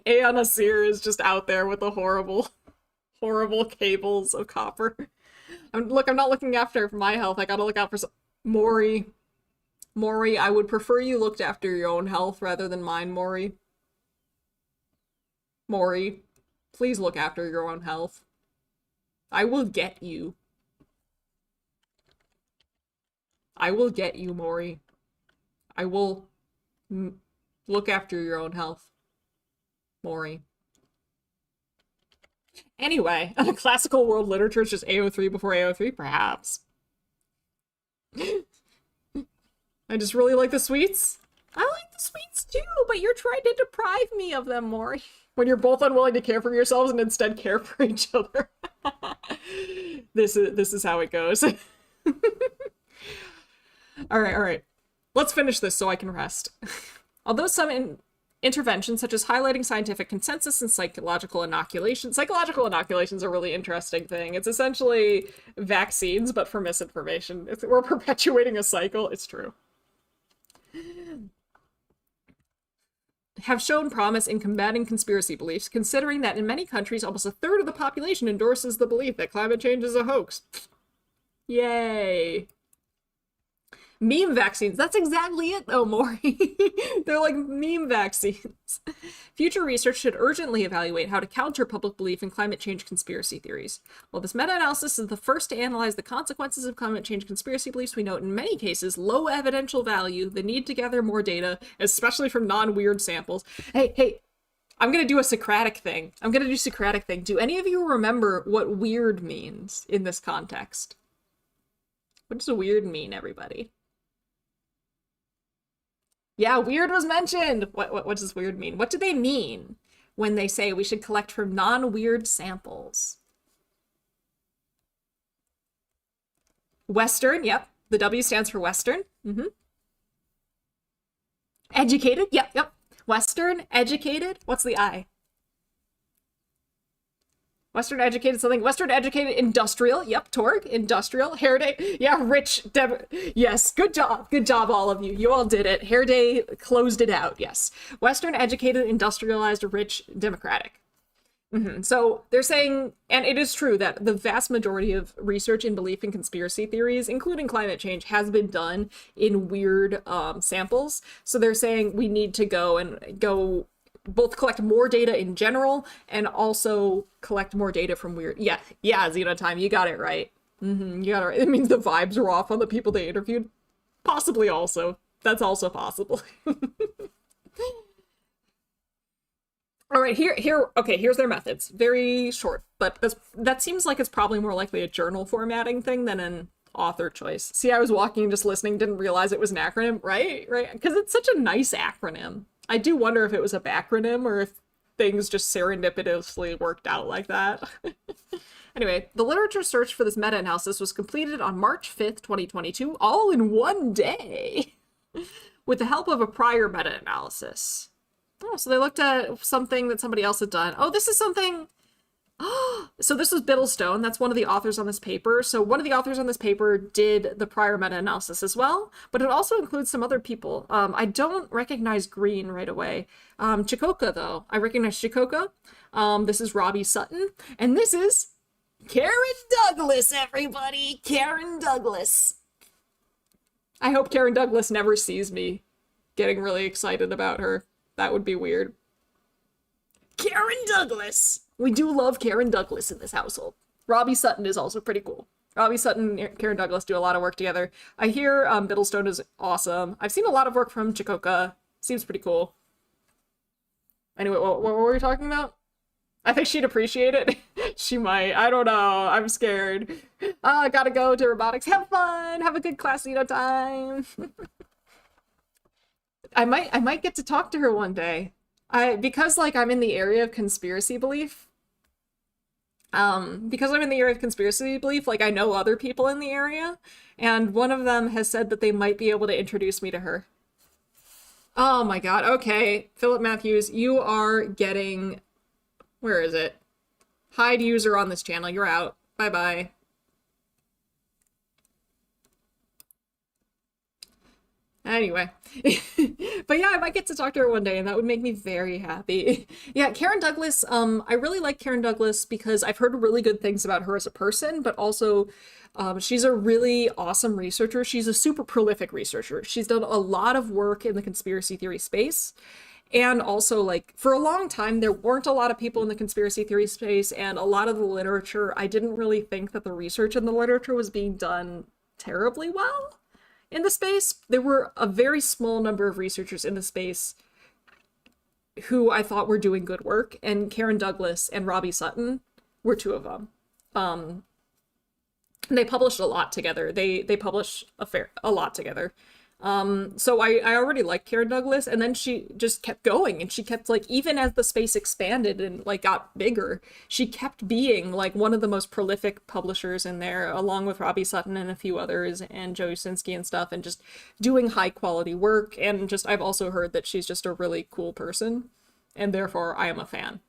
Aeon Asir is just out there with the horrible cables of copper. I'm not looking after my health. I gotta look out for Maury. Maury, I would prefer you looked after your own health rather than mine, Maury. Maury, please look after your own health. I will get you. I will get you, Maury. I will look after your own health. Maury. Anyway, classical world literature is just AO3 before AO3, perhaps. I just really like the sweets. I like the sweets too, but you're trying to deprive me of them more. When you're both unwilling to care for yourselves and instead care for each other. This is how it goes. All right, all right. Let's finish this so I can rest. Although some interventions, such as highlighting scientific consensus and psychological inoculations are a really interesting thing. It's essentially vaccines, but for misinformation. We're perpetuating a cycle. It's true. Have shown promise in combating conspiracy beliefs, considering that in many countries, almost a third of the population endorses the belief that climate change is a hoax. Yay. Meme vaccines. That's exactly it, though, Maury. They're like meme vaccines. Future research should urgently evaluate how to counter public belief in climate change conspiracy theories. While this meta-analysis is the first to analyze the consequences of climate change conspiracy beliefs, we note in many cases low evidential value, the need to gather more data, especially from non-weird samples. Hey, I'm gonna do a Socratic thing. Do any of you remember what weird means in this context? What does weird mean, everybody? Yeah, weird was mentioned. What does weird mean? What do they mean when they say we should collect from non-weird samples? Western, yep. The W stands for Western. Educated, yep. Western, educated. What's the I? Western educated something. Western educated industrial. Yep, Torg. Industrial. Hair Day. Yeah, rich. Yes, good job. Good job, all of you. You all did it. Hair Day closed it out. Yes. Western educated, industrialized, rich, democratic. So they're saying, and it is true that the vast majority of research in belief in conspiracy theories, including climate change, has been done in weird samples. So they're saying we need to go both collect more data in general and also collect more data from weird. Yeah, Xenotime, you got it right. You got it right. It means the vibes are off on the people they interviewed. Possibly also. That's also possible. All right, here's their methods. Very short, but that seems like it's probably more likely a journal formatting thing than an author choice. See, I was walking and just listening, didn't realize it was an acronym, right? Because it's such a nice acronym. I do wonder if it was a backronym or if things just serendipitously worked out like that. Anyway, the literature search for this meta-analysis was completed on March 5th, 2022, all in one day, with the help of a prior meta-analysis. Oh, so they looked at something that somebody else had done. Oh, this is something... So this was Biddlestone. That's one of the authors on this paper. So one of the authors on this paper did the prior meta-analysis as well, but it also includes some other people. I don't recognize Green right away. Chikoka, though. I recognize Chikoka. This is Robbie Sutton. And this is Karen Douglas, everybody. Karen Douglas. I hope Karen Douglas never sees me getting really excited about her. That would be weird. Karen Douglas. We do love Karen Douglas in this household. Robbie Sutton is also pretty cool. Robbie Sutton and Karen Douglas do a lot of work together. I hear Biddlestone is awesome. I've seen a lot of work from Chikoka. Seems pretty cool. Anyway, what were we talking about? I think she'd appreciate it. She might. I don't know. I'm scared. Gotta go to robotics. Have fun. Have a good class time. I might get to talk to her one day. Because like I'm in the area of conspiracy belief. Because I'm in the area of conspiracy belief, like I know other people in the area, and one of them has said that they might be able to introduce me to her. Oh my god, okay. Philip Matthews, you are getting... Where is it? Hide user on this channel, you're out. Bye-bye. Anyway, but yeah, I might get to talk to her one day, and that would make me very happy. Yeah, Karen Douglas, I really like Karen Douglas because I've heard really good things about her as a person, but also she's a really awesome researcher. She's a super prolific researcher. She's done a lot of work in the conspiracy theory space. And also, like, for a long time, there weren't a lot of people in the conspiracy theory space, and a lot of the literature, I didn't really think that the research in the literature was being done terribly well. In the space, there were a very small number of researchers in the space who I thought were doing good work, and Karen Douglas and Robbie Sutton were two of them. They published a lot together. They publish a lot together. So I already liked Karen Douglas, and then she just kept going, and she kept, like, even as the space expanded and, like, got bigger, she kept being, like, one of the most prolific publishers in there, along with Robbie Sutton and a few others, and Joe Usinski and stuff, and just doing high quality work. And just, I've also heard that she's just a really cool person, and therefore I am a fan.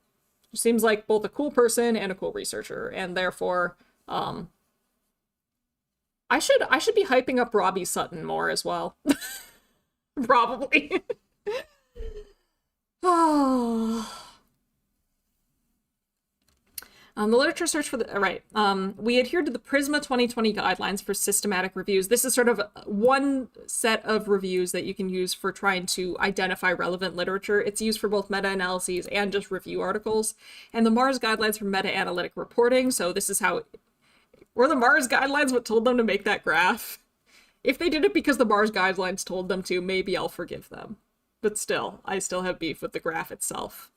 She seems like both a cool person and a cool researcher, and therefore, I should be hyping up Robbie Sutton more as well. Probably. Oh. The literature search for the, right. We adhered to the Prisma 2020 guidelines for systematic reviews. This is sort of one set of reviews that you can use for trying to identify relevant literature. It's used for both meta-analyses and just review articles. And the Mars guidelines for meta-analytic reporting. So this is how, were the Mars guidelines what told them to make that graph? If they did it because the Mars guidelines told them to, maybe I'll forgive them. But still, I still have beef with the graph itself.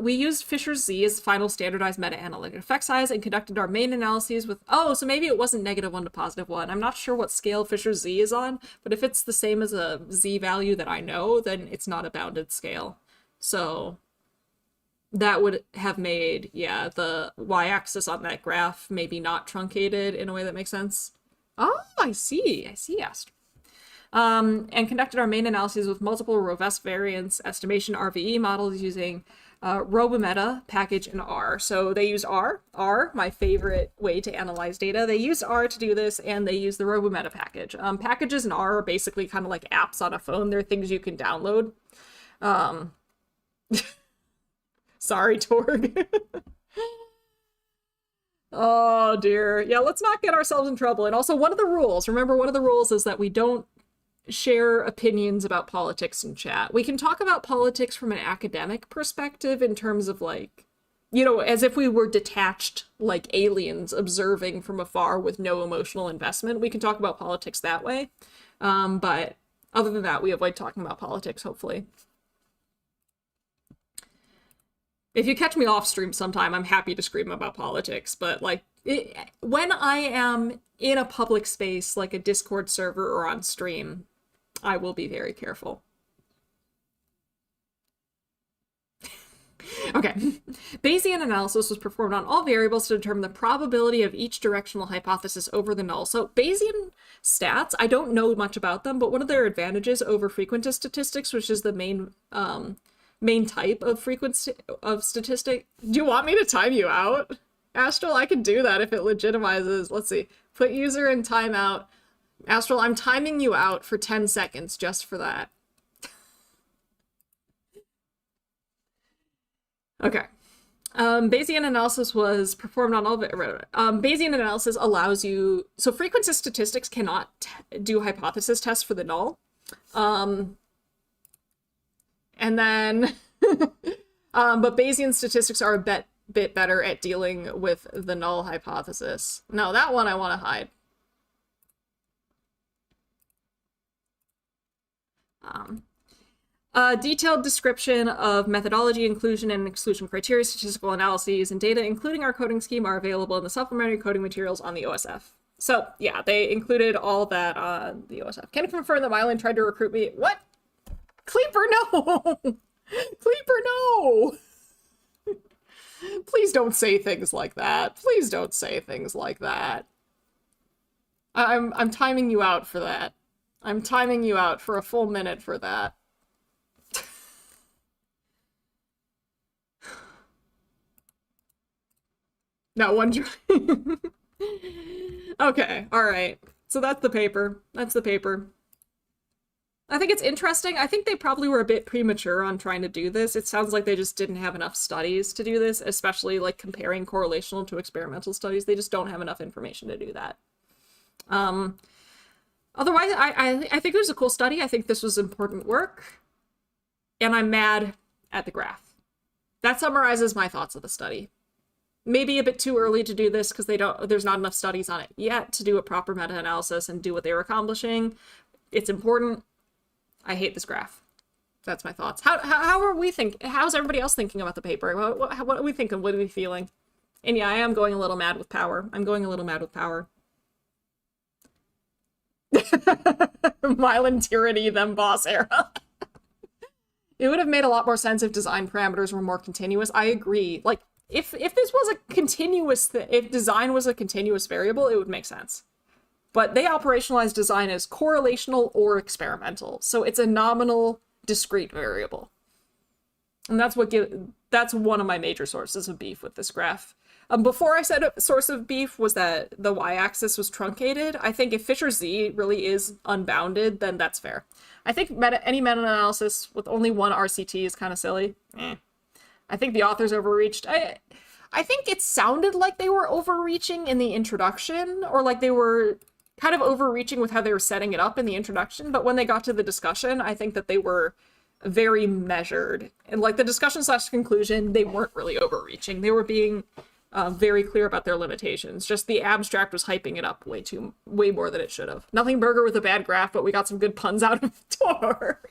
We used Fisher's Z as final standardized meta-analytic effect size and conducted our main analyses with, oh, so maybe it wasn't -1 to +1. I'm not sure what scale Fisher's Z is on, but if it's the same as a Z value that I know, then it's not a bounded scale. So that would have made, yeah, the y-axis on that graph maybe not truncated in a way that makes sense. Oh, I see, Astro. And conducted our main analyses with multiple robust variance estimation RVE models using RoboMeta package and R. So they use R, my favorite way to analyze data. They use R to do this, and they use the RoboMeta package. Packages in R are basically kind of like apps on a phone. They're things you can download. Sorry, Torg. Oh dear. Yeah, let's not get ourselves in trouble. And also, one of the rules, remember, one of the rules is that we don't share opinions about politics in chat. We can talk about politics from an academic perspective in terms of, like, you know, as if we were detached, like aliens observing from afar with no emotional investment. We can talk about politics that way. But other than that, we avoid talking about politics, hopefully. If you catch me off stream sometime, I'm happy to scream about politics, but, like, when I am in a public space, like a Discord server or on stream, I will be very careful. Okay. Bayesian analysis was performed on all variables to determine the probability of each directional hypothesis over the null. So Bayesian stats, I don't know much about them, but one of their advantages over frequentist statistics, which is the main type of statistic. Do you want me to time you out? Astral, I can do that if it legitimizes. Let's see. Put user in timeout. Astral, I'm timing you out for 10 seconds just for that. Okay. Bayesian analysis was performed on all of it. Bayesian analysis allows you, so frequentist statistics cannot do hypothesis tests for the null. And then, but Bayesian statistics are a bit better at dealing with the null hypothesis. No, that one I want to hide. A detailed description of methodology, inclusion and exclusion criteria, statistical analyses, and data, including our coding scheme, are available in the supplementary coding materials on the OSF. So, yeah, they included all that on the OSF. Can you confirm that Mylan tried to recruit me? What? Cleaper, no! Cleaper, no! Please don't say things like that. Please don't say things like that. I'm timing you out for that. I'm timing you out for a full minute for that. Not one try. Okay, alright. So that's the paper. That's the paper. I think it's interesting. I think they probably were a bit premature on trying to do this. It sounds like they just didn't have enough studies to do this, especially like comparing correlational to experimental studies. They just don't have enough information to do that. Otherwise, I think it was a cool study. I think this was important work. And I'm mad at the graph. That summarizes my thoughts of the study. Maybe a bit too early to do this because there's not enough studies on it yet to do a proper meta-analysis and do what they were accomplishing. It's important. I hate this graph. That's my thoughts. How are we how's everybody else thinking about the paper? What are we thinking? What are we feeling? And yeah, I am going a little mad with power. I'm going a little mad with power. Myelin tyranny, then boss era. It would have made a lot more sense if design parameters were more continuous. I agree. Like, if this was a continuous, if design was a continuous variable, it would make sense. But they operationalize design as correlational or experimental, so it's a nominal, discrete variable. And that's one of my major sources of beef with this graph. Before I said a source of beef was that the y-axis was truncated. I think if Fisher's z really is unbounded, then that's fair. I think any meta-analysis with only one RCT is kind of silly. I think the authors overreached. I think it sounded like they were overreaching in the introduction, or like they were kind of overreaching with how they were setting it up in the introduction, but when they got to the discussion, I think that they were very measured. And like the discussion / conclusion, they weren't really overreaching. They were being very clear about their limitations. Just the abstract was hyping it up way more than it should have. Nothing burger with a bad graph, but we got some good puns out of the door.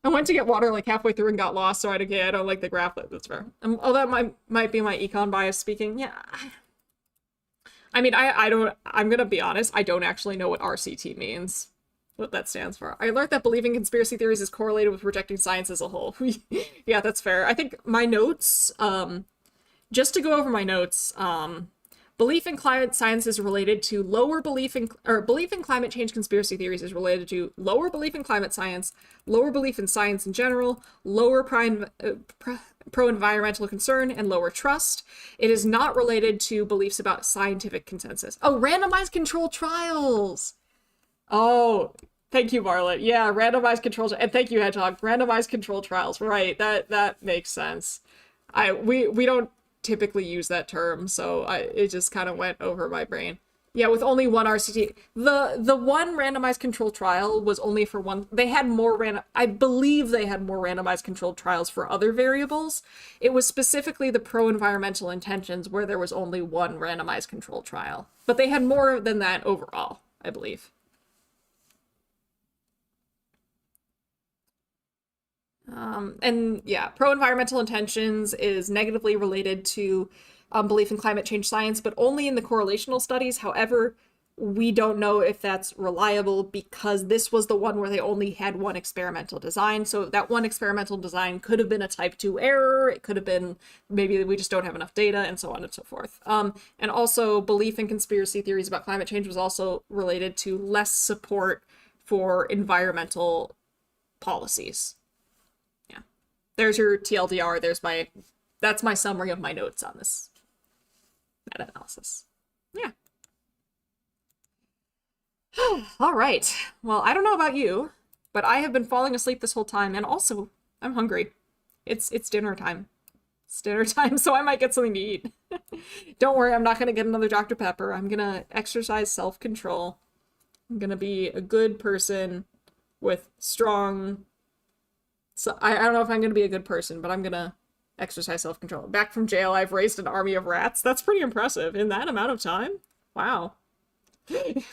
I went to get water like halfway through and got lost, so I don't like the graph. That's fair. Oh, that might be my econ bias speaking. Yeah. I mean, I'm gonna be honest, I don't actually know what RCT means. What that stands for. I learned that believing conspiracy theories is correlated with rejecting science as a whole. Yeah, that's fair. I think my notes, just to go over my notes, belief in climate science is related to lower belief in climate change conspiracy theories is related to lower belief in climate science, lower belief in science in general, lower pro-environmental concern, and lower trust. It is not related to beliefs about scientific consensus. Oh, randomized controlled trials! Oh, thank you, Marlet. Yeah, randomized control, and thank you, Hedgehog. Randomized control trials, right? That makes sense. We don't typically use that term, so it just kind of went over my brain. Yeah, with only one RCT. The one randomized control trial was only for one. They had more I believe they had more randomized controlled trials for other variables. It was specifically the pro-environmental intentions where there was only one randomized control trial. But they had more than that overall, I believe. And yeah, pro-environmental intentions is negatively related to belief in climate change science, but only in the correlational studies. However, we don't know if that's reliable because this was the one where they only had one experimental design. So that one experimental design could have been a type 2 error. It could have been maybe we just don't have enough data, and so on and so forth. And also belief in conspiracy theories about climate change was also related to less support for environmental policies. There's your TLDR. That's my summary of my notes on this meta-analysis. Yeah. All right. Well, I don't know about you, but I have been falling asleep this whole time, and also I'm hungry. It's dinner time. It's dinner time, so I might get something to eat. Don't worry, I'm not gonna get another Dr. Pepper. I'm gonna exercise self-control. I'm gonna be a good person with strong. So I don't know if I'm going to be a good person, but I'm going to exercise self-control. Back from jail, I've raised an army of rats. That's pretty impressive in that amount of time. Wow. The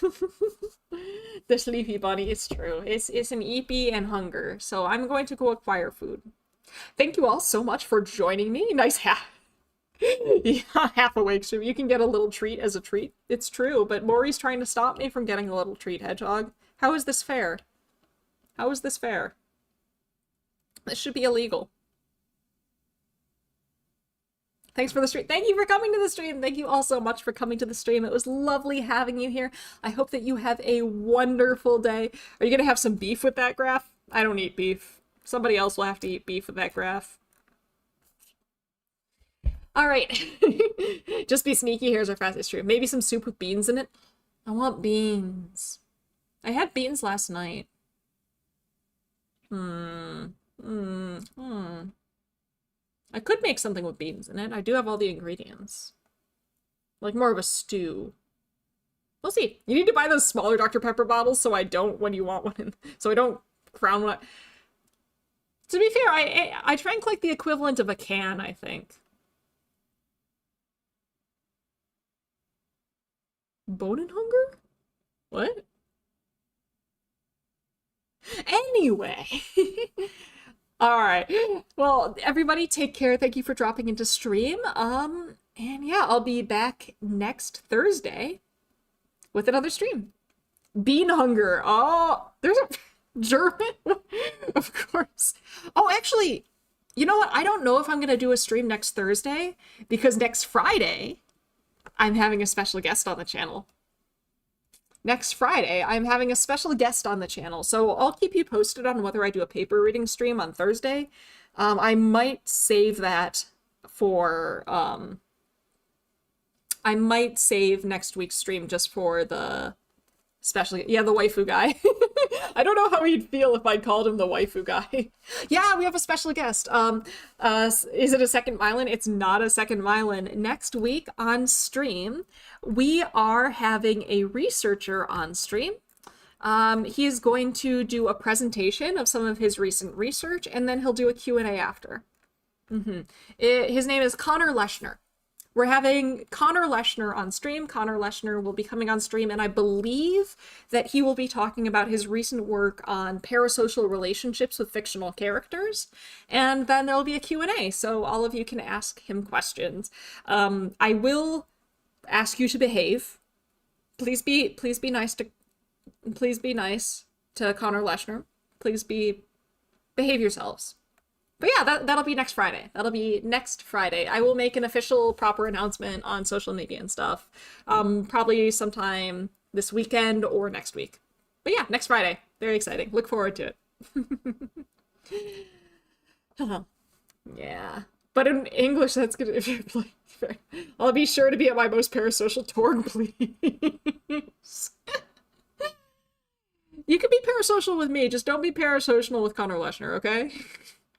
sleepy bunny is true. It's an eepy and hunger, so I'm going to go acquire food. Thank you all so much for joining me. Nice half awake stream. You can get a little treat as a treat. It's true, but Maury's trying to stop me from getting a little treat, Hedgehog. How is this fair? How is this fair? This should be illegal. Thanks for the stream. Thank you for coming to the stream. Thank you all so much for coming to the stream. It was lovely having you here. I hope that you have a wonderful day. Are you going to have some beef with that graph? I don't eat beef. Somebody else will have to eat beef with that graph. All right. Just be sneaky. Here's our fastest stream. Maybe some soup with beans in it. I want beans. I had beans last night. I could make something with beans in it. I do have all the ingredients. Like more of a stew. We'll see. You need to buy those smaller Dr. Pepper bottles so I don't when you want one. So I don't crown one. To be fair, I drank like the equivalent of a can, I think. Bone and hunger? What? Anyway. All right. Well, everybody take care. Thank you for dropping into stream. And yeah, I'll be back next Thursday with another stream. Bean hunger. Oh, there's a German, of course. Oh, actually, you know what? I don't know if I'm gonna do a stream next Thursday because next Friday I'm having a special guest on the channel. Next Friday, I'm having a special guest on the channel, so I'll keep you posted on whether I do a paper reading stream on Thursday. I might save that for, I might save next week's stream just for the special, yeah, the waifu guy. I don't know how he'd feel if I called him the waifu guy. Yeah, we have a special guest. Is it a second Mylan? It's not a second Mylan. Next week on stream, we are having a researcher on stream. He is going to do a presentation of some of his recent research, and then he'll do a Q&A after. His name is Connor Leschner. We're having Connor Leschner on stream. Connor Leschner will be coming on stream, and I believe that he will be talking about his recent work on parasocial relationships with fictional characters. And then there'll be a Q&A, so all of you can ask him questions. I will ask you to behave. Please be nice to Connor Leschner. Behave yourselves. But yeah, that'll be next Friday. That'll be next Friday. I will make an official proper announcement on social media and stuff. Probably sometime this weekend or next week. But yeah, next Friday. Very exciting. Look forward to it. Yeah. But in English, that's good. If you're playing, I'll be sure to be at my most parasocial Torg, please. You can be parasocial with me, just don't be parasocial with Connor Leschner, okay?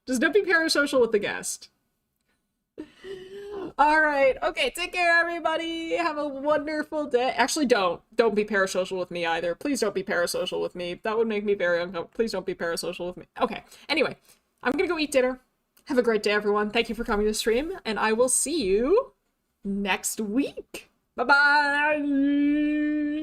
Just don't be parasocial with the guest. All right. Okay, take care, everybody. Have a wonderful day. Actually, don't be parasocial with me either. Please don't be parasocial with me. That would make me very uncomfortable. Please don't be parasocial with me. Okay. Anyway, I'm gonna go eat dinner. Have a great day, everyone. Thank you for coming to the stream, and I will see you next week. Bye-bye.